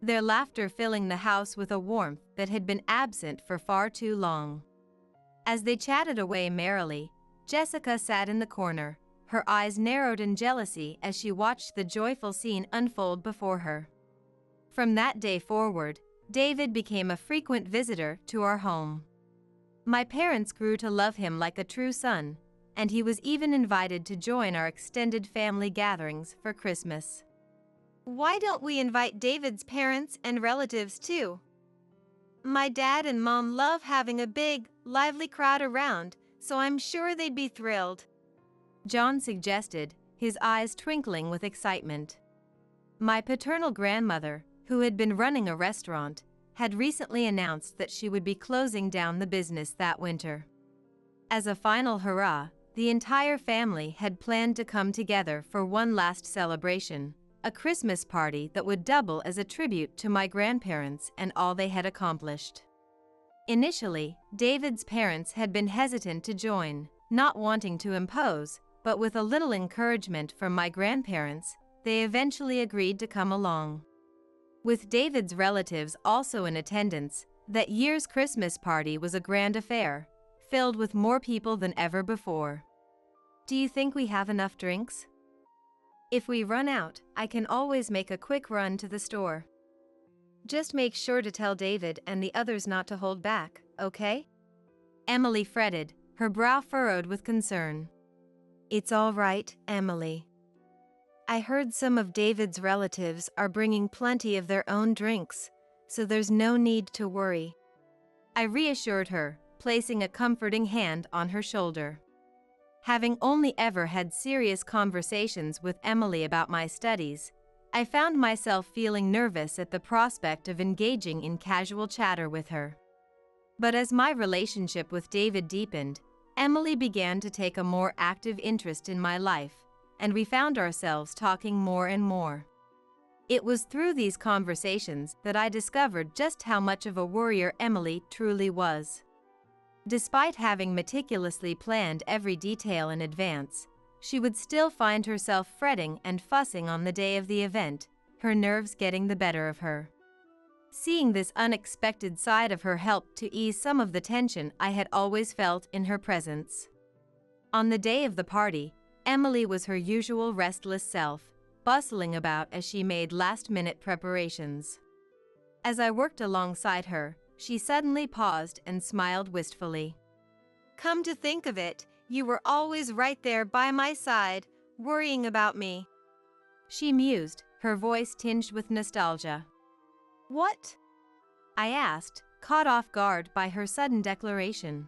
their laughter filling the house with a warmth that had been absent for far too long. As they chatted away merrily, Jessica sat in the corner, her eyes narrowed in jealousy as she watched the joyful scene unfold before her. From that day forward, David became a frequent visitor to our home. My parents grew to love him like a true son, and he was even invited to join our extended family gatherings for Christmas. Why don't we invite David's parents and relatives too? My dad and mom love having a big, lively crowd around, so I'm sure they'd be thrilled, John suggested, his eyes twinkling with excitement. My paternal grandmother, who had been running a restaurant, had recently announced that she would be closing down the business that winter. As a final hurrah, the entire family had planned to come together for one last celebration, a Christmas party that would double as a tribute to my grandparents and all they had accomplished. Initially, David's parents had been hesitant to join, not wanting to impose, but with a little encouragement from my grandparents, they eventually agreed to come along. With David's relatives also in attendance, that year's Christmas party was a grand affair, filled with more people than ever before. Do you think we have enough drinks? If we run out, I can always make a quick run to the store. Just make sure to tell David and the others not to hold back, okay? Emily fretted, her brow furrowed with concern. It's all right, Emily. I heard some of David's relatives are bringing plenty of their own drinks, so there's no need to worry, I reassured her, placing a comforting hand on her shoulder. Having only ever had serious conversations with Emily about my studies, I found myself feeling nervous at the prospect of engaging in casual chatter with her. But as my relationship with David deepened, Emily began to take a more active interest in my life, and we found ourselves talking more and more. It was through these conversations that I discovered just how much of a worrier Emily truly was. Despite having meticulously planned every detail in advance, she would still find herself fretting and fussing on the day of the event, her nerves getting the better of her. Seeing this unexpected side of her helped to ease some of the tension I had always felt in her presence. On the day of the party, Emily was her usual restless self, bustling about as she made last-minute preparations. As I worked alongside her, she suddenly paused and smiled wistfully. Come to think of it, you were always right there by my side, worrying about me, she mused, her voice tinged with nostalgia. What? I asked, caught off guard by her sudden declaration.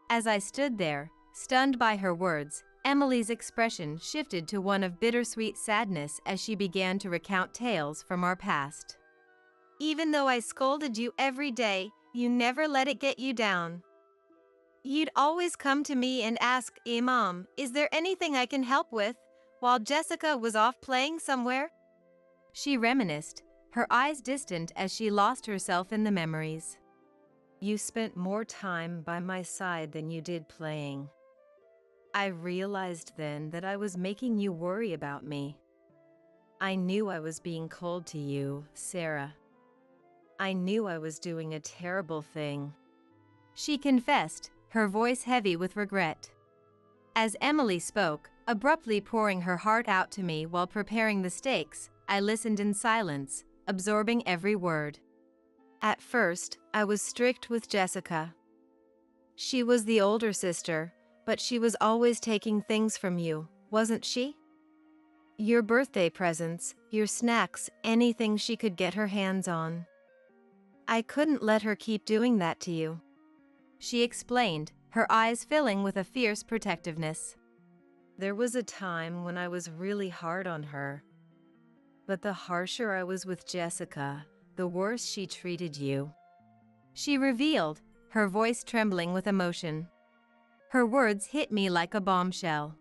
As I stood there, stunned by her words, Emily's expression shifted to one of bittersweet sadness as she began to recount tales from our past. Even though I scolded you every day, you never let it get you down. You'd always come to me and ask, Mom, is there anything I can help with, while Jessica was off playing somewhere? She reminisced, her eyes distant as she lost herself in the memories. You spent more time by my side than you did playing. I realized then that I was making you worry about me. I knew I was being cold to you, Sarah. I knew I was doing a terrible thing," she confessed, her voice heavy with regret. As Emily spoke, abruptly pouring her heart out to me while preparing the steaks, I listened in silence, absorbing every word. At first, I was strict with Jessica. She was the older sister, but she was always taking things from you, wasn't she? Your birthday presents, your snacks, anything she could get her hands on. I couldn't let her keep doing that to you," she explained, her eyes filling with a fierce protectiveness. "There was a time when I was really hard on her. But the harsher I was with Jessica, the worse she treated you," she revealed, her voice trembling with emotion. Her words hit me like a bombshell.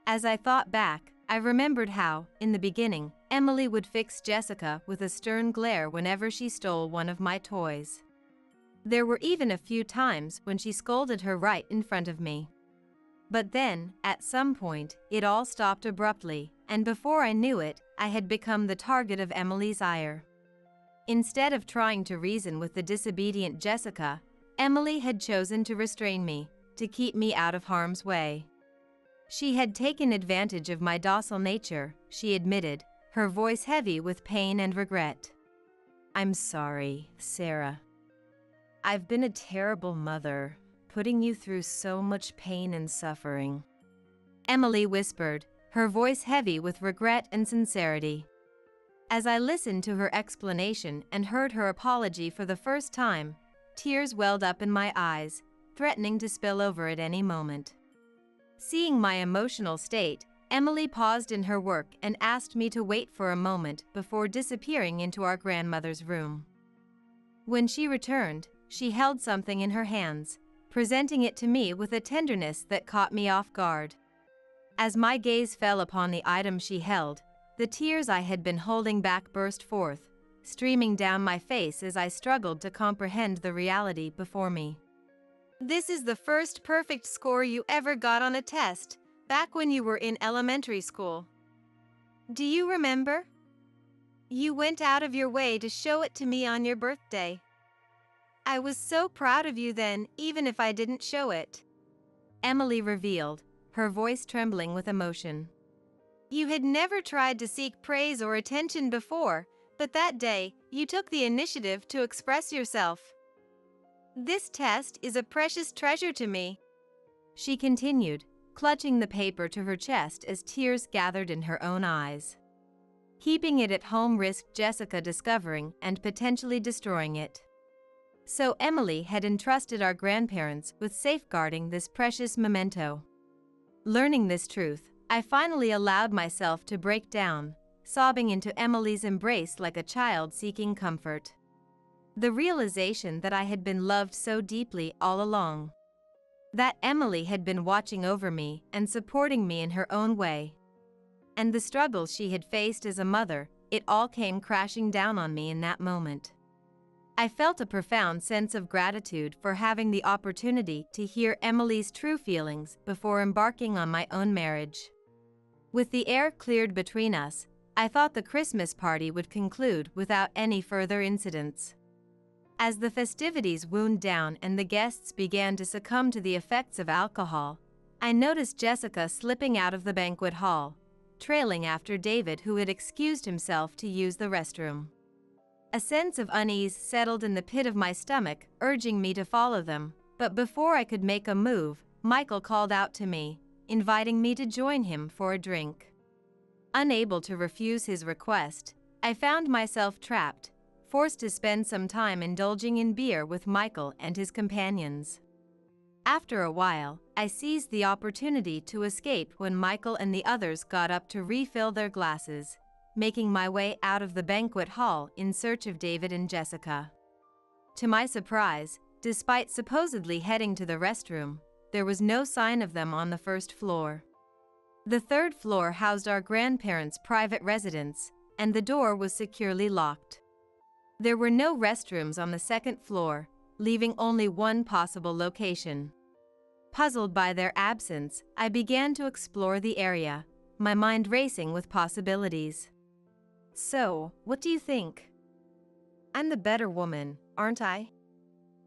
As I thought back, I remembered how, in the beginning, Emily would fix Jessica with a stern glare whenever she stole one of my toys. There were even a few times when she scolded her right in front of me. But then, at some point, it all stopped abruptly, and before I knew it, I had become the target of Emily's ire. Instead of trying to reason with the disobedient Jessica, Emily had chosen to restrain me, to keep me out of harm's way. She had taken advantage of my docile nature, she admitted, her voice heavy with pain and regret. "I'm sorry, Sarah. I've been a terrible mother, putting you through so much pain and suffering," Emily whispered, her voice heavy with regret and sincerity. As I listened to her explanation and heard her apology for the first time, tears welled up in my eyes, threatening to spill over at any moment. Seeing my emotional state, Emily paused in her work and asked me to wait for a moment before disappearing into our grandmother's room. When she returned, she held something in her hands, presenting it to me with a tenderness that caught me off guard. As my gaze fell upon the item she held, the tears I had been holding back burst forth, streaming down my face as I struggled to comprehend the reality before me. "This is the first perfect score you ever got on a test, back when you were in elementary school. Do you remember? You went out of your way to show it to me on your birthday. I was so proud of you then, even if I didn't show it," Emily revealed, her voice trembling with emotion. "You had never tried to seek praise or attention before, but that day, you took the initiative to express yourself. This test is a precious treasure to me," she continued, clutching the paper to her chest as tears gathered in her own eyes. Keeping it at home risked Jessica discovering and potentially destroying it. So Emily had entrusted our grandparents with safeguarding this precious memento. Learning this truth, I finally allowed myself to break down, sobbing into Emily's embrace like a child seeking comfort. The realization that I had been loved so deeply all along. That Emily had been watching over me and supporting me in her own way. And the struggles she had faced as a mother, it all came crashing down on me in that moment. I felt a profound sense of gratitude for having the opportunity to hear Emily's true feelings before embarking on my own marriage. With the air cleared between us, I thought the Christmas party would conclude without any further incidents. As the festivities wound down and the guests began to succumb to the effects of alcohol, I noticed Jessica slipping out of the banquet hall, trailing after David, who had excused himself to use the restroom. A sense of unease settled in the pit of my stomach, urging me to follow them, but before I could make a move, Michael called out to me, inviting me to join him for a drink. Unable to refuse his request, I found myself trapped, forced to spend some time indulging in beer with Michael and his companions. After a while, I seized the opportunity to escape when Michael and the others got up to refill their glasses, making my way out of the banquet hall in search of David and Jessica. To my surprise, despite supposedly heading to the restroom, there was no sign of them on the first floor. The third floor housed our grandparents' private residence, and the door was securely locked. There were no restrooms on the second floor, leaving only one possible location. Puzzled by their absence, I began to explore the area, my mind racing with possibilities. So, what do you think? I'm the better woman, aren't I?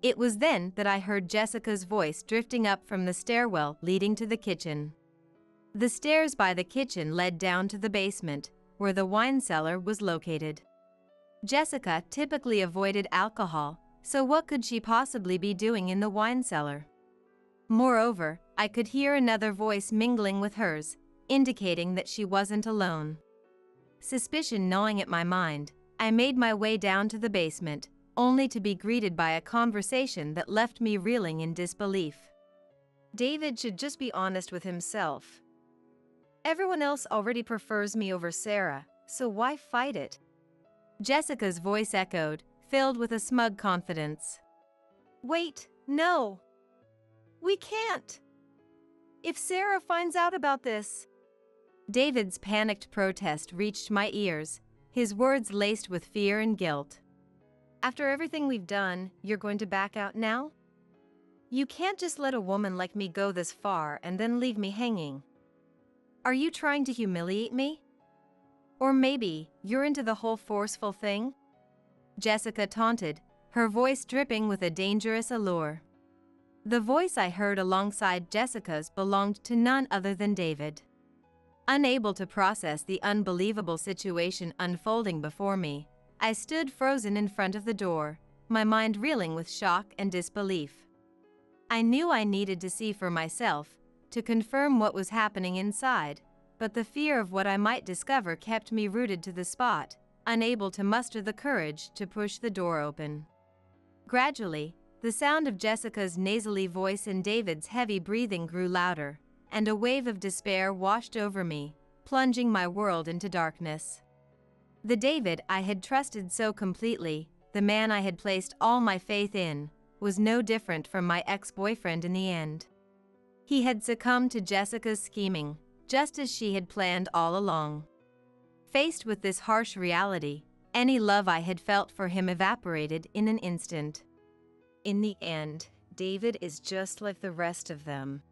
It was then that I heard Jessica's voice drifting up from the stairwell leading to the kitchen. The stairs by the kitchen led down to the basement, where the wine cellar was located. Jessica typically avoided alcohol, so what could she possibly be doing in the wine cellar? Moreover, I could hear another voice mingling with hers, indicating that she wasn't alone. Suspicion gnawing at my mind, I made my way down to the basement, only to be greeted by a conversation that left me reeling in disbelief. David should just be honest with himself. Everyone else already prefers me over Sarah, so why fight it? Jessica's voice echoed, filled with a smug confidence. Wait, no. We can't. If Sarah finds out about this. David's panicked protest reached my ears, his words laced with fear and guilt. After everything we've done, you're going to back out now? You can't just let a woman like me go this far and then leave me hanging. Are you trying to humiliate me? Or maybe you're into the whole forceful thing? Jessica taunted, her voice dripping with a dangerous allure. The voice I heard alongside Jessica's belonged to none other than David. Unable to process the unbelievable situation unfolding before me, I stood frozen in front of the door, my mind reeling with shock and disbelief. I knew I needed to see for myself, to confirm what was happening inside, but the fear of what I might discover kept me rooted to the spot, unable to muster the courage to push the door open. Gradually, the sound of Jessica's nasally voice and David's heavy breathing grew louder, and a wave of despair washed over me, plunging my world into darkness. The David I had trusted so completely, the man I had placed all my faith in, was no different from my ex-boyfriend in the end. He had succumbed to Jessica's scheming, just as she had planned all along. Faced with this harsh reality, any love I had felt for him evaporated in an instant. In the end, David is just like the rest of them.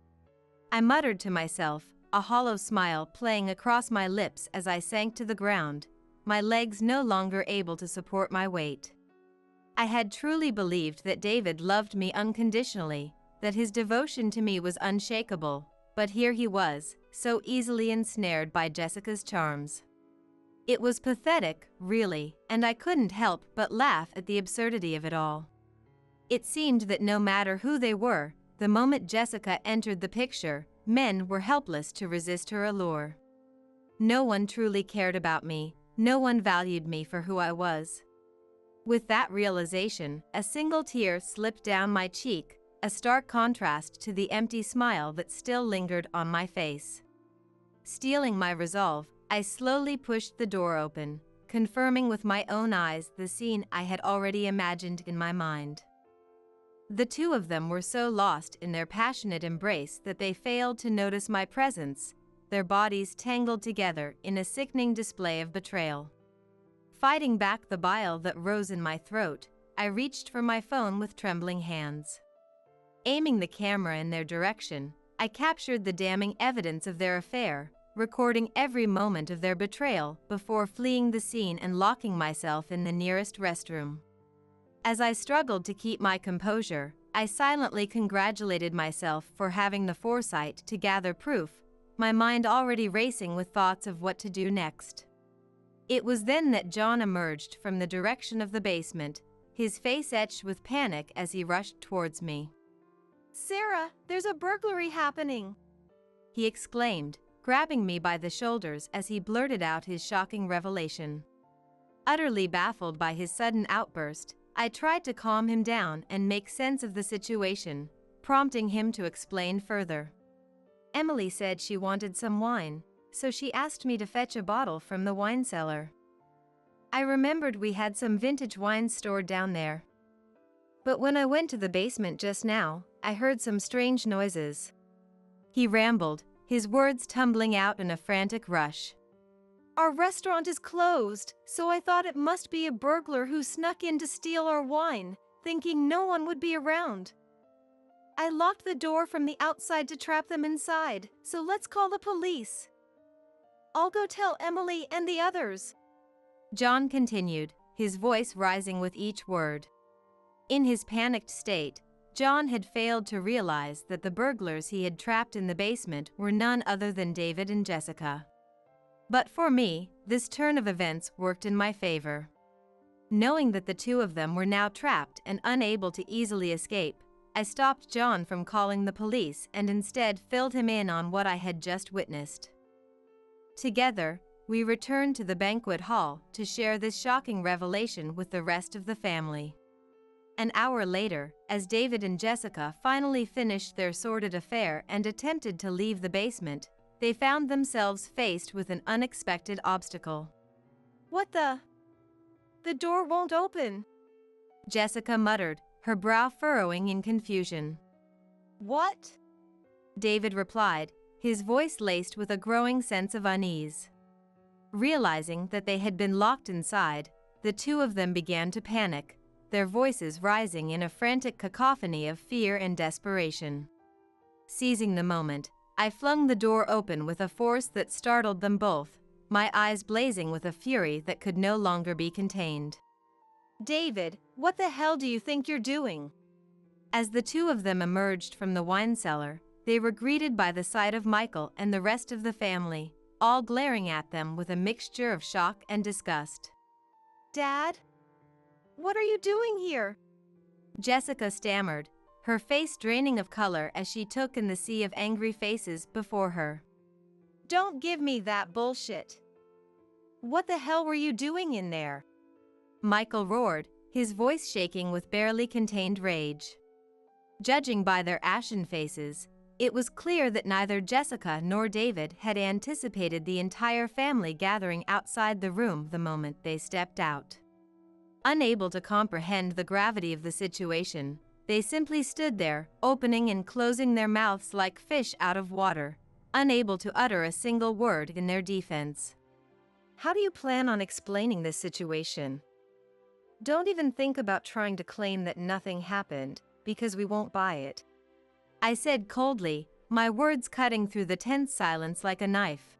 I muttered to myself, a hollow smile playing across my lips as I sank to the ground, my legs no longer able to support my weight. I had truly believed that David loved me unconditionally, that his devotion to me was unshakable, but here he was, so easily ensnared by Jessica's charms. It was pathetic, really, and I couldn't help but laugh at the absurdity of it all. It seemed that no matter who they were, the moment Jessica entered the picture, men were helpless to resist her allure. No one truly cared about me, no one valued me for who I was. With that realization, a single tear slipped down my cheek, a stark contrast to the empty smile that still lingered on my face. Steeling my resolve, I slowly pushed the door open, confirming with my own eyes the scene I had already imagined in my mind. The two of them were so lost in their passionate embrace that they failed to notice my presence, their bodies tangled together in a sickening display of betrayal. Fighting back the bile that rose in my throat, I reached for my phone with trembling hands. Aiming the camera in their direction, I captured the damning evidence of their affair, recording every moment of their betrayal before fleeing the scene and locking myself in the nearest restroom. As I struggled to keep my composure, I silently congratulated myself for having the foresight to gather proof, my mind already racing with thoughts of what to do next. It was then that John emerged from the direction of the basement, his face etched with panic as he rushed towards me. "Sarah, there's a burglary happening!" he exclaimed, grabbing me by the shoulders as he blurted out his shocking revelation. Utterly baffled by his sudden outburst, I tried to calm him down and make sense of the situation, prompting him to explain further. "Emily said she wanted some wine, so she asked me to fetch a bottle from the wine cellar. I remembered we had some vintage wine stored down there. But when I went to the basement just now, I heard some strange noises." He rambled, his words tumbling out in a frantic rush. "Our restaurant is closed, so I thought it must be a burglar who snuck in to steal our wine. thinking no one would be around. I locked the door from the outside to trap them inside, so let's call the police. I'll go tell Emily and the others. John continued, his voice rising with each word. In his panicked state, John had failed to realize that the burglars he had trapped in the basement were none other than David and Jessica. But for me, this turn of events worked in my favor. Knowing that the two of them were now trapped and unable to easily escape, I stopped John from calling the police and instead filled him in on what I had just witnessed. Together, we returned to the banquet hall to share this shocking revelation with the rest of the family. An hour later, as David and Jessica finally finished their sordid affair and attempted to leave the basement, they found themselves faced with an unexpected obstacle. What the? The door won't open. Jessica muttered, her brow furrowing in confusion. What? David replied, his voice laced with a growing sense of unease. Realizing that they had been locked inside, the two of them began to panic, their voices rising in a frantic cacophony of fear and desperation. Seizing the moment, I flung the door open with a force that startled them both, my eyes blazing with a fury that could no longer be contained. David, what the hell do you think you're doing? As the two of them emerged from the wine cellar, they were greeted by the sight of Michael and the rest of the family, all glaring at them with a mixture of shock and disgust. Dad? What are you doing here? Jessica stammered, her face draining of color as she took in the sea of angry faces before her. Don't give me that bullshit. What the hell were you doing in there? Michael roared, his voice shaking with barely contained rage. Judging by their ashen faces, it was clear that neither Jessica nor David had anticipated the entire family gathering outside the room the moment they stepped out. Unable to comprehend the gravity of the situation, they simply stood there, opening and closing their mouths like fish out of water, unable to utter a single word in their defense. How do you plan on explaining this situation? Don't even think about trying to claim that nothing happened, because we won't buy it. I said coldly, my words cutting through the tense silence like a knife.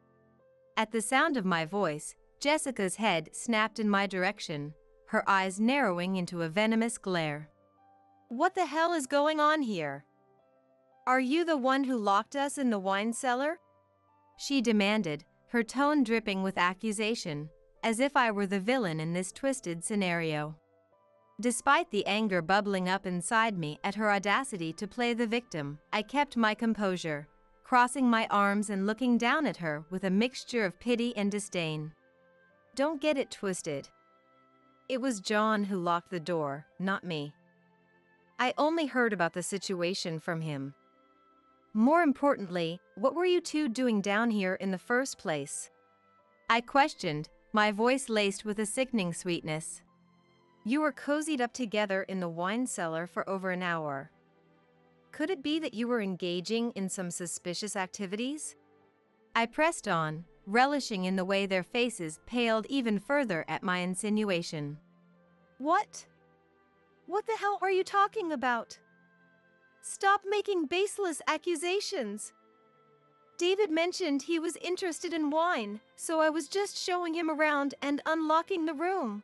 At the sound of my voice, Jessica's head snapped in my direction, her eyes narrowing into a venomous glare. What the hell is going on here? Are you the one who locked us in the wine cellar? She demanded, her tone dripping with accusation, as if I were the villain in this twisted scenario. Despite the anger bubbling up inside me at her audacity to play the victim, I kept my composure, crossing my arms and looking down at her with a mixture of pity and disdain. Don't get it twisted. It was John who locked the door, not me. I only heard about the situation from him. More importantly, what were you two doing down here in the first place? I questioned, my voice laced with a sickening sweetness. You were cozied up together in the wine cellar for over an hour. Could it be that you were engaging in some suspicious activities? I pressed on, relishing in the way their faces paled even further at my insinuation. What? What the hell are you talking about? Stop making baseless accusations. David mentioned he was interested in wine, so I was just showing him around and unlocking the room.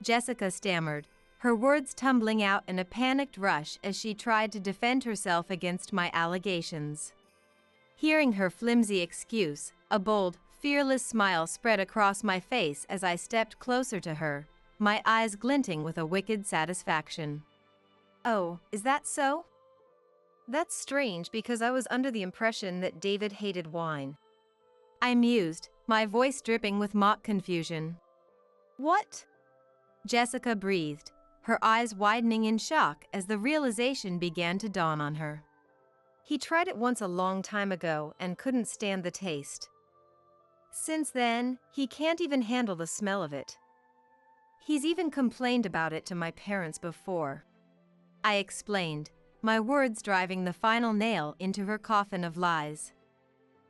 Jessica stammered, her words tumbling out in a panicked rush as she tried to defend herself against my allegations. Hearing her flimsy excuse, a bold, fearless smile spread across my face as I stepped closer to her, my eyes glinting with a wicked satisfaction. Oh, is that so? That's strange because I was under the impression that David hated wine. I mused, my voice dripping with mock confusion. What? Jessica breathed, her eyes widening in shock as the realization began to dawn on her. He tried it once a long time ago and couldn't stand the taste. Since then, he can't even handle the smell of it. He's even complained about it to my parents before. I explained, my words driving the final nail into her coffin of lies.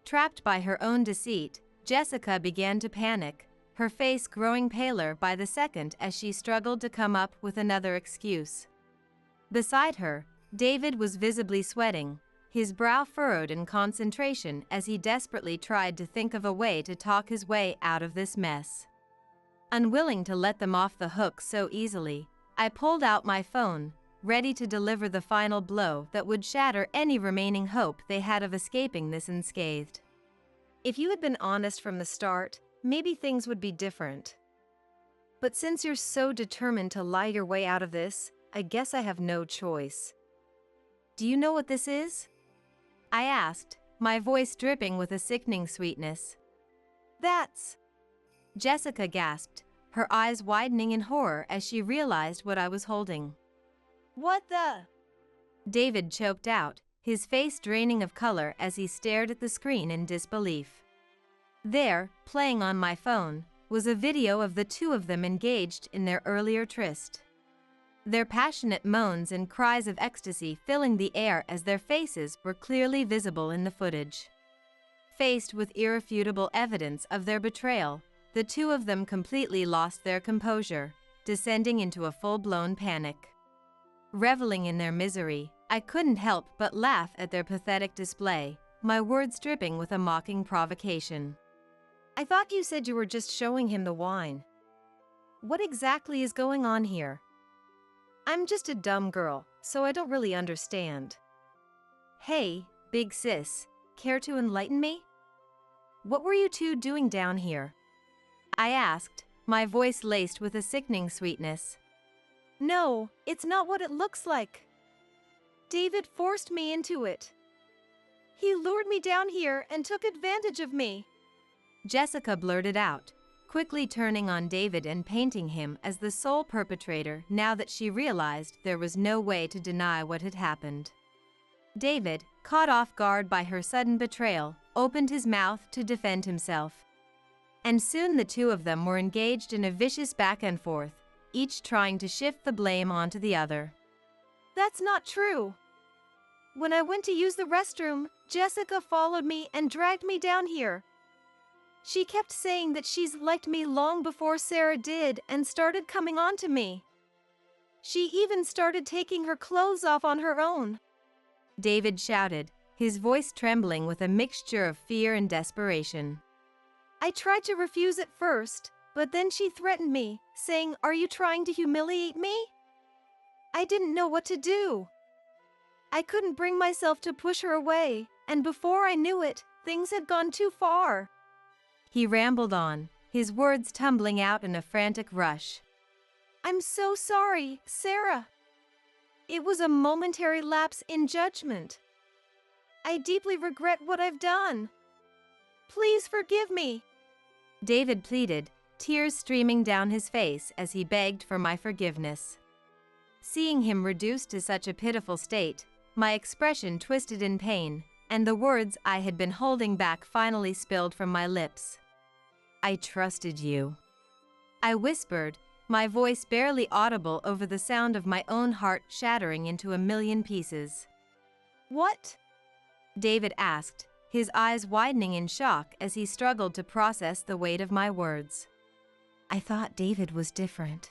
Trapped by her own deceit, Jessica began to panic, her face growing paler by the second as she struggled to come up with another excuse. Beside her, David was visibly sweating, his brow furrowed in concentration as he desperately tried to think of a way to talk his way out of this mess. Unwilling to let them off the hook so easily, I pulled out my phone, ready to deliver the final blow that would shatter any remaining hope they had of escaping this unscathed. If you had been honest from the start, maybe things would be different. But since you're so determined to lie your way out of this, I guess I have no choice. Do you know what this is? I asked, my voice dripping with a sickening sweetness. That's... Jessica gasped, her eyes widening in horror as she realized what I was holding. What the... David choked out, his face draining of color as he stared at the screen in disbelief. There, playing on my phone, was a video of the two of them engaged in their earlier tryst. Their passionate moans and cries of ecstasy filling the air as their faces were clearly visible in the footage. Faced with irrefutable evidence of their betrayal, the two of them completely lost their composure, descending into a full-blown panic. Reveling in their misery, I couldn't help but laugh at their pathetic display, my words dripping with a mocking provocation. I thought you said you were just showing him the wine. What exactly is going on here? I'm just a dumb girl, so I don't really understand. Hey, big sis, care to enlighten me? What were you two doing down here? I asked, my voice laced with a sickening sweetness. No, it's not what it looks like. David forced me into it. He lured me down here and took advantage of me. Jessica blurted out, quickly turning on David and painting him as the sole perpetrator now that she realized there was no way to deny what had happened. David, caught off guard by her sudden betrayal, opened his mouth to defend himself. And soon the two of them were engaged in a vicious back and forth, each trying to shift the blame onto the other. That's not true. When I went to use the restroom, Jessica followed me and dragged me down here. She kept saying that she's liked me long before Sarah did and started coming on to me. She even started taking her clothes off on her own. David shouted, his voice trembling with a mixture of fear and desperation. I tried to refuse at first, but then she threatened me, saying, "Are you trying to humiliate me?" I didn't know what to do. I couldn't bring myself to push her away, and before I knew it, things had gone too far. He rambled on, his words tumbling out in a frantic rush. I'm so sorry, Sarah. It was a momentary lapse in judgment. I deeply regret what I've done. Please forgive me. David pleaded, tears streaming down his face as he begged for my forgiveness. Seeing him reduced to such a pitiful state, my expression twisted in pain, and the words I had been holding back finally spilled from my lips. I trusted you. I whispered, my voice barely audible over the sound of my own heart shattering into a million pieces. What? David asked, his eyes widening in shock as he struggled to process the weight of my words. I thought David was different.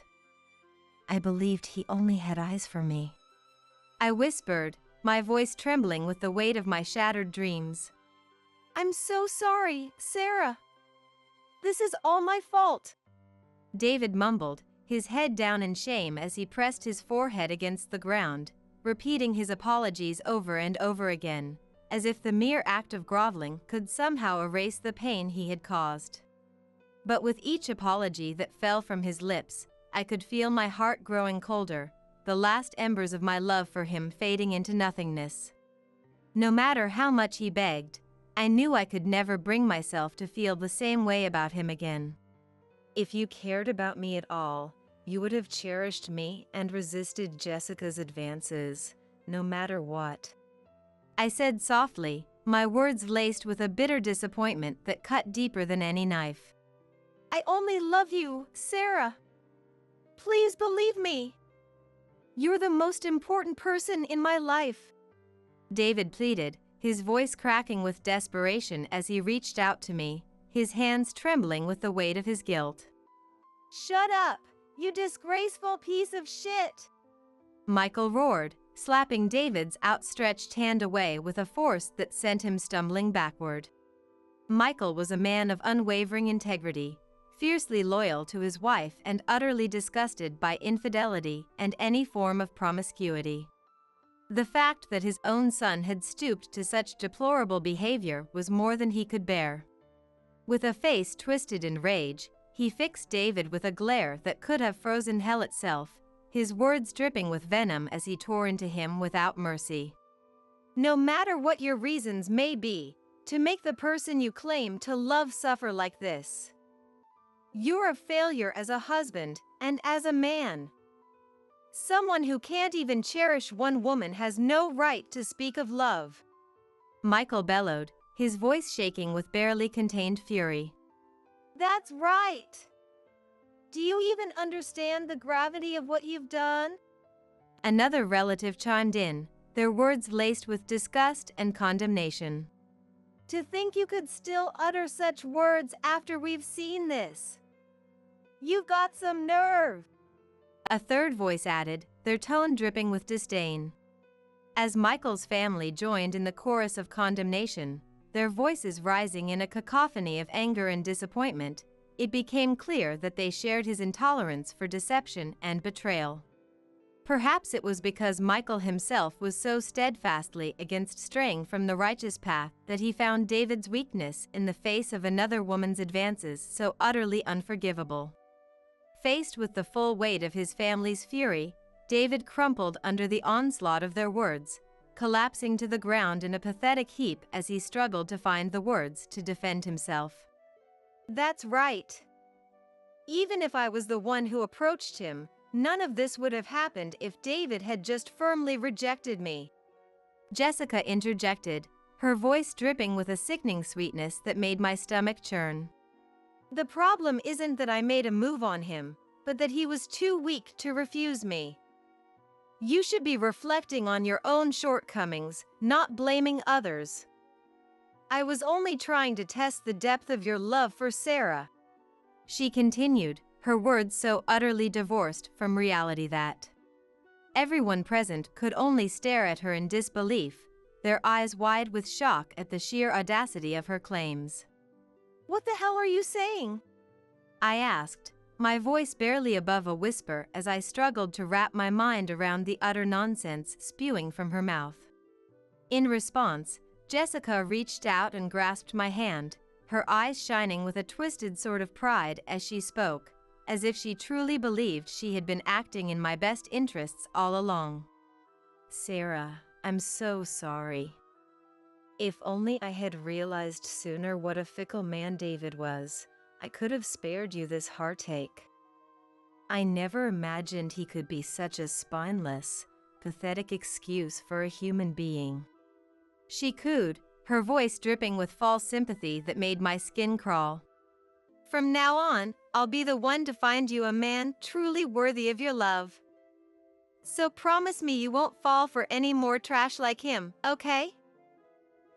I believed he only had eyes for me. I whispered, my voice trembling with the weight of my shattered dreams. I'm so sorry, Sarah. This is all my fault. David mumbled, his head down in shame as he pressed his forehead against the ground, repeating his apologies over and over again, as if the mere act of groveling could somehow erase the pain he had caused. But with each apology that fell from his lips, I could feel my heart growing colder, the last embers of my love for him fading into nothingness. No matter how much he begged, I knew I could never bring myself to feel the same way about him again. If you cared about me at all, you would have cherished me and resisted Jessica's advances, no matter what. I said softly, my words laced with a bitter disappointment that cut deeper than any knife. I only love you, Sarah. Please believe me. You're the most important person in my life. David pleaded, his voice cracking with desperation as he reached out to me, his hands trembling with the weight of his guilt. Shut up, you disgraceful piece of shit. Michael roared, slapping David's outstretched hand away with a force that sent him stumbling backward. Michael was a man of unwavering integrity, fiercely loyal to his wife and utterly disgusted by infidelity and any form of promiscuity. The fact that his own son had stooped to such deplorable behavior was more than he could bear. With a face twisted in rage, he fixed David with a glare that could have frozen hell itself, his words dripping with venom as he tore into him without mercy. No matter what your reasons may be, to make the person you claim to love suffer like this. You're a failure as a husband and as a man. Someone who can't even cherish one woman has no right to speak of love. Michael bellowed, his voice shaking with barely contained fury. That's right. Do you even understand the gravity of what you've done? Another relative chimed in, their words laced with disgust and condemnation. To think you could still utter such words after we've seen this. You've got some nerve. A third voice added, their tone dripping with disdain. As Michael's family joined in the chorus of condemnation, their voices rising in a cacophony of anger and disappointment, it became clear that they shared his intolerance for deception and betrayal. Perhaps it was because Michael himself was so steadfastly against straying from the righteous path that he found David's weakness in the face of another woman's advances so utterly unforgivable. Faced with the full weight of his family's fury, David crumpled under the onslaught of their words, collapsing to the ground in a pathetic heap as he struggled to find the words to defend himself. That's right. Even if I was the one who approached him, none of this would have happened if David had just firmly rejected me. Jessica interjected, her voice dripping with a sickening sweetness that made my stomach churn. The problem isn't that I made a move on him, but that he was too weak to refuse me. You should be reflecting on your own shortcomings, not blaming others. I was only trying to test the depth of your love for Sarah. She continued, her words so utterly divorced from reality that everyone present could only stare at her in disbelief, their eyes wide with shock at the sheer audacity of her claims. What the hell are you saying? I asked, my voice barely above a whisper as I struggled to wrap my mind around the utter nonsense spewing from her mouth. In response, Jessica reached out and grasped my hand, her eyes shining with a twisted sort of pride as she spoke, as if she truly believed she had been acting in my best interests all along. Sarah, I'm so sorry. If only I had realized sooner what a fickle man David was, I could have spared you this heartache. I never imagined he could be such a spineless, pathetic excuse for a human being. She cooed, her voice dripping with false sympathy that made my skin crawl. From now on, I'll be the one to find you a man truly worthy of your love. So promise me you won't fall for any more trash like him, okay?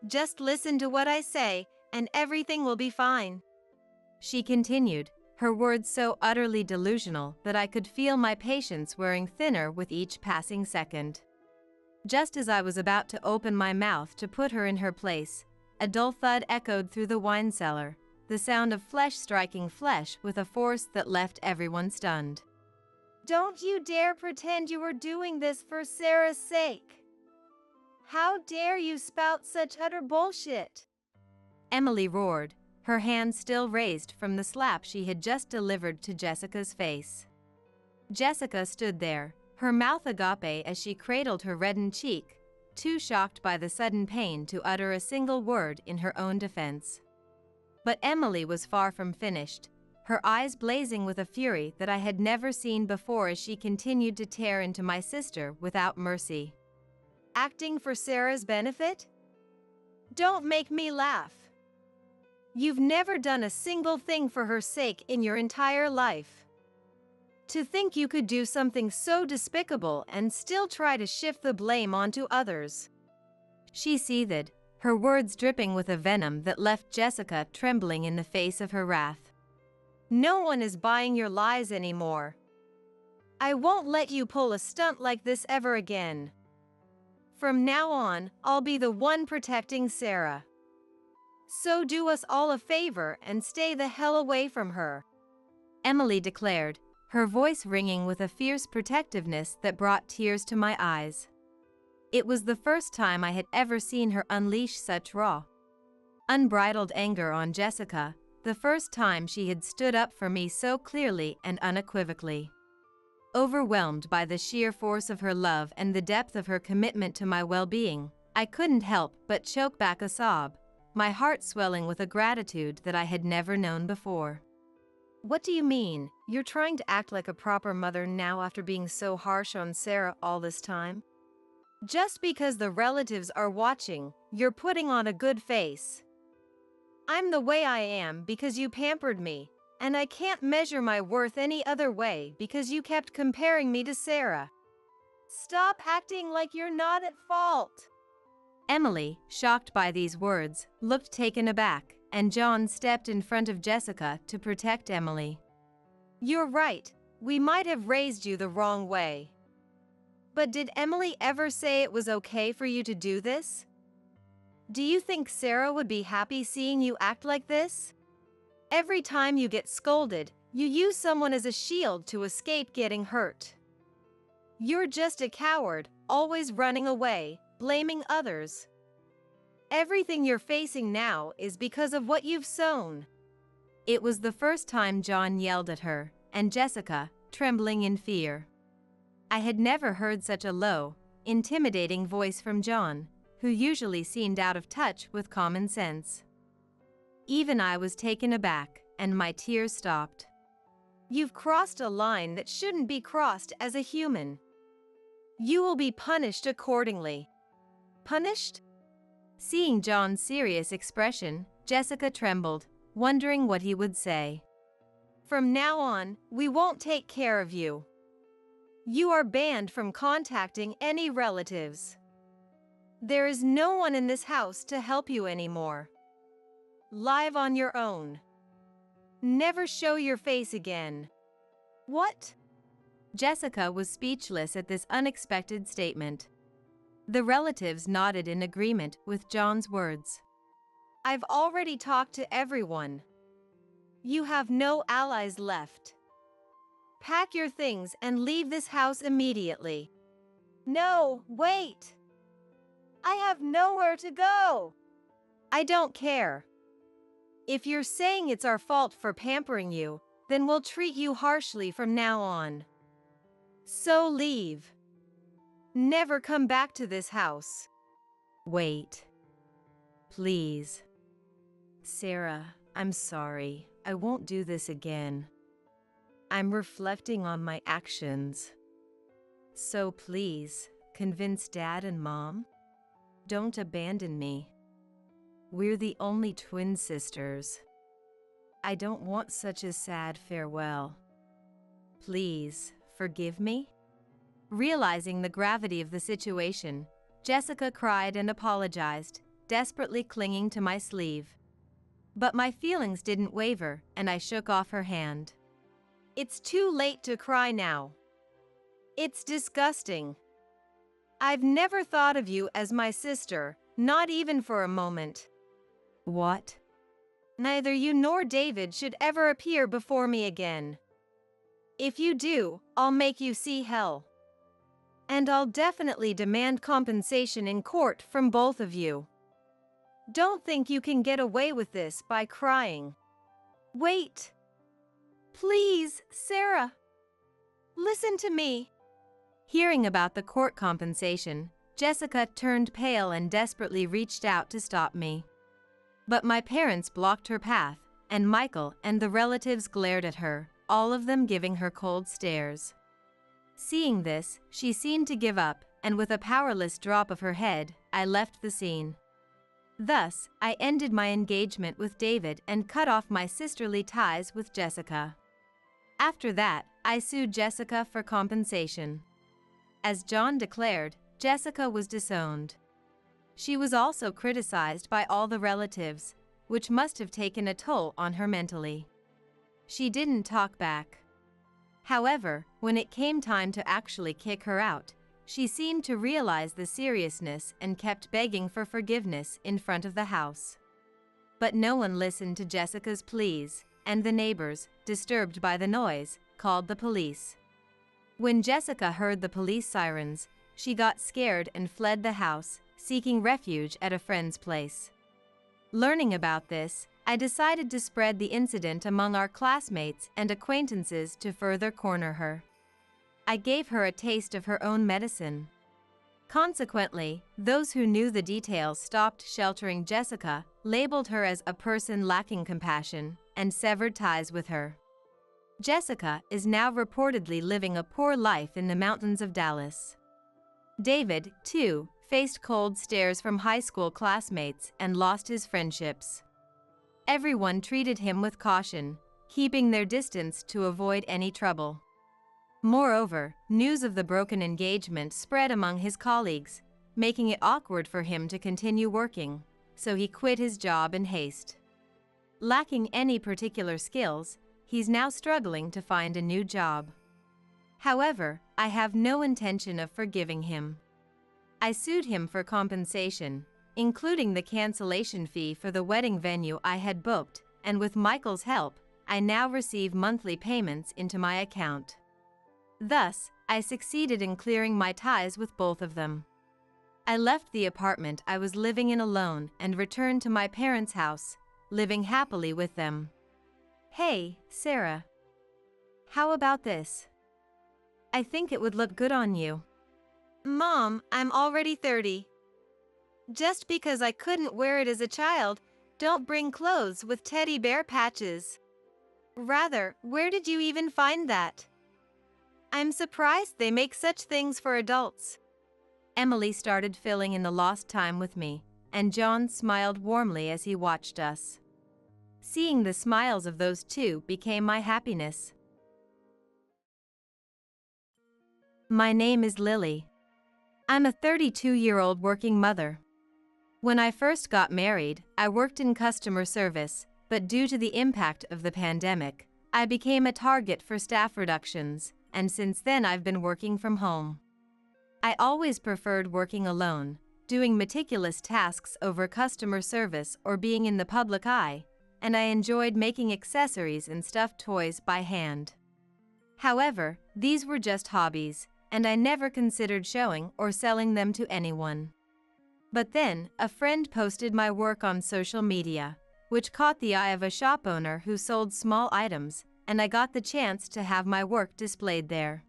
Just listen to what I say, and everything will be fine. She continued, her words so utterly delusional that I could feel my patience wearing thinner with each passing second. Just as I was about to open my mouth to put her in her place, a dull thud echoed through the wine cellar, the sound of flesh striking flesh with a force that left everyone stunned. Don't you dare pretend you were doing this for Sarah's sake. How dare you spout such utter bullshit? Emily roared, her hand still raised from the slap she had just delivered to Jessica's face. Jessica stood there, her mouth agape as she cradled her reddened cheek, too shocked by the sudden pain to utter a single word in her own defense. But Emily was far from finished, her eyes blazing with a fury that I had never seen before as she continued to tear into my sister without mercy. Acting for Sarah's benefit? Don't make me laugh. You've never done a single thing for her sake in your entire life. To think you could do something so despicable and still try to shift the blame onto others. She seethed, her words dripping with a venom that left Jessica trembling in the face of her wrath. No one is buying your lies anymore. I won't let you pull a stunt like this ever again. From now on, I'll be the one protecting Sarah. So do us all a favor and stay the hell away from her," Emily declared, her voice ringing with a fierce protectiveness that brought tears to my eyes. It was the first time I had ever seen her unleash such raw, unbridled anger on Jessica, the first time she had stood up for me so clearly and unequivocally. Overwhelmed by the sheer force of her love and the depth of her commitment to my well-being, I couldn't help but choke back a sob, my heart swelling with a gratitude that I had never known before. What do you mean? You're trying to act like a proper mother now after being so harsh on Sarah all this time? Just because the relatives are watching, you're putting on a good face. I'm the way I am because you pampered me, and I can't measure my worth any other way because you kept comparing me to Sarah. Stop acting like you're not at fault." Emily, shocked by these words, looked taken aback, and John stepped in front of Jessica to protect Emily. "You're right, we might have raised you the wrong way. But did Emily ever say it was okay for you to do this? Do you think Sarah would be happy seeing you act like this? Every time you get scolded, you use someone as a shield to escape getting hurt. You're just a coward, always running away, blaming others. Everything you're facing now is because of what you've sown." It was the first time John yelled at her, and Jessica, trembling in fear. I had never heard such a low, intimidating voice from John, who usually seemed out of touch with common sense. Even I was taken aback, and my tears stopped. "You've crossed a line that shouldn't be crossed as a human. You will be punished accordingly." "Punished?" Seeing John's serious expression, Jessica trembled, wondering what he would say. "From now on, we won't take care of you. You are banned from contacting any relatives. There is no one in this house to help you anymore. Live on your own. Never show your face again." "What?" Jessica was speechless at this unexpected statement. The relatives nodded in agreement with John's words. "I've already talked to everyone. You have no allies left. Pack your things and leave this house immediately." "No, wait. I have nowhere to go." "I don't care. If you're saying it's our fault for pampering you, then we'll treat you harshly from now on. So leave. Never come back to this house." "Wait. Please. Sarah, I'm sorry. I won't do this again. I'm reflecting on my actions. So please, convince Dad and Mom. Don't abandon me. We're the only twin sisters. I don't want such a sad farewell. Please, forgive me." Realizing the gravity of the situation, Jessica cried and apologized, desperately clinging to my sleeve. But my feelings didn't waver, and I shook off her hand. "It's too late to cry now. It's disgusting. I've never thought of you as my sister, not even for a moment. What? Neither you nor David should ever appear before me again. If you do, I'll make you see hell. And I'll definitely demand compensation in court from both of you. Don't think you can get away with this by crying. Wait. Please, Sarah. Listen to me." Hearing about the court compensation, Jessica turned pale and desperately reached out to stop me. But my parents blocked her path, and Michael and the relatives glared at her, all of them giving her cold stares. Seeing this, she seemed to give up, and with a powerless drop of her head, I left the scene. Thus, I ended my engagement with David and cut off my sisterly ties with Jessica. After that, I sued Jessica for compensation. As John declared, Jessica was disowned. She was also criticized by all the relatives, which must have taken a toll on her mentally. She didn't talk back. However, when it came time to actually kick her out, she seemed to realize the seriousness and kept begging for forgiveness in front of the house. But no one listened to Jessica's pleas, and the neighbors, disturbed by the noise, called the police. When Jessica heard the police sirens, she got scared and fled the house, seeking refuge at a friend's place. Learning about this, I decided to spread the incident among our classmates and acquaintances to further corner her. I gave her a taste of her own medicine. Consequently, those who knew the details stopped sheltering Jessica, labeled her as a person lacking compassion, and severed ties with her. Jessica is now reportedly living a poor life in the mountains of Dallas. David, too, faced cold stares from high school classmates and lost his friendships. Everyone treated him with caution, keeping their distance to avoid any trouble. Moreover, news of the broken engagement spread among his colleagues, making it awkward for him to continue working, so he quit his job in haste. Lacking any particular skills, he's now struggling to find a new job. However, I have no intention of forgiving him. I sued him for compensation, including the cancellation fee for the wedding venue I had booked, and with Michael's help, I now receive monthly payments into my account. Thus, I succeeded in clearing my ties with both of them. I left the apartment I was living in alone and returned to my parents' house, living happily with them. Hey, Sarah. How about this? I think it would look good on you. Mom, I'm already 30. Just because I couldn't wear it as a child, don't bring clothes with teddy bear patches. Rather, where did you even find that? I'm surprised they make such things for adults. Emily started filling in the lost time with me, and John smiled warmly as he watched us. Seeing the smiles of those two became my happiness. My name is Lily. I'm a 32-year-old working mother. When I first got married, I worked in customer service, but due to the impact of the pandemic, I became a target for staff reductions, and since then I've been working from home. I always preferred working alone, doing meticulous tasks over customer service or being in the public eye, and I enjoyed making accessories and stuffed toys by hand. However, these were just hobbies, and I never considered showing or selling them to anyone. But then, a friend posted my work on social media, which caught the eye of a shop owner who sold small items, and I got the chance to have my work displayed there.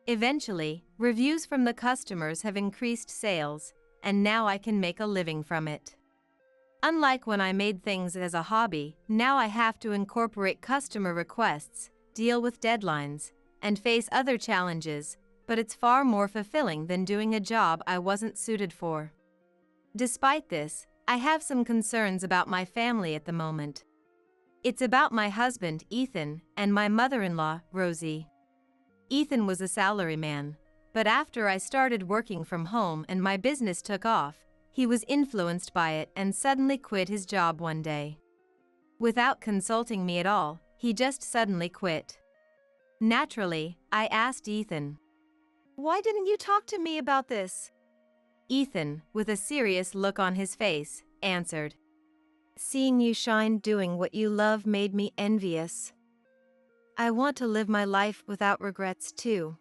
Eventually, reviews from the customers have increased sales, and now I can make a living from it. Unlike when I made things as a hobby, now I have to incorporate customer requests, deal with deadlines, and face other challenges, but it's far more fulfilling than doing a job I wasn't suited for. Despite this, I have some concerns about my family at the moment. It's about my husband, Ethan, and my mother-in-law, Rosie. Ethan was a salaryman, but after I started working from home and my business took off, he was influenced by it and suddenly quit his job one day. Without consulting me at all, he just suddenly quit. Naturally, I asked Ethan, Why didn't you talk to me about this? Ethan, with a serious look on his face, answered, Seeing you shine doing what you love made me envious. I want to live my life without regrets too.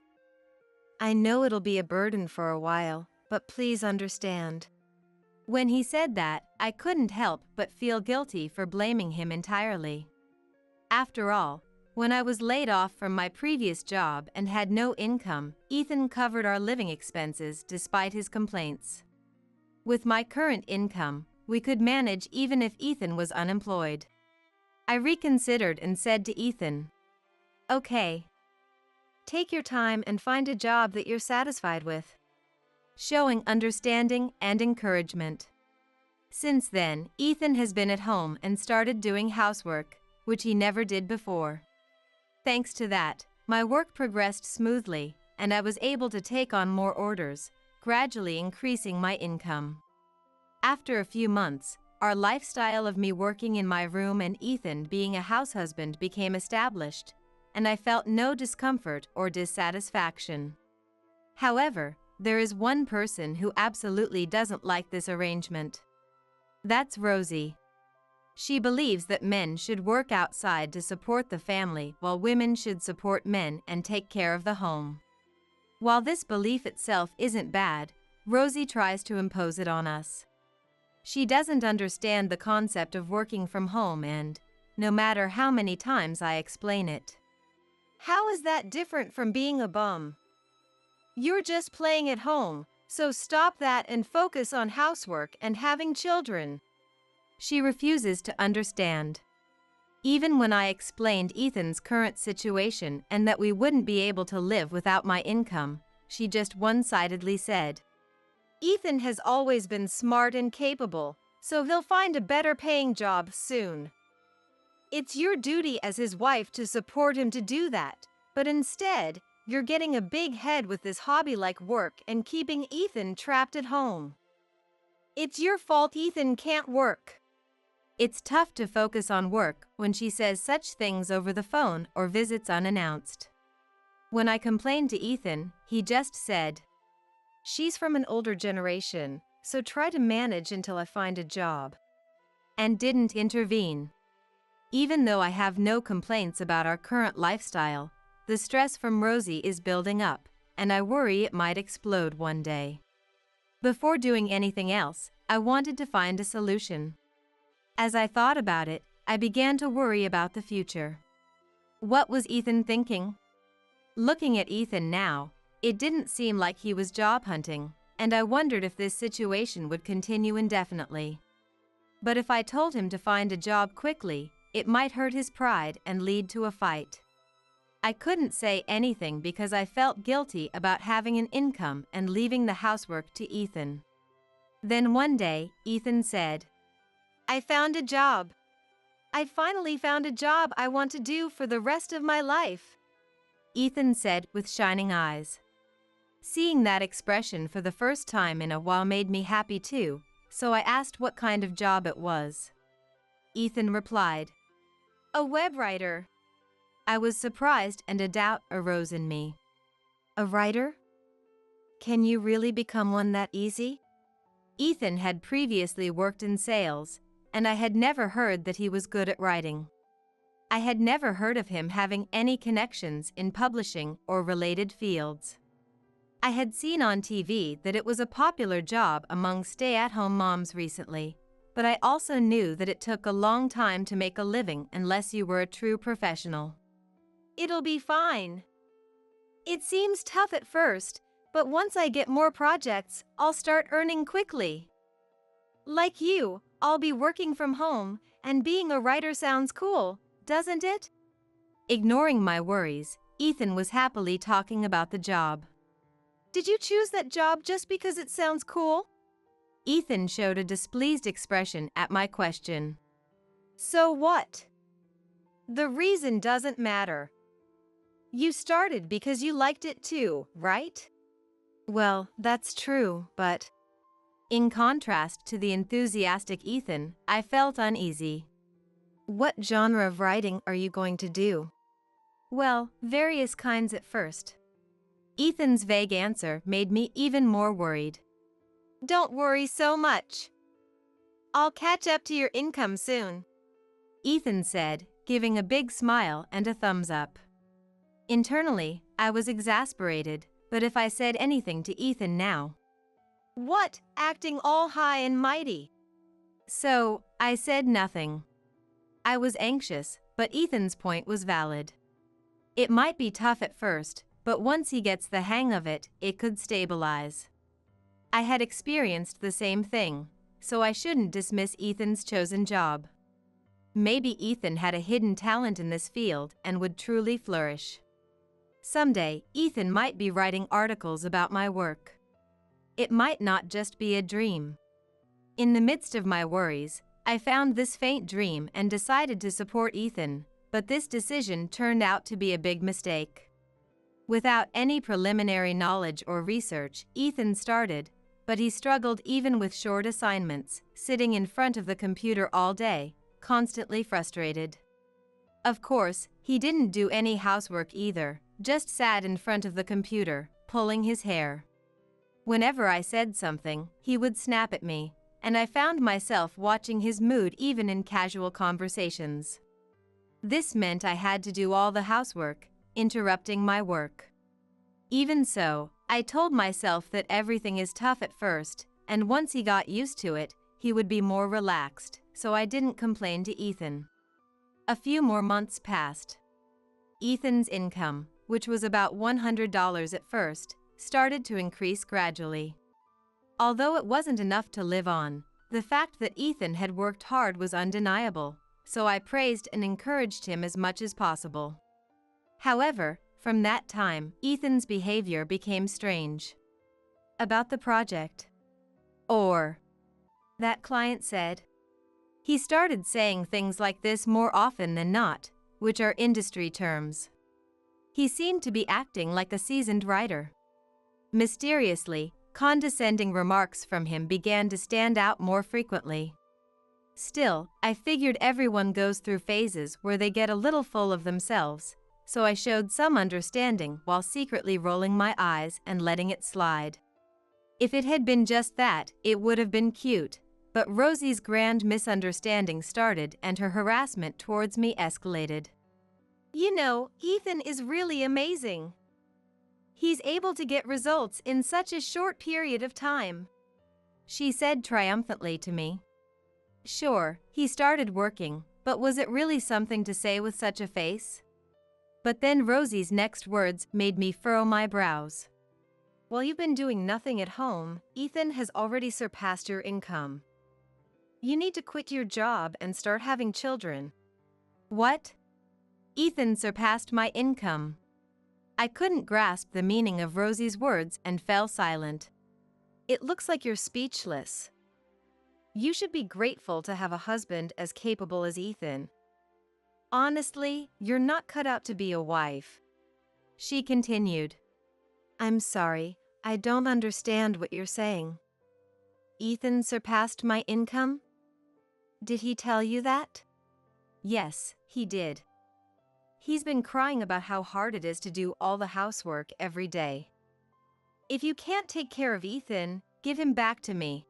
I know it'll be a burden for a while, but please understand. When he said that, I couldn't help but feel guilty for blaming him entirely. After all, when I was laid off from my previous job and had no income, Ethan covered our living expenses despite his complaints. With my current income, we could manage even if Ethan was unemployed. I reconsidered and said to Ethan, Okay. Take your time and find a job that you're satisfied with. Showing understanding and encouragement. Since then, Ethan has been at home and started doing housework, which he never did before. Thanks to that, my work progressed smoothly, and I was able to take on more orders, gradually increasing my income. After a few months, our lifestyle of me working in my room and Ethan being a house husband became established, and I felt no discomfort or dissatisfaction. However, there is one person who absolutely doesn't like this arrangement. That's Rosie. She believes that men should work outside to support the family while women should support men and take care of the home. While this belief itself isn't bad, Rosie tries to impose it on us. She doesn't understand the concept of working from home and, no matter how many times I explain it. How is that different from being a bum? You're just playing at home, so stop that and focus on housework and having children. She refuses to understand. Even when I explained Ethan's current situation and that we wouldn't be able to live without my income, she just one-sidedly said, Ethan has always been smart and capable, so he'll find a better paying job soon. It's your duty as his wife to support him to do that, but instead, you're getting a big head with this hobby like work and keeping Ethan trapped at home. It's your fault Ethan can't work. It's tough to focus on work when she says such things over the phone or visits unannounced. When I complained to Ethan, he just said, She's from an older generation, so try to manage until I find a job. And didn't intervene. Even though I have no complaints about our current lifestyle, the stress from Rosie is building up, and I worry it might explode one day. Before doing anything else, I wanted to find a solution. As I thought about it, I began to worry about the future. What was Ethan thinking? Looking at Ethan now, it didn't seem like he was job hunting, and I wondered if this situation would continue indefinitely. But if I told him to find a job quickly, it might hurt his pride and lead to a fight. I couldn't say anything because I felt guilty about having an income and leaving the housework to Ethan. Then one day, Ethan said, I found a job. I finally found a job I want to do for the rest of my life. Ethan said with shining eyes. Seeing that expression for the first time in a while made me happy too, so I asked what kind of job it was. Ethan replied, A web writer. I was surprised and a doubt arose in me. A writer? Can you really become one that easy? Ethan had previously worked in sales, and I had never heard that he was good at writing. I had never heard of him having any connections in publishing or related fields. I had seen on TV that it was a popular job among stay-at-home moms recently, but I also knew that it took a long time to make a living unless you were a true professional. It'll be fine. It seems tough at first, but once I get more projects, I'll start earning quickly. Like you, I'll be working from home, and being a writer sounds cool, doesn't it? Ignoring my worries, Ethan was happily talking about the job. Did you choose that job just because it sounds cool? Ethan showed a displeased expression at my question. So what? The reason doesn't matter. You started because you liked it too, right? Well, that's true, but... In contrast to the enthusiastic Ethan, I felt uneasy. What genre of writing are you going to do? Well, various kinds at first. Ethan's vague answer made me even more worried. Don't worry so much. I'll catch up to your income soon, Ethan said, giving a big smile and a thumbs up. Internally, I was exasperated, but if I said anything to Ethan now... What, acting all high and mighty? So, I said nothing. I was anxious, but Ethan's point was valid. It might be tough at first, but once he gets the hang of it, it could stabilize. I had experienced the same thing, so I shouldn't dismiss Ethan's chosen job. Maybe Ethan had a hidden talent in this field and would truly flourish. Someday, Ethan might be writing articles about my work. It might not just be a dream. In the midst of my worries, I found this faint dream and decided to support Ethan, but this decision turned out to be a big mistake. Without any preliminary knowledge or research, Ethan started, but he struggled even with short assignments, sitting in front of the computer all day, constantly frustrated. Of course, He didn't do any housework either, just sat in front of the computer, pulling his hair. Whenever I said something, he would snap at me, and I found myself watching his mood even in casual conversations. This meant I had to do all the housework, interrupting my work. Even so, I told myself that everything is tough at first, and once he got used to it, he would be more relaxed, so I didn't complain to Ethan. A few more months passed. Ethan's income, which was about $100 at first, started to increase gradually. Although it wasn't enough to live on, the fact that Ethan had worked hard was undeniable, so I praised and encouraged him as much as possible. However, from that time, Ethan's behavior became strange. About the project. Or, that client said. He started saying things like this more often than not, which are industry terms. He seemed to be acting like a seasoned writer. Mysteriously, condescending remarks from him began to stand out more frequently. Still, I figured everyone goes through phases where they get a little full of themselves, so I showed some understanding while secretly rolling my eyes and letting it slide. If it had been just that, it would have been cute, but Rosie's grand misunderstanding started and her harassment towards me escalated. You know, Ethan is really amazing. He's able to get results in such a short period of time, she said triumphantly to me. Sure, he started working, but was it really something to say with such a face? But then Rosie's next words made me furrow my brows. While you've been doing nothing at home, Ethan has already surpassed your income. You need to quit your job and start having children. What? Ethan surpassed my income. I couldn't grasp the meaning of Rosie's words and fell silent. It looks like you're speechless. You should be grateful to have a husband as capable as Ethan. Honestly, you're not cut out to be a wife, she continued. I'm sorry, I don't understand what you're saying. Ethan surpassed my income? Did he tell you that? Yes, he did. He's been crying about how hard it is to do all the housework every day. If you can't take care of Ethan, give him back to me.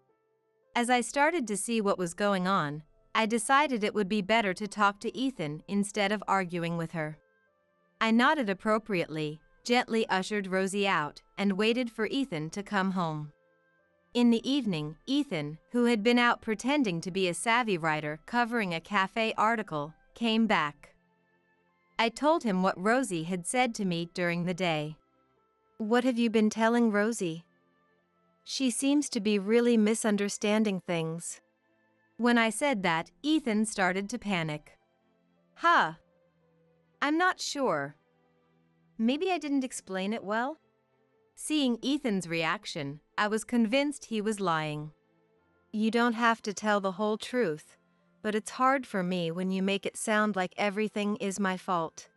As I started to see what was going on, I decided it would be better to talk to Ethan instead of arguing with her. I nodded appropriately, gently ushered Rosie out, and waited for Ethan to come home. In the evening, Ethan, who had been out pretending to be a savvy writer covering a cafe article, came back. I told him what Rosie had said to me during the day. What have you been telling Rosie? She seems to be really misunderstanding things. When I said that, Ethan started to panic. Huh. I'm not sure. Maybe I didn't explain it well? Seeing Ethan's reaction, I was convinced he was lying. You don't have to tell the whole truth, but it's hard for me when you make it sound like everything is my fault.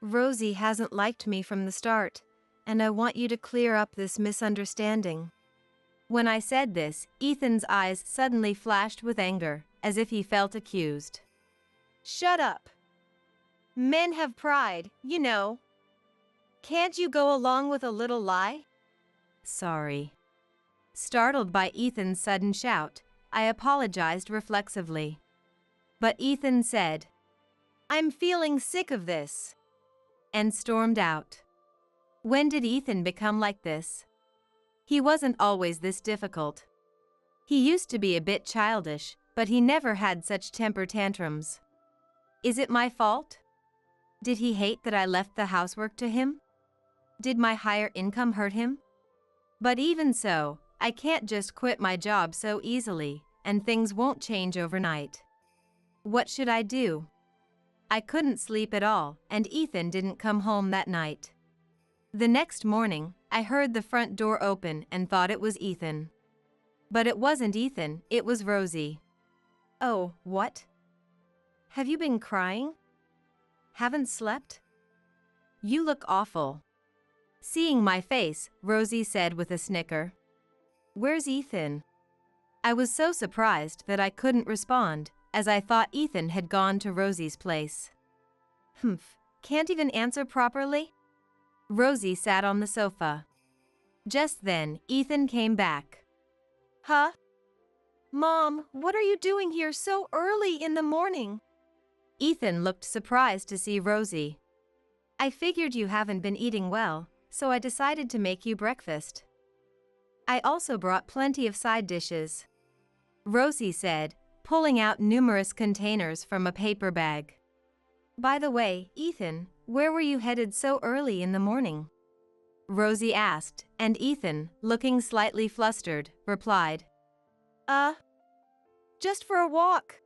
Rosie hasn't liked me from the start, and I want you to clear up this misunderstanding. When I said this, Ethan's eyes suddenly flashed with anger, as if he felt accused. Shut up. Men have pride, you know. Can't you go along with a little lie? Sorry. Startled by Ethan's sudden shout, I apologized reflexively. But Ethan said, I'm feeling sick of this, and stormed out. When did Ethan become like this? He wasn't always this difficult. He used to be a bit childish, but he never had such temper tantrums. Is it my fault? Did he hate that I left the housework to him? Did my higher income hurt him? But even so, I can't just quit my job so easily, and things won't change overnight. What should I do? I couldn't sleep at all, and Ethan didn't come home that night. The next morning, I heard the front door open and thought it was Ethan. But it wasn't Ethan, it was Rosie. Oh, what? Have you been crying? Haven't slept? You look awful. Seeing my face, Rosie said with a snicker. Where's Ethan? I was so surprised that I couldn't respond, as I thought Ethan had gone to Rosie's place. Humph, can't even answer properly? Rosie sat on the sofa. Just then, Ethan came back. Huh? Mom, what are you doing here so early in the morning? Ethan looked surprised to see Rosie. I figured you haven't been eating well, so I decided to make you breakfast. I also brought plenty of side dishes, Rosie said, pulling out numerous containers from a paper bag. By the way, Ethan, where were you headed so early in the morning? Rosie asked, and Ethan, looking slightly flustered, replied, Just for a walk.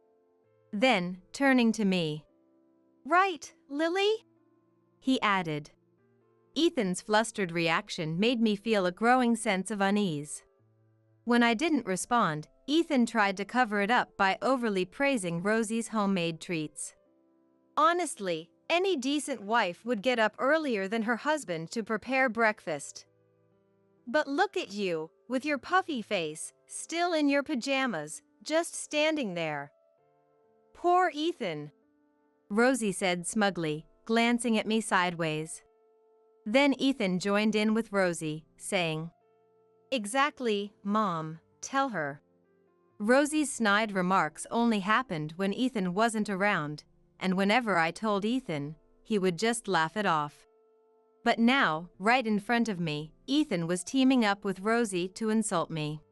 Then, turning to me, Right, Lily? he added. Ethan's flustered reaction made me feel a growing sense of unease. When I didn't respond, Ethan tried to cover it up by overly praising Rosie's homemade treats. Honestly, any decent wife would get up earlier than her husband to prepare breakfast. But look at you, with your puffy face, still in your pajamas, just standing there. Poor Ethan, Rosie said smugly, glancing at me sideways. Then Ethan joined in with Rosie, saying, Exactly, Mom, tell her. Rosie's snide remarks only happened when Ethan wasn't around, and whenever I told Ethan, he would just laugh it off. But now, right in front of me, Ethan was teaming up with Rosie to insult me.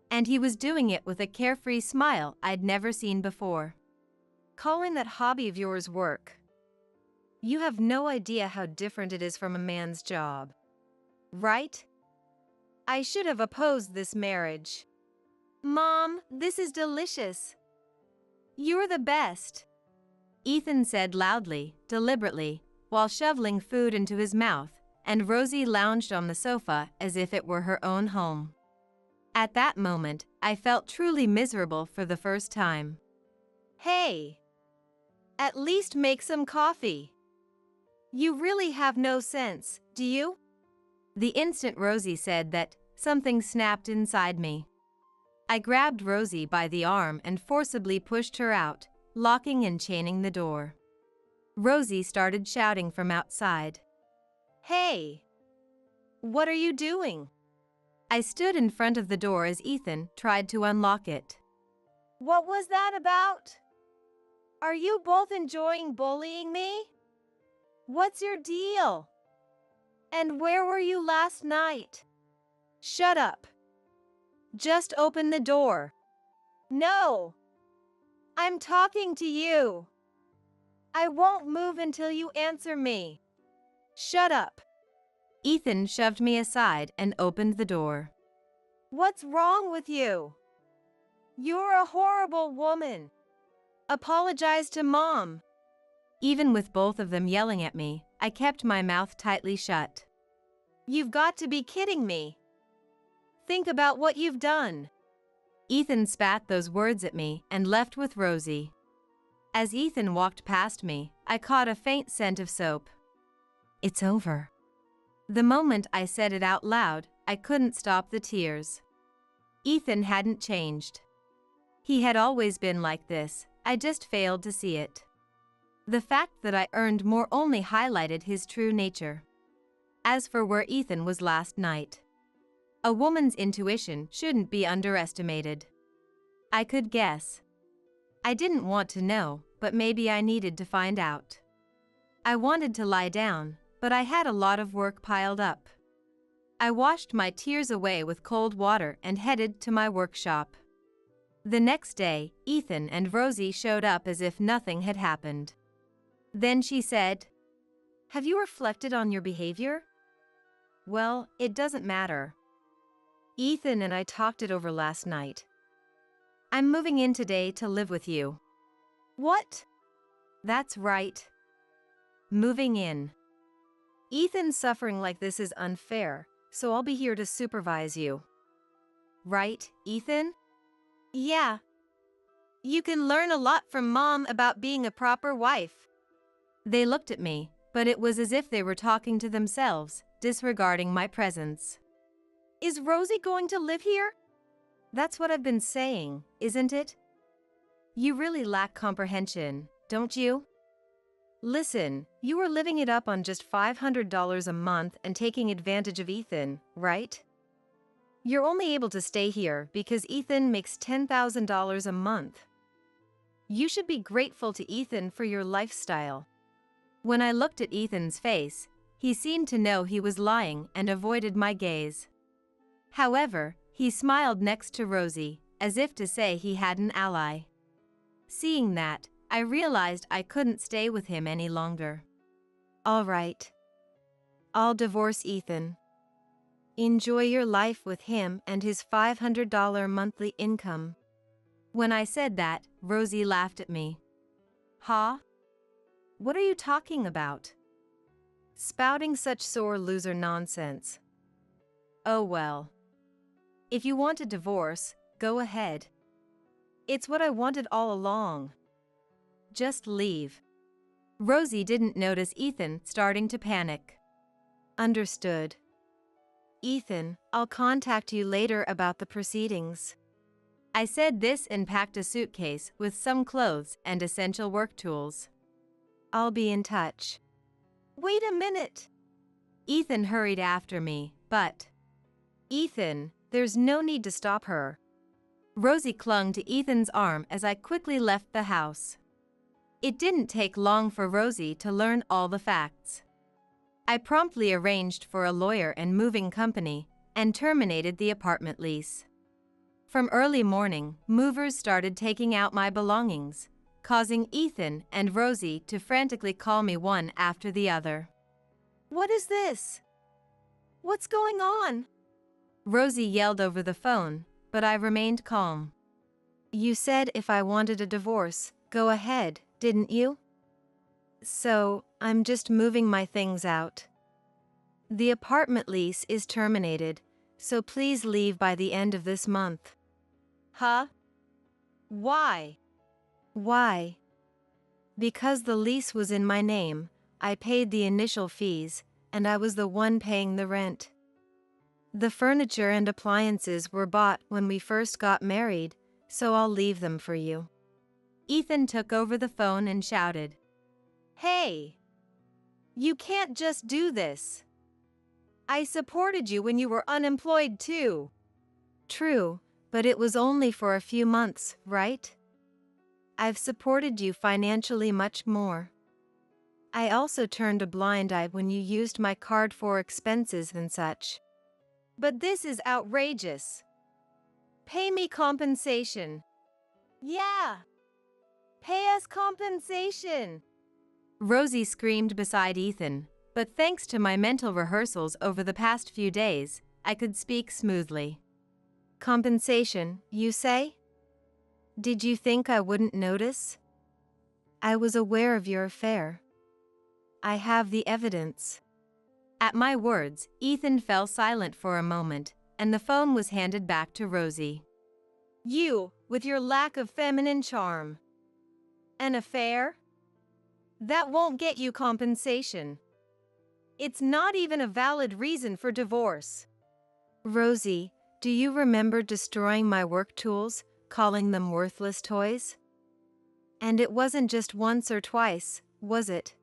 And he was doing it with a carefree smile I'd never seen before. Calling that hobby of yours work. You have no idea how different it is from a man's job. Right? I should have opposed this marriage. Mom, this is delicious. You're the best, Ethan said loudly, deliberately, while shoveling food into his mouth, and Rosie lounged on the sofa as if it were her own home. At that moment, I felt truly miserable for the first time. Hey! At least make some coffee. You really have no sense, do you? The instant Rosie said that, something snapped inside me. I grabbed Rosie by the arm and forcibly pushed her out, locking and chaining the door. Rosie started shouting from outside. Hey! What are you doing? I stood in front of the door as Ethan tried to unlock it. What was that about? Are you both enjoying bullying me? What's your deal? And where were you last night? Shut up. Just open the door. No! I'm talking to you. I won't move until you answer me. Shut up. Ethan shoved me aside and opened the door. What's wrong with you? You're a horrible woman. Apologize to Mom. Even with both of them yelling at me, I kept my mouth tightly shut. You've got to be kidding me. Think about what you've done. Ethan spat those words at me and left with Rosie. As Ethan walked past me, I caught a faint scent of soap. It's over. The moment I said it out loud, I couldn't stop the tears. Ethan hadn't changed. He had always been like this, I just failed to see it. The fact that I earned more only highlighted his true nature. As for where Ethan was last night, a woman's intuition shouldn't be underestimated. I could guess. I didn't want to know, but maybe I needed to find out. I wanted to lie down, but I had a lot of work piled up. I washed my tears away with cold water and headed to my workshop. The next day, Ethan and Rosie showed up as if nothing had happened. Then she said, Have you reflected on your behavior? Well, it doesn't matter. Ethan and I talked it over last night. I'm moving in today to live with you. What? That's right. Moving in. Ethan's suffering like this is unfair, so I'll be here to supervise you. Right, Ethan? Yeah. You can learn a lot from Mom about being a proper wife. They looked at me, but it was as if they were talking to themselves, disregarding my presence. Is Rosie going to live here? That's what I've been saying, isn't it? You really lack comprehension, don't you? Listen, you were living it up on just $500 a month and taking advantage of Ethan, right? You're only able to stay here because Ethan makes $10,000 a month. You should be grateful to Ethan for your lifestyle. When I looked at Ethan's face, he seemed to know he was lying and avoided my gaze. However, he smiled next to Rosie, as if to say he had an ally. Seeing that, I realized I couldn't stay with him any longer. All right. I'll divorce Ethan. Enjoy your life with him and his $500 monthly income. When I said that, Rosie laughed at me. Huh? What are you talking about? Spouting such sore loser nonsense. Oh well. If you want a divorce, go ahead. It's what I wanted all along. Just leave. Rosie didn't notice Ethan starting to panic. Understood. Ethan, I'll contact you later about the proceedings. I said this and packed a suitcase with some clothes and essential work tools. I'll be in touch. Wait a minute! Ethan hurried after me, but... Ethan, there's no need to stop her. Rosie clung to Ethan's arm as I quickly left the house. It didn't take long for Rosie to learn all the facts. I promptly arranged for a lawyer and moving company and terminated the apartment lease. From early morning, movers started taking out my belongings, causing Ethan and Rosie to frantically call me one after the other. What is this? What's going on? Rosie yelled over the phone, but I remained calm. You said if I wanted a divorce, go ahead, didn't you? So, I'm just moving my things out. The apartment lease is terminated, so please leave by the end of this month. Huh? Why? Why? Because the lease was in my name, I paid the initial fees, and I was the one paying the rent. The furniture and appliances were bought when we first got married, so I'll leave them for you. Ethan took over the phone and shouted, "Hey! You can't just do this. I supported you when you were unemployed too." True, but it was only for a few months, right? I've supported you financially much more. I also turned a blind eye when you used my card for expenses and such. But this is outrageous. Pay me compensation. Yeah. Pay us compensation. Rosie screamed beside Ethan, but thanks to my mental rehearsals over the past few days, I could speak smoothly. Compensation, you say? Did you think I wouldn't notice? I was aware of your affair. I have the evidence. At my words, Ethan fell silent for a moment, and the phone was handed back to Rosie. You, with your lack of feminine charm. An affair? That won't get you compensation. It's not even a valid reason for divorce. Rosie, do you remember destroying my work tools, calling them worthless toys? And it wasn't just once or twice, was it?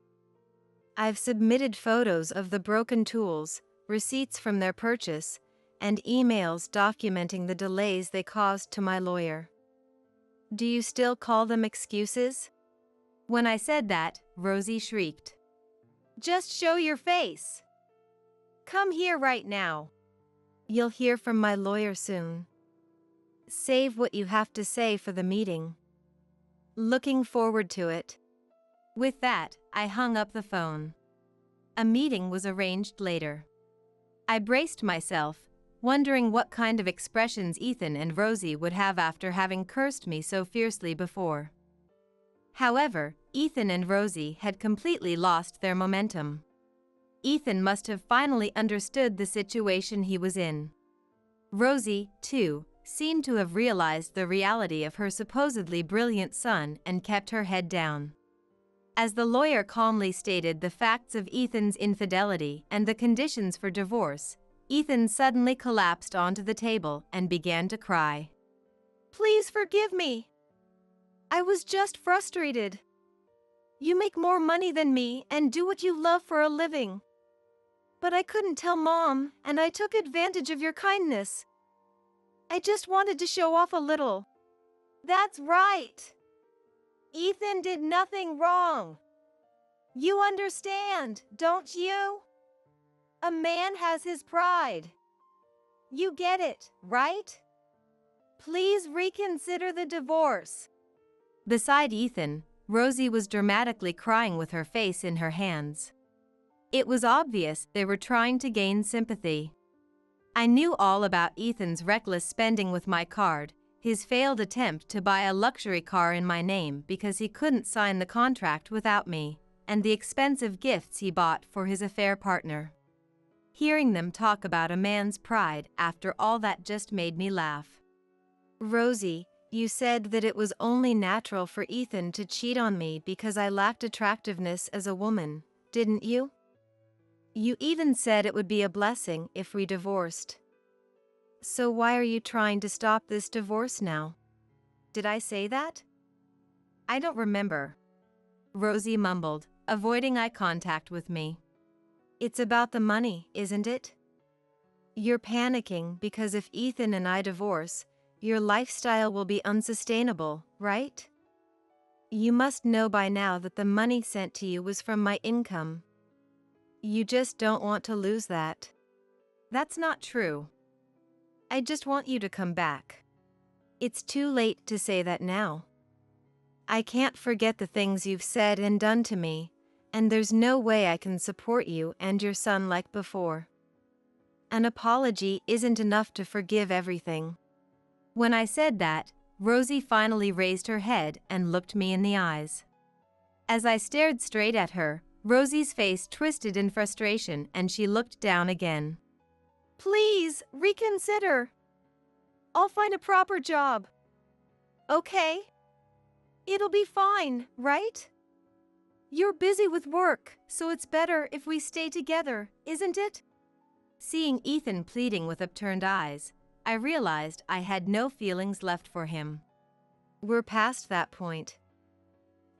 I've submitted photos of the broken tools, receipts from their purchase, and emails documenting the delays they caused to my lawyer. Do you still call them excuses? When I said that, Rosie shrieked. Just show your face. Come here right now. You'll hear from my lawyer soon. Save what you have to say for the meeting. Looking forward to it. With that, I hung up the phone. A meeting was arranged later. I braced myself, wondering what kind of expressions Ethan and Rosie would have after having cursed me so fiercely before. However, Ethan and Rosie had completely lost their momentum. Ethan must have finally understood the situation he was in. Rosie, too, seemed to have realized the reality of her supposedly brilliant son and kept her head down. As the lawyer calmly stated the facts of Ethan's infidelity and the conditions for divorce, Ethan suddenly collapsed onto the table and began to cry. Please forgive me. I was just frustrated. You make more money than me and do what you love for a living. But I couldn't tell Mom, and I took advantage of your kindness. I just wanted to show off a little. That's right. Ethan did nothing wrong. You understand, don't you? A man has his pride. You get it, right? Please reconsider the divorce. Beside Ethan, Rosie was dramatically crying with her face in her hands. It was obvious they were trying to gain sympathy. I knew all about Ethan's reckless spending with my card, his failed attempt to buy a luxury car in my name because he couldn't sign the contract without me, and the expensive gifts he bought for his affair partner. Hearing them talk about a man's pride after all that just made me laugh. Rosie, you said that it was only natural for Ethan to cheat on me because I lacked attractiveness as a woman, didn't you? You even said it would be a blessing if we divorced. So why are you trying to stop this divorce now? Did I say that? I don't remember. Rosie mumbled, avoiding eye contact with me. It's about the money, isn't it? You're panicking because if Ethan and I divorce, your lifestyle will be unsustainable, right? You must know by now that the money sent to you was from my income. You just don't want to lose that. That's not true. I just want you to come back. It's too late to say that now. I can't forget the things you've said and done to me, and there's no way I can support you and your son like before. An apology isn't enough to forgive everything. When I said that, Rosie finally raised her head and looked me in the eyes. As I stared straight at her, Rosie's face twisted in frustration and she looked down again. Please, reconsider. I'll find a proper job. Okay? It'll be fine, right? You're busy with work, so it's better if we stay together, isn't it? Seeing Ethan pleading with upturned eyes, I realized I had no feelings left for him. We're past that point.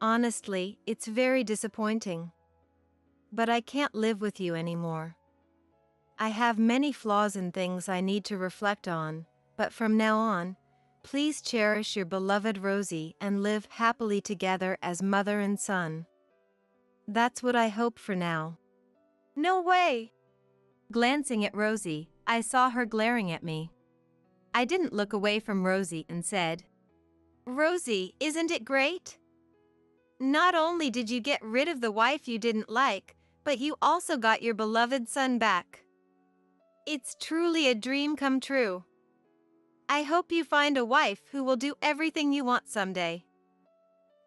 Honestly, it's very disappointing. But I can't live with you anymore. I have many flaws and things I need to reflect on, but from now on, please cherish your beloved Rosie and live happily together as mother and son. That's what I hope for now. No way! Glancing at Rosie, I saw her glaring at me. I didn't look away from Rosie and said, Rosie, isn't it great? Not only did you get rid of the wife you didn't like, but you also got your beloved son back. It's truly a dream come true. I hope you find a wife who will do everything you want someday.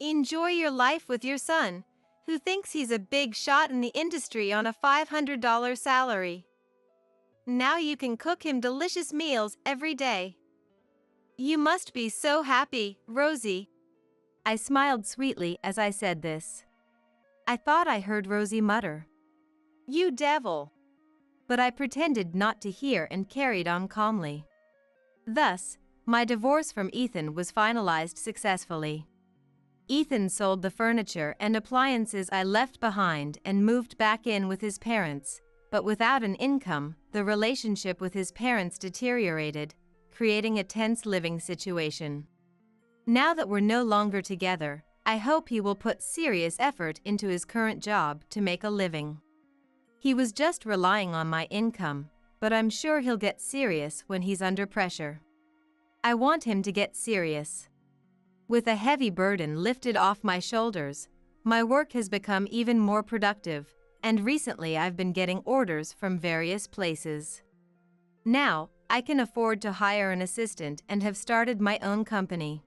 Enjoy your life with your son, who thinks he's a big shot in the industry on a $500 salary. Now you can cook him delicious meals every day. You must be so happy, Rosie. I smiled sweetly as I said this. I thought I heard Rosie mutter, You devil. but I pretended not to hear and carried on calmly. Thus, my divorce from Ethan was finalized successfully. Ethan sold the furniture and appliances I left behind and moved back in with his parents, but without an income, the relationship with his parents deteriorated, creating a tense living situation. Now that we're no longer together, I hope he will put serious effort into his current job to make a living. He was just relying on my income, but I'm sure he'll get serious when he's under pressure. I want him to get serious. With a heavy burden lifted off my shoulders, my work has become even more productive, and recently I've been getting orders from various places. Now, I can afford to hire an assistant and have started my own company.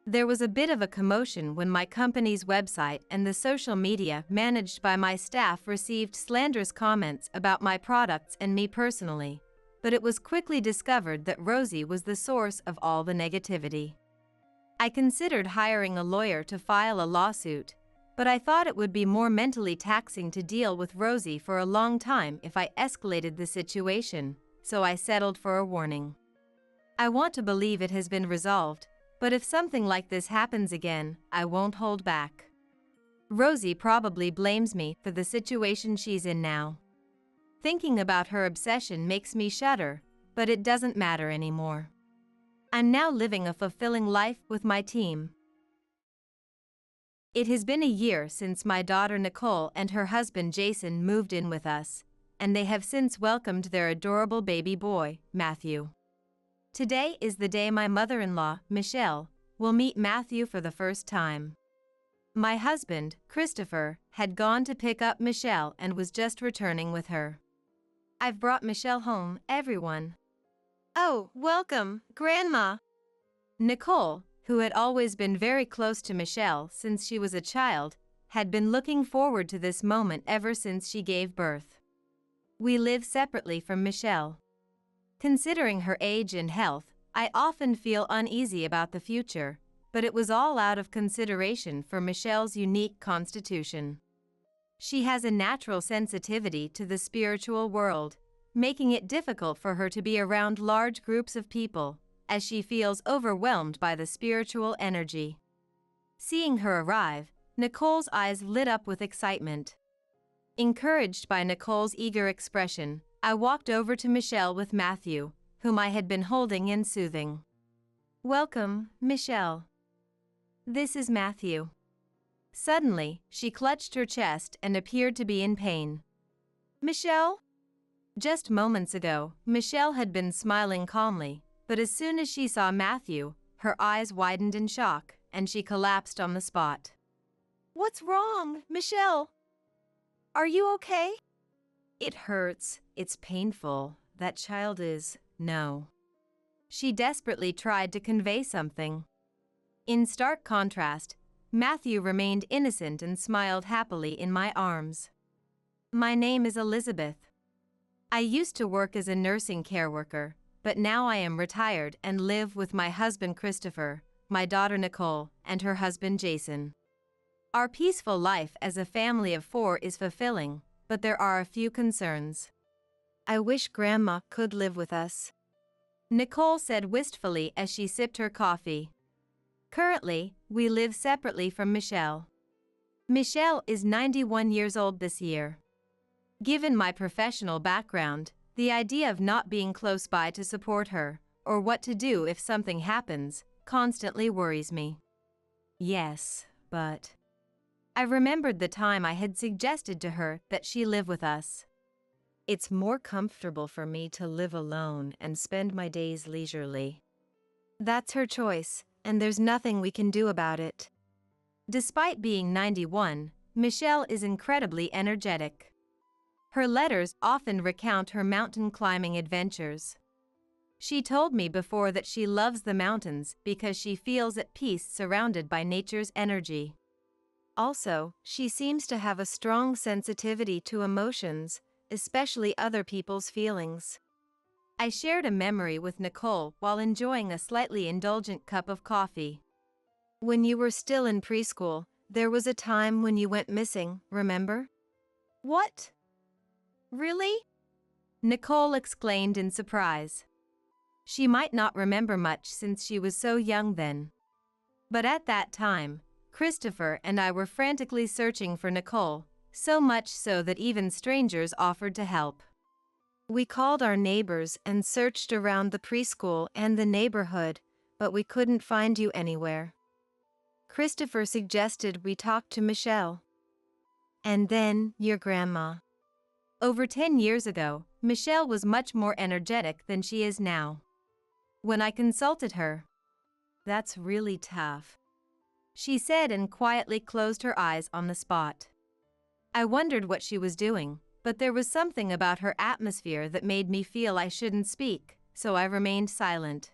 There was a bit of a commotion when my company's website and the social media managed by my staff received slanderous comments about my products and me personally, but it was quickly discovered that Rosie was the source of all the negativity. I considered hiring a lawyer to file a lawsuit, but I thought it would be more mentally taxing to deal with Rosie for a long time if I escalated the situation, so I settled for a warning. I want to believe it has been resolved, but if something like this happens again, I won't hold back. Rosie probably blames me for the situation she's in now. Thinking about her obsession makes me shudder, but it doesn't matter anymore. I'm now living a fulfilling life with my team. It has been a year since my daughter Nicole and her husband Jason moved in with us, and they have since welcomed their adorable baby boy, Matthew. Today is the day my mother-in-law, Michelle, will meet Matthew for the first time. My husband, Christopher, had gone to pick up Michelle and was just returning with her. I've brought Michelle home, everyone. Oh, welcome, Grandma. Nicole, who had always been very close to Michelle since she was a child, had been looking forward to this moment ever since she gave birth. We live separately from Michelle. Considering her age and health, I often feel uneasy about the future, but it was all out of consideration for Michelle's unique constitution. She has a natural sensitivity to the spiritual world, making it difficult for her to be around large groups of people, as she feels overwhelmed by the spiritual energy. Seeing her arrive, Nicole's eyes lit up with excitement. Encouraged by Nicole's eager expression, I walked over to Michelle with Matthew, whom I had been holding and soothing. Welcome, Michelle. This is Matthew. Suddenly, she clutched her chest and appeared to be in pain. Michelle? Just moments ago, Michelle had been smiling calmly, but as soon as she saw Matthew, her eyes widened in shock, and she collapsed on the spot. What's wrong, Michelle? Are you okay? It hurts, it's painful, that child is, no. She desperately tried to convey something. In stark contrast, Matthew remained innocent and smiled happily in my arms. My name is Elizabeth. I used to work as a nursing care worker, but now I am retired and live with my husband Christopher, my daughter Nicole, and her husband Jason. Our peaceful life as a family of 4 is fulfilling, but there are a few concerns. I wish Grandma could live with us, Nicole said wistfully as she sipped her coffee. Currently, we live separately from Michelle. Michelle is 91 years old this year. Given my professional background, the idea of not being close by to support her, or what to do if something happens, constantly worries me. Yes, but I remembered the time I had suggested to her that she live with us. It's more comfortable for me to live alone and spend my days leisurely. That's her choice, and there's nothing we can do about it. Despite being 91, Michelle is incredibly energetic. Her letters often recount her mountain climbing adventures. She told me before that she loves the mountains because she feels at peace surrounded by nature's energy. Also, she seems to have a strong sensitivity to emotions, especially other people's feelings. I shared a memory with Nicole while enjoying a slightly indulgent cup of coffee. When you were still in preschool, there was a time when you went missing, remember? What? Really? Nicole exclaimed in surprise. She might not remember much since she was so young then. But at that time, Christopher and I were frantically searching for Nicole, so much so that even strangers offered to help. We called our neighbors and searched around the preschool and the neighborhood, but we couldn't find you anywhere. Christopher suggested we talk to Michelle. And then, your grandma. Over 10 years ago, Michelle was much more energetic than she is now. When I consulted her, "That's really tough," she said and quietly closed her eyes on the spot. I wondered what she was doing, but there was something about her atmosphere that made me feel I shouldn't speak, so I remained silent.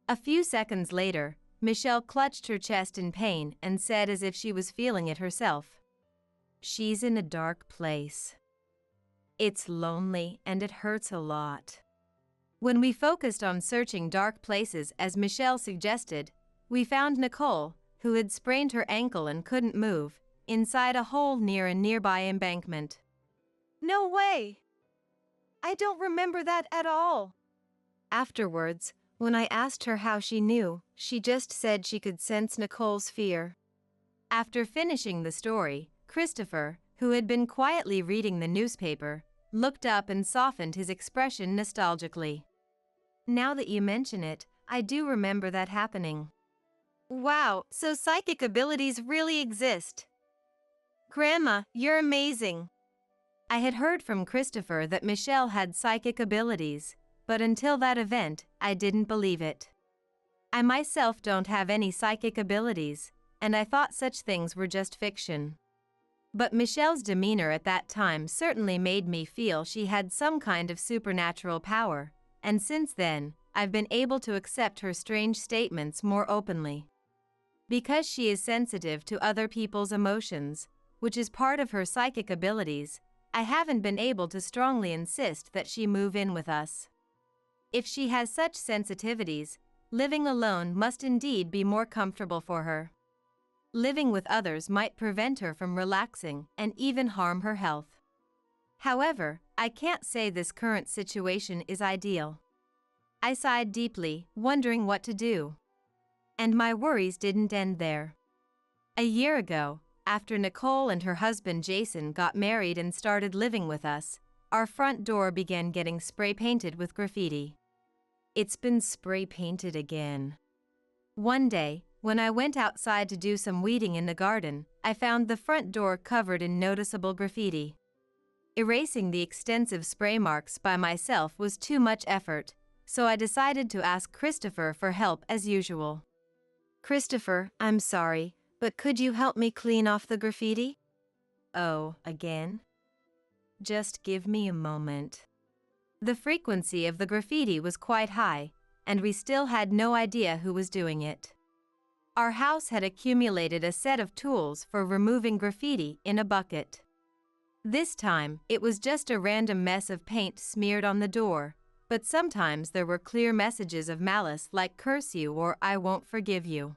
A few seconds later, Michelle clutched her chest in pain and said as if she was feeling it herself, "She's in a dark place. It's lonely and it hurts a lot." When we focused on searching dark places as Michelle suggested, we found Nicole, who had sprained her ankle and couldn't move, inside a hole near a nearby embankment. No way! I don't remember that at all. Afterwards, when I asked her how she knew, she just said she could sense Nicole's fear. After finishing the story, Christopher, who had been quietly reading the newspaper, looked up and softened his expression nostalgically. Now that you mention it, I do remember that happening. Wow, so psychic abilities really exist. Grandma, you're amazing. I had heard from Christopher that Michelle had psychic abilities, but until that event, I didn't believe it. I myself don't have any psychic abilities, and I thought such things were just fiction. But Michelle's demeanor at that time certainly made me feel she had some kind of supernatural power, and since then, I've been able to accept her strange statements more openly. Because she is sensitive to other people's emotions, which is part of her psychic abilities, I haven't been able to strongly insist that she move in with us. If she has such sensitivities, living alone must indeed be more comfortable for her. Living with others might prevent her from relaxing and even harm her health. However, I can't say this current situation is ideal. I sighed deeply, wondering what to do. And my worries didn't end there. A year ago, after Nicole and her husband Jason got married and started living with us, our front door began getting spray painted with graffiti. It's been spray painted again. One day, when I went outside to do some weeding in the garden, I found the front door covered in noticeable graffiti. Erasing the extensive spray marks by myself was too much effort, so I decided to ask Christopher for help as usual. Christopher, I'm sorry, but could you help me clean off the graffiti? Oh, again? Just give me a moment. The frequency of the graffiti was quite high, and we still had no idea who was doing it. Our house had accumulated a set of tools for removing graffiti in a bucket. This time, it was just a random mess of paint smeared on the door, but sometimes there were clear messages of malice like "curse you" or "I won't forgive you."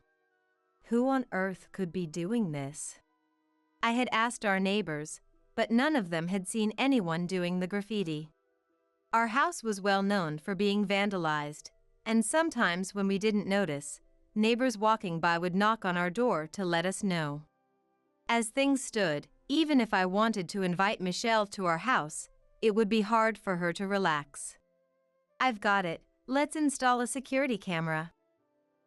Who on earth could be doing this? I had asked our neighbors, but none of them had seen anyone doing the graffiti. Our house was well known for being vandalized, and sometimes when we didn't notice, neighbors walking by would knock on our door to let us know. As things stood, even if I wanted to invite Michelle to our house, it would be hard for her to relax. I've got it, let's install a security camera.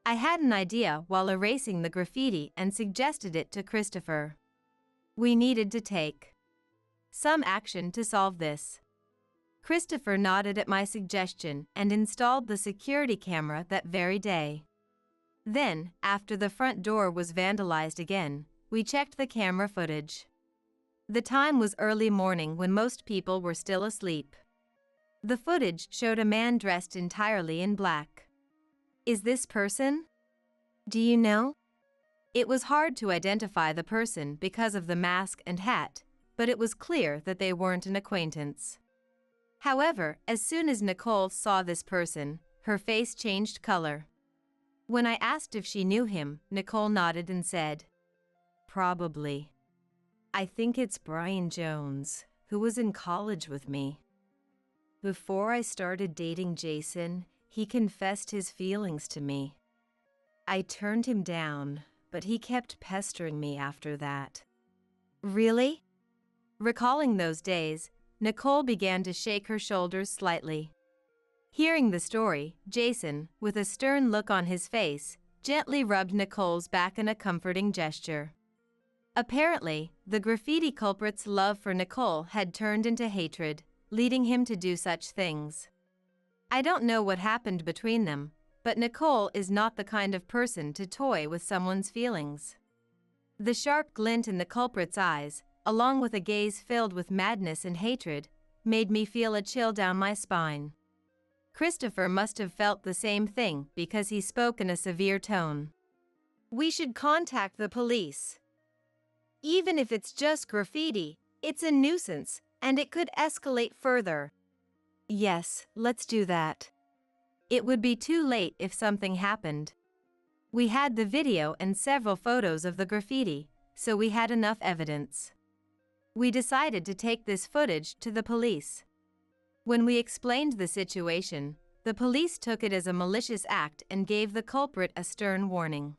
I had an idea while erasing the graffiti and suggested it to Christopher. We needed to take some action to solve this. Christopher nodded at my suggestion and installed the security camera that very day. Then, after the front door was vandalized again, we checked the camera footage. The time was early morning when most people were still asleep. The footage showed a man dressed entirely in black. Is this person? Do you know? It was hard to identify the person because of the mask and hat, but it was clear that they weren't an acquaintance. However, as soon as Nicole saw this person, her face changed color. When I asked if she knew him, Nicole nodded and said, "Probably. I think it's Brian Jones, who was in college with me. Before I started dating Jason, he confessed his feelings to me. I turned him down, but he kept pestering me after that." Really? Recalling those days, Nicole began to shake her shoulders slightly. Hearing the story, Jason, with a stern look on his face, gently rubbed Nicole's back in a comforting gesture. Apparently, the graffiti culprit's love for Nicole had turned into hatred, leading him to do such things. I don't know what happened between them, but Nicole is not the kind of person to toy with someone's feelings. The sharp glint in the culprit's eyes, along with a gaze filled with madness and hatred, made me feel a chill down my spine. Christopher must have felt the same thing because he spoke in a severe tone. We should contact the police. Even if it's just graffiti, it's a nuisance, and it could escalate further. Yes, let's do that. It would be too late if something happened. We had the video and several photos of the graffiti, so we had enough evidence. We decided to take this footage to the police. When we explained the situation, the police took it as a malicious act and gave the culprit a stern warning.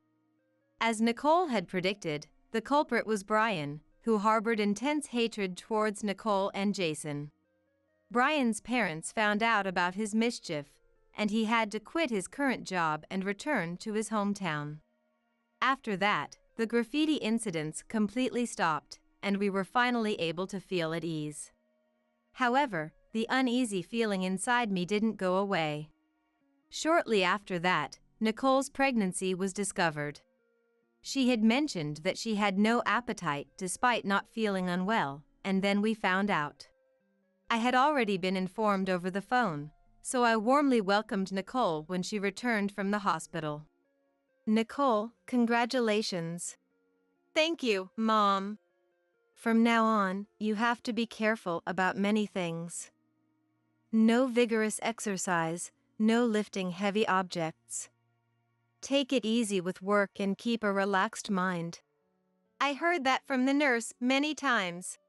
As Nicole had predicted, the culprit was Brian, who harbored intense hatred towards Nicole and Jason. Brian's parents found out about his mischief, and he had to quit his current job and return to his hometown. After that, the graffiti incidents completely stopped, and we were finally able to feel at ease. However, the uneasy feeling inside me didn't go away. Shortly after that, Nicole's pregnancy was discovered. She had mentioned that she had no appetite despite not feeling unwell, and then we found out. I had already been informed over the phone, so I warmly welcomed Nicole when she returned from the hospital. Nicole, congratulations. Thank you, Mom. From now on, you have to be careful about many things. No vigorous exercise, no lifting heavy objects. Take it easy with work and keep a relaxed mind. I heard that from the nurse many times.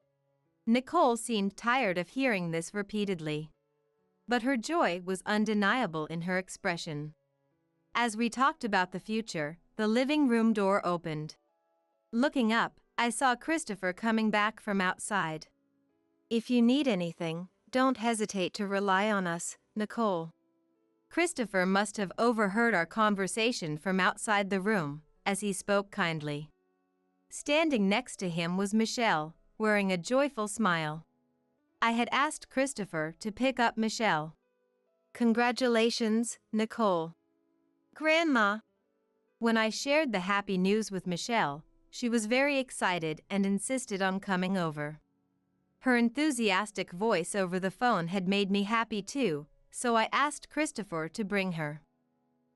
Nicole seemed tired of hearing this repeatedly. But her joy was undeniable in her expression. As we talked about the future, the living room door opened. Looking up, I saw Christopher coming back from outside. If you need anything, don't hesitate to rely on us, Nicole. Christopher must have overheard our conversation from outside the room, as he spoke kindly. Standing next to him was Michelle, wearing a joyful smile. I had asked Christopher to pick up Michelle. Congratulations, Nicole. Grandma. When I shared the happy news with Michelle, she was very excited and insisted on coming over. Her enthusiastic voice over the phone had made me happy too, so I asked Christopher to bring her.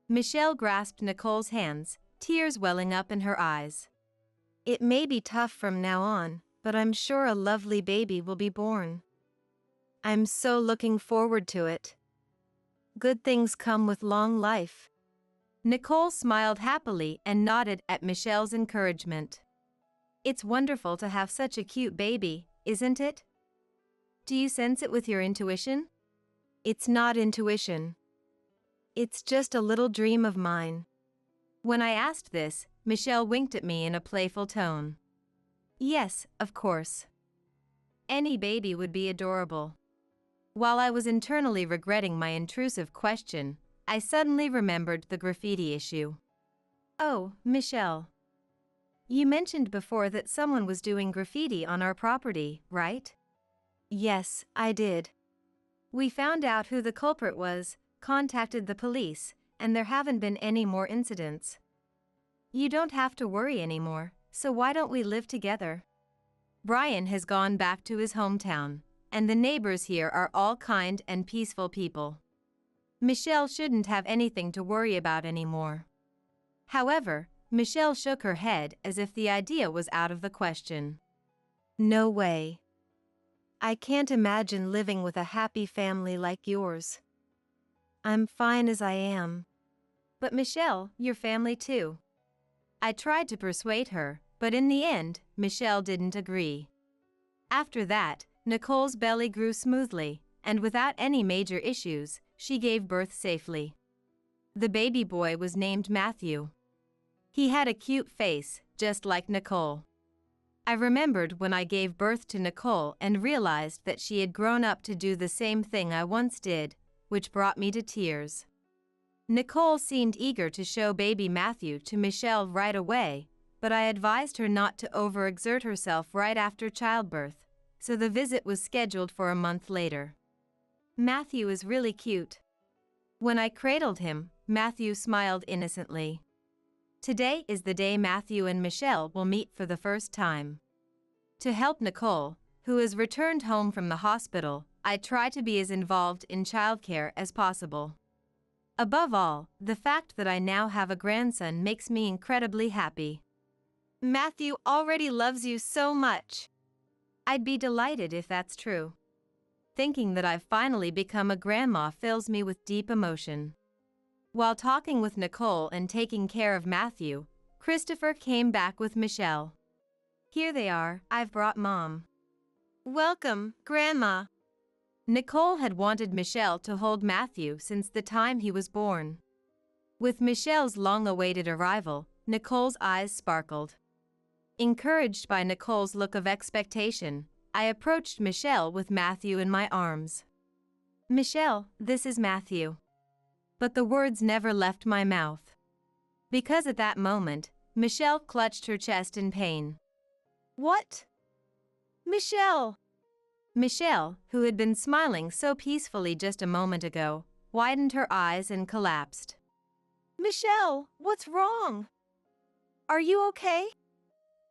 Michelle grasped Nicole's hands, tears welling up in her eyes. It may be tough from now on, but I'm sure a lovely baby will be born. I'm so looking forward to it. Good things come with long life. Nicole smiled happily and nodded at Michelle's encouragement. It's wonderful to have such a cute baby, isn't it? Do you sense it with your intuition? It's not intuition. It's just a little dream of mine. When I asked this, Michelle winked at me in a playful tone. Yes, of course. Any baby would be adorable. While I was internally regretting my intrusive question, I suddenly remembered the graffiti issue. Oh, Michelle. You mentioned before that someone was doing graffiti on our property, right? Yes, I did. We found out who the culprit was, contacted the police, and there haven't been any more incidents. You don't have to worry anymore, so why don't we live together? Brian has gone back to his hometown, and the neighbors here are all kind and peaceful people. Michelle shouldn't have anything to worry about anymore. However, Michelle shook her head as if the idea was out of the question. No way. I can't imagine living with a happy family like yours. I'm fine as I am. But Michelle, your family too. I tried to persuade her, but in the end, Michelle didn't agree. After that, Nicole's belly grew smoothly, and without any major issues, she gave birth safely. The baby boy was named Matthew. He had a cute face, just like Nicole. I remembered when I gave birth to Nicole and realized that she had grown up to do the same thing I once did, which brought me to tears. Nicole seemed eager to show baby Matthew to Michelle right away, but I advised her not to overexert herself right after childbirth, so the visit was scheduled for a month later. Matthew is really cute. When I cradled him, Matthew smiled innocently. Today is the day Matthew and Michelle will meet for the first time. To help Nicole, who has returned home from the hospital, I try to be as involved in childcare as possible. Above all, the fact that I now have a grandson makes me incredibly happy. Matthew already loves you so much. I'd be delighted if that's true. Thinking that I've finally become a grandma fills me with deep emotion. While talking with Nicole and taking care of Matthew, Christopher came back with Michelle. Here they are, I've brought Mom. Welcome, Grandma. Nicole had wanted Michelle to hold Matthew since the time he was born. With Michelle's long-awaited arrival, Nicole's eyes sparkled. Encouraged by Nicole's look of expectation, I approached Michelle with Matthew in my arms. "Michelle, this is Matthew." But the words never left my mouth. Because at that moment, Michelle clutched her chest in pain. What? Michelle! Michelle, who had been smiling so peacefully just a moment ago, widened her eyes and collapsed. Michelle, what's wrong? Are you okay?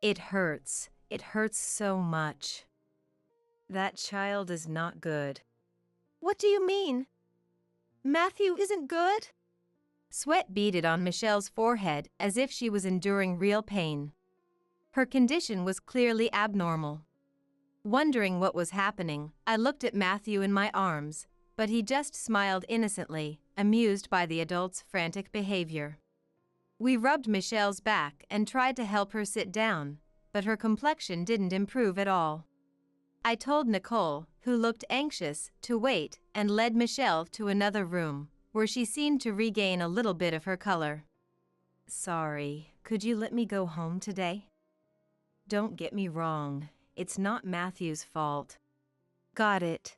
It hurts. It hurts so much. That child is not good. What do you mean? Matthew isn't good? Sweat beaded on Michelle's forehead as if she was enduring real pain. Her condition was clearly abnormal. Wondering what was happening, I looked at Matthew in my arms, but he just smiled innocently, amused by the adult's frantic behavior. We rubbed Michelle's back and tried to help her sit down, but her complexion didn't improve at all. I told Nicole, who looked anxious, to wait and led Michelle to another room, where she seemed to regain a little bit of her color. "Sorry, could you let me go home today? Don't get me wrong, it's not Matthew's fault." Got it.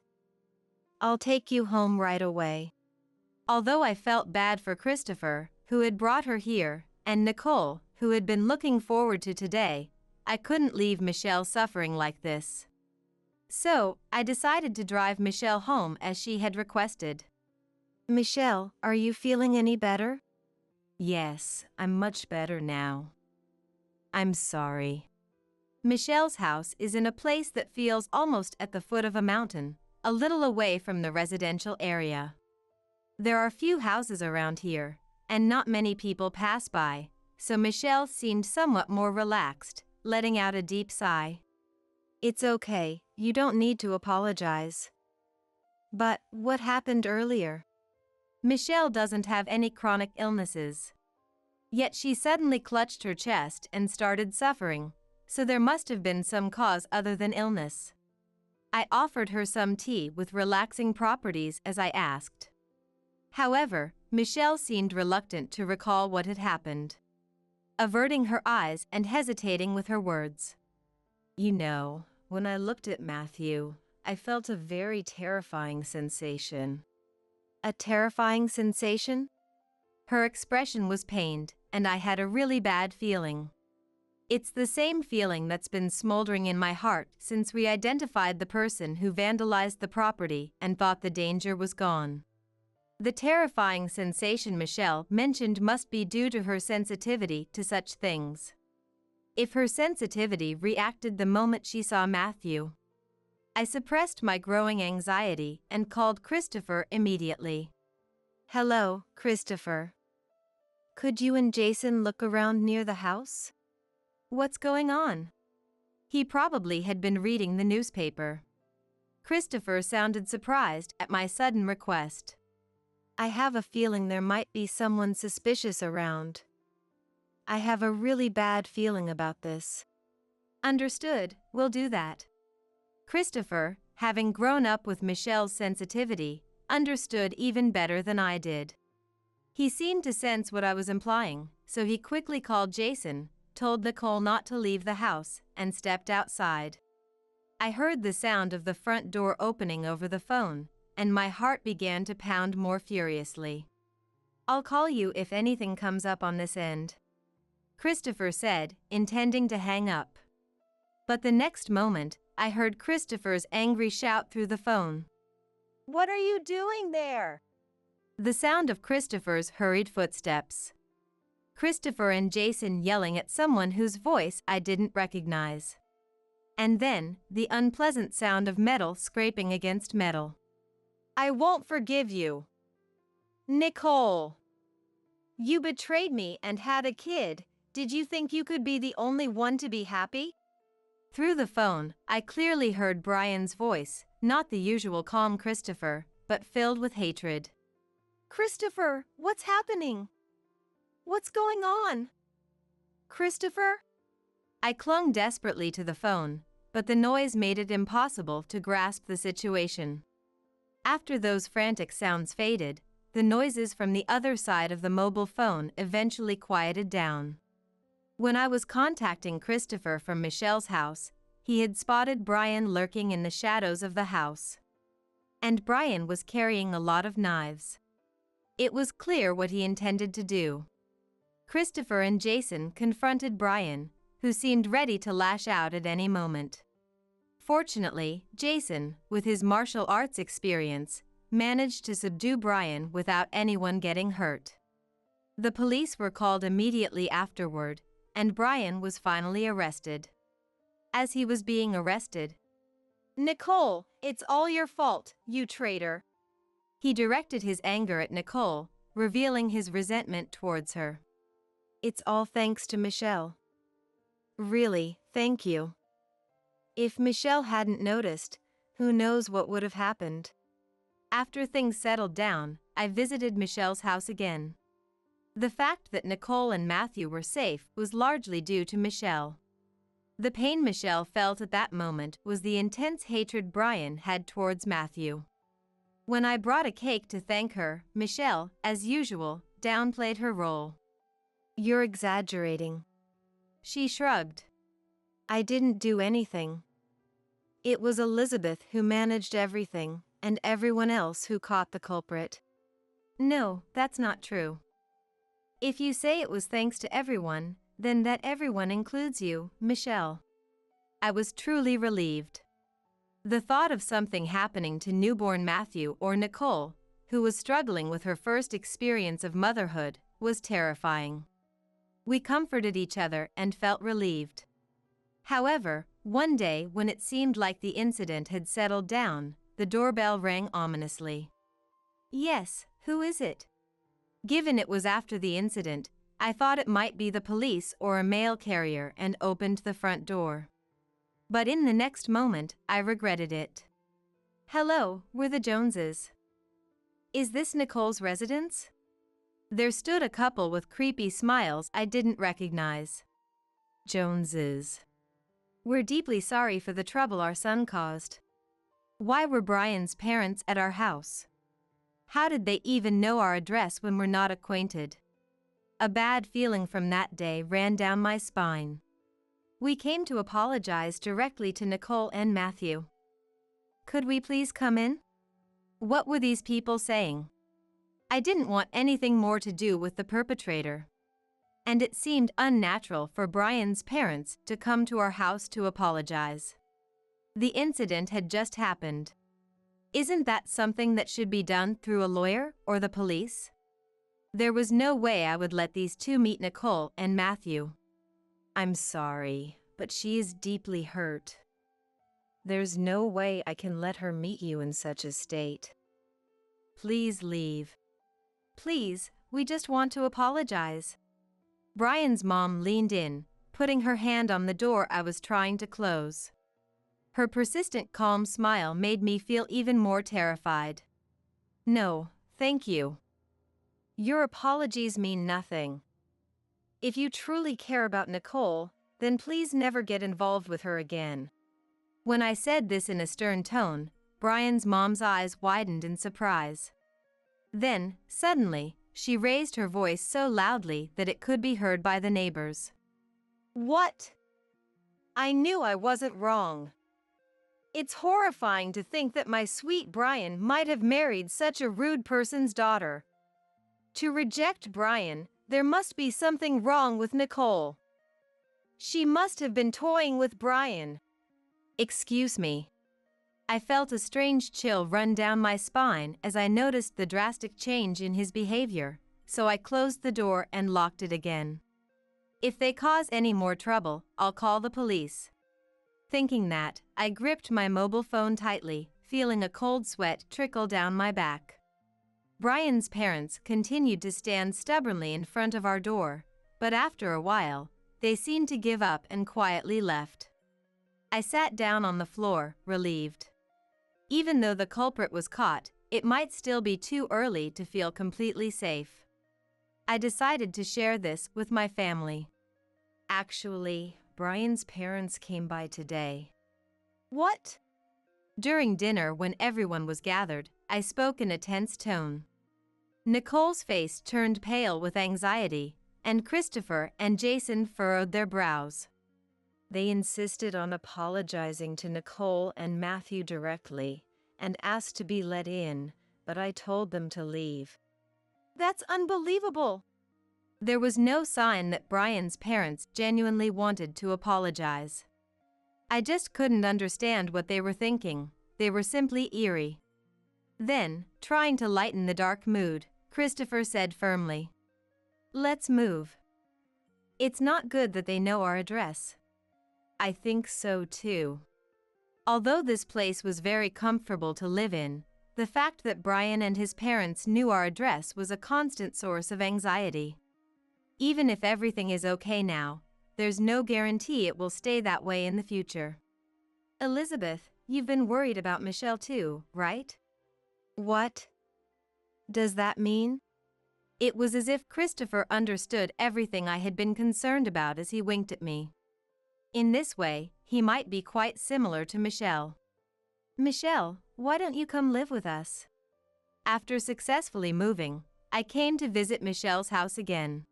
I'll take you home right away. Although I felt bad for Christopher, who had brought her here, and Nicole, who had been looking forward to today, I couldn't leave Michelle suffering like this. So, I decided to drive Michelle home as she had requested. Michelle, are you feeling any better? Yes, I'm much better now. I'm sorry. Michelle's house is in a place that feels almost at the foot of a mountain, a little away from the residential area. There are few houses around here, and not many people pass by, so Michelle seemed somewhat more relaxed, letting out a deep sigh. It's okay, you don't need to apologize. But what happened earlier? Michelle doesn't have any chronic illnesses. Yet she suddenly clutched her chest and started suffering, so there must have been some cause other than illness. I offered her some tea with relaxing properties as I asked. However, Michelle seemed reluctant to recall what had happened, averting her eyes and hesitating with her words. "You know, when I looked at Matthew, I felt a very terrifying sensation." A terrifying sensation? Her expression was pained, and I had a really bad feeling. It's the same feeling that's been smoldering in my heart since we identified the person who vandalized the property and thought the danger was gone. The terrifying sensation Michelle mentioned must be due to her sensitivity to such things. If her sensitivity reacted the moment she saw Matthew. I suppressed my growing anxiety and called Christopher immediately. Hello, Christopher. Could you and Jason look around near the house? What's going on? He probably had been reading the newspaper. Christopher sounded surprised at my sudden request. I have a feeling there might be someone suspicious around. I have a really bad feeling about this. Understood, we'll do that. Christopher, having grown up with Michelle's sensitivity, understood even better than I did. He seemed to sense what I was implying, so he quickly called Jason, told Nicole not to leave the house, and stepped outside. I heard the sound of the front door opening over the phone, and my heart began to pound more furiously. "I'll call you if anything comes up on this end," Christopher said, intending to hang up. But the next moment, I heard Christopher's angry shout through the phone. What are you doing there? The sound of Christopher's hurried footsteps. Christopher and Jason yelling at someone whose voice I didn't recognize. And then, the unpleasant sound of metal scraping against metal. I won't forgive you. Nicole. You betrayed me and had a kid. Did you think you could be the only one to be happy? Through the phone, I clearly heard Brian's voice, not the usual calm Christopher, but filled with hatred. Christopher, what's happening? What's going on? Christopher? I clung desperately to the phone, but the noise made it impossible to grasp the situation. After those frantic sounds faded, the noises from the other side of the mobile phone eventually quieted down. When I was contacting Christopher from Michelle's house, he had spotted Brian lurking in the shadows of the house. And Brian was carrying a lot of knives. It was clear what he intended to do. Christopher and Jason confronted Brian, who seemed ready to lash out at any moment. Fortunately, Jason, with his martial arts experience, managed to subdue Brian without anyone getting hurt. The police were called immediately afterward, and Brian was finally arrested. As he was being arrested, Nicole, it's all your fault, you traitor. he directed his anger at Nicole, revealing his resentment towards her. It's all thanks to Michelle. Really, thank you. If Michelle hadn't noticed, who knows what would have happened. After things settled down, I visited Michelle's house again. The fact that Nicole and Matthew were safe was largely due to Michelle. The pain Michelle felt at that moment was the intense hatred Brian had towards Matthew. When I brought a cake to thank her, Michelle, as usual, downplayed her role. You're exaggerating. She shrugged. I didn't do anything. It was Elizabeth who managed everything, and everyone else who caught the culprit. No, that's not true. If you say it was thanks to everyone, then that everyone includes you, Michelle. I was truly relieved. The thought of something happening to newborn Matthew or Nicole, who was struggling with her first experience of motherhood, was terrifying. We comforted each other and felt relieved. However, one day when it seemed like the incident had settled down, the doorbell rang ominously. Yes, who is it? Given it was after the incident, I thought it might be the police or a mail carrier and opened the front door. But in the next moment, I regretted it. Hello, we're the Joneses. Is this Nicole's residence? There stood a couple with creepy smiles I didn't recognize. Joneses. We're deeply sorry for the trouble our son caused. Why were Brian's parents at our house? How did they even know our address when we're not acquainted? A bad feeling from that day ran down my spine. We came to apologize directly to Nicole and Matthew. Could we please come in? What were these people saying? I didn't want anything more to do with the perpetrator. And it seemed unnatural for Brian's parents to come to our house to apologize. The incident had just happened. Isn't that something that should be done through a lawyer or the police? There was no way I would let these two meet Nicole and Matthew. I'm sorry, but she is deeply hurt. There's no way I can let her meet you in such a state. Please leave. Please, we just want to apologize. Brian's mom leaned in, putting her hand on the door I was trying to close. Her persistent calm smile made me feel even more terrified. No, thank you. Your apologies mean nothing. If you truly care about Nicole, then please never get involved with her again. When I said this in a stern tone, Brian's mom's eyes widened in surprise. Then, suddenly, she raised her voice so loudly that it could be heard by the neighbors. What? I knew I wasn't wrong. It's horrifying to think that my sweet Brian might have married such a rude person's daughter. To reject Brian, there must be something wrong with Nicole. She must have been toying with Brian. Excuse me. I felt a strange chill run down my spine as I noticed the drastic change in his behavior, so I closed the door and locked it again. If they cause any more trouble, I'll call the police. Thinking that, I gripped my mobile phone tightly, feeling a cold sweat trickle down my back. Brian's parents continued to stand stubbornly in front of our door, but after a while, they seemed to give up and quietly left. I sat down on the floor, relieved. Even though the culprit was caught, it might still be too early to feel completely safe. I decided to share this with my family. Actually, Brian's parents came by today. What? During dinner, when everyone was gathered, I spoke in a tense tone. Nicole's face turned pale with anxiety, and Christopher and Jason furrowed their brows. They insisted on apologizing to Nicole and Matthew directly and asked to be let in, but I told them to leave. That's unbelievable! There was no sign that Brian's parents genuinely wanted to apologize. I just couldn't understand what they were thinking. They were simply eerie. Then, trying to lighten the dark mood, Christopher said firmly, "Let's move. It's not good that they know our address." I think so too. Although this place was very comfortable to live in, the fact that Brian and his parents knew our address was a constant source of anxiety. Even if everything is okay now, there's no guarantee it will stay that way in the future. Elizabeth, you've been worried about Michelle too, right? What does that mean? It was as if Christopher understood everything I had been concerned about as he winked at me. In this way, he might be quite similar to Michelle. Michelle, why don't you come live with us? After successfully moving, I came to visit Michelle's house again.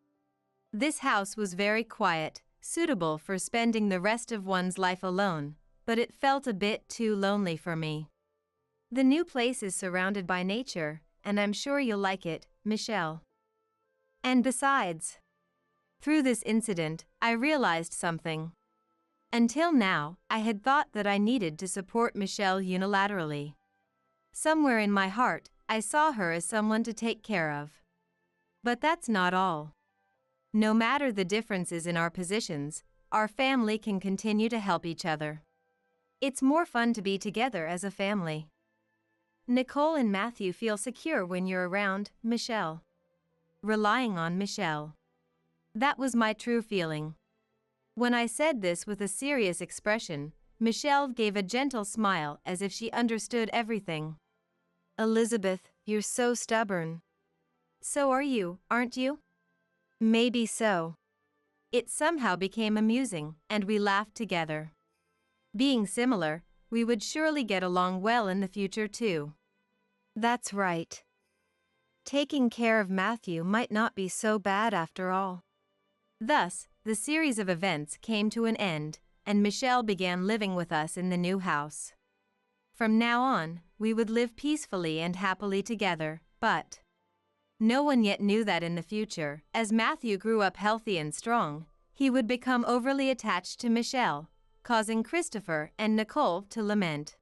This house was very quiet, suitable for spending the rest of one's life alone, but it felt a bit too lonely for me. The new place is surrounded by nature, and I'm sure you'll like it, Michelle. And besides, through this incident, I realized something. Until now, I had thought that I needed to support Michelle unilaterally. Somewhere in my heart, I saw her as someone to take care of. But that's not all. No matter the differences in our positions, our family can continue to help each other. It's more fun to be together as a family. Nicole and Matthew feel secure when you're around, Michelle. Relying on Michelle. That was my true feeling. When I said this with a serious expression, Michelle gave a gentle smile as if she understood everything. Elizabeth, you're so stubborn. So are you, aren't you? Maybe so. It somehow became amusing, and we laughed together. Being similar, we would surely get along well in the future too. That's right. Taking care of Matthew might not be so bad after all. Thus, the series of events came to an end, and Michelle began living with us in the new house. From now on, we would live peacefully and happily together, but no one yet knew that in the future, as Matthew grew up healthy and strong, he would become overly attached to Michelle, causing Christopher and Nicole to lament.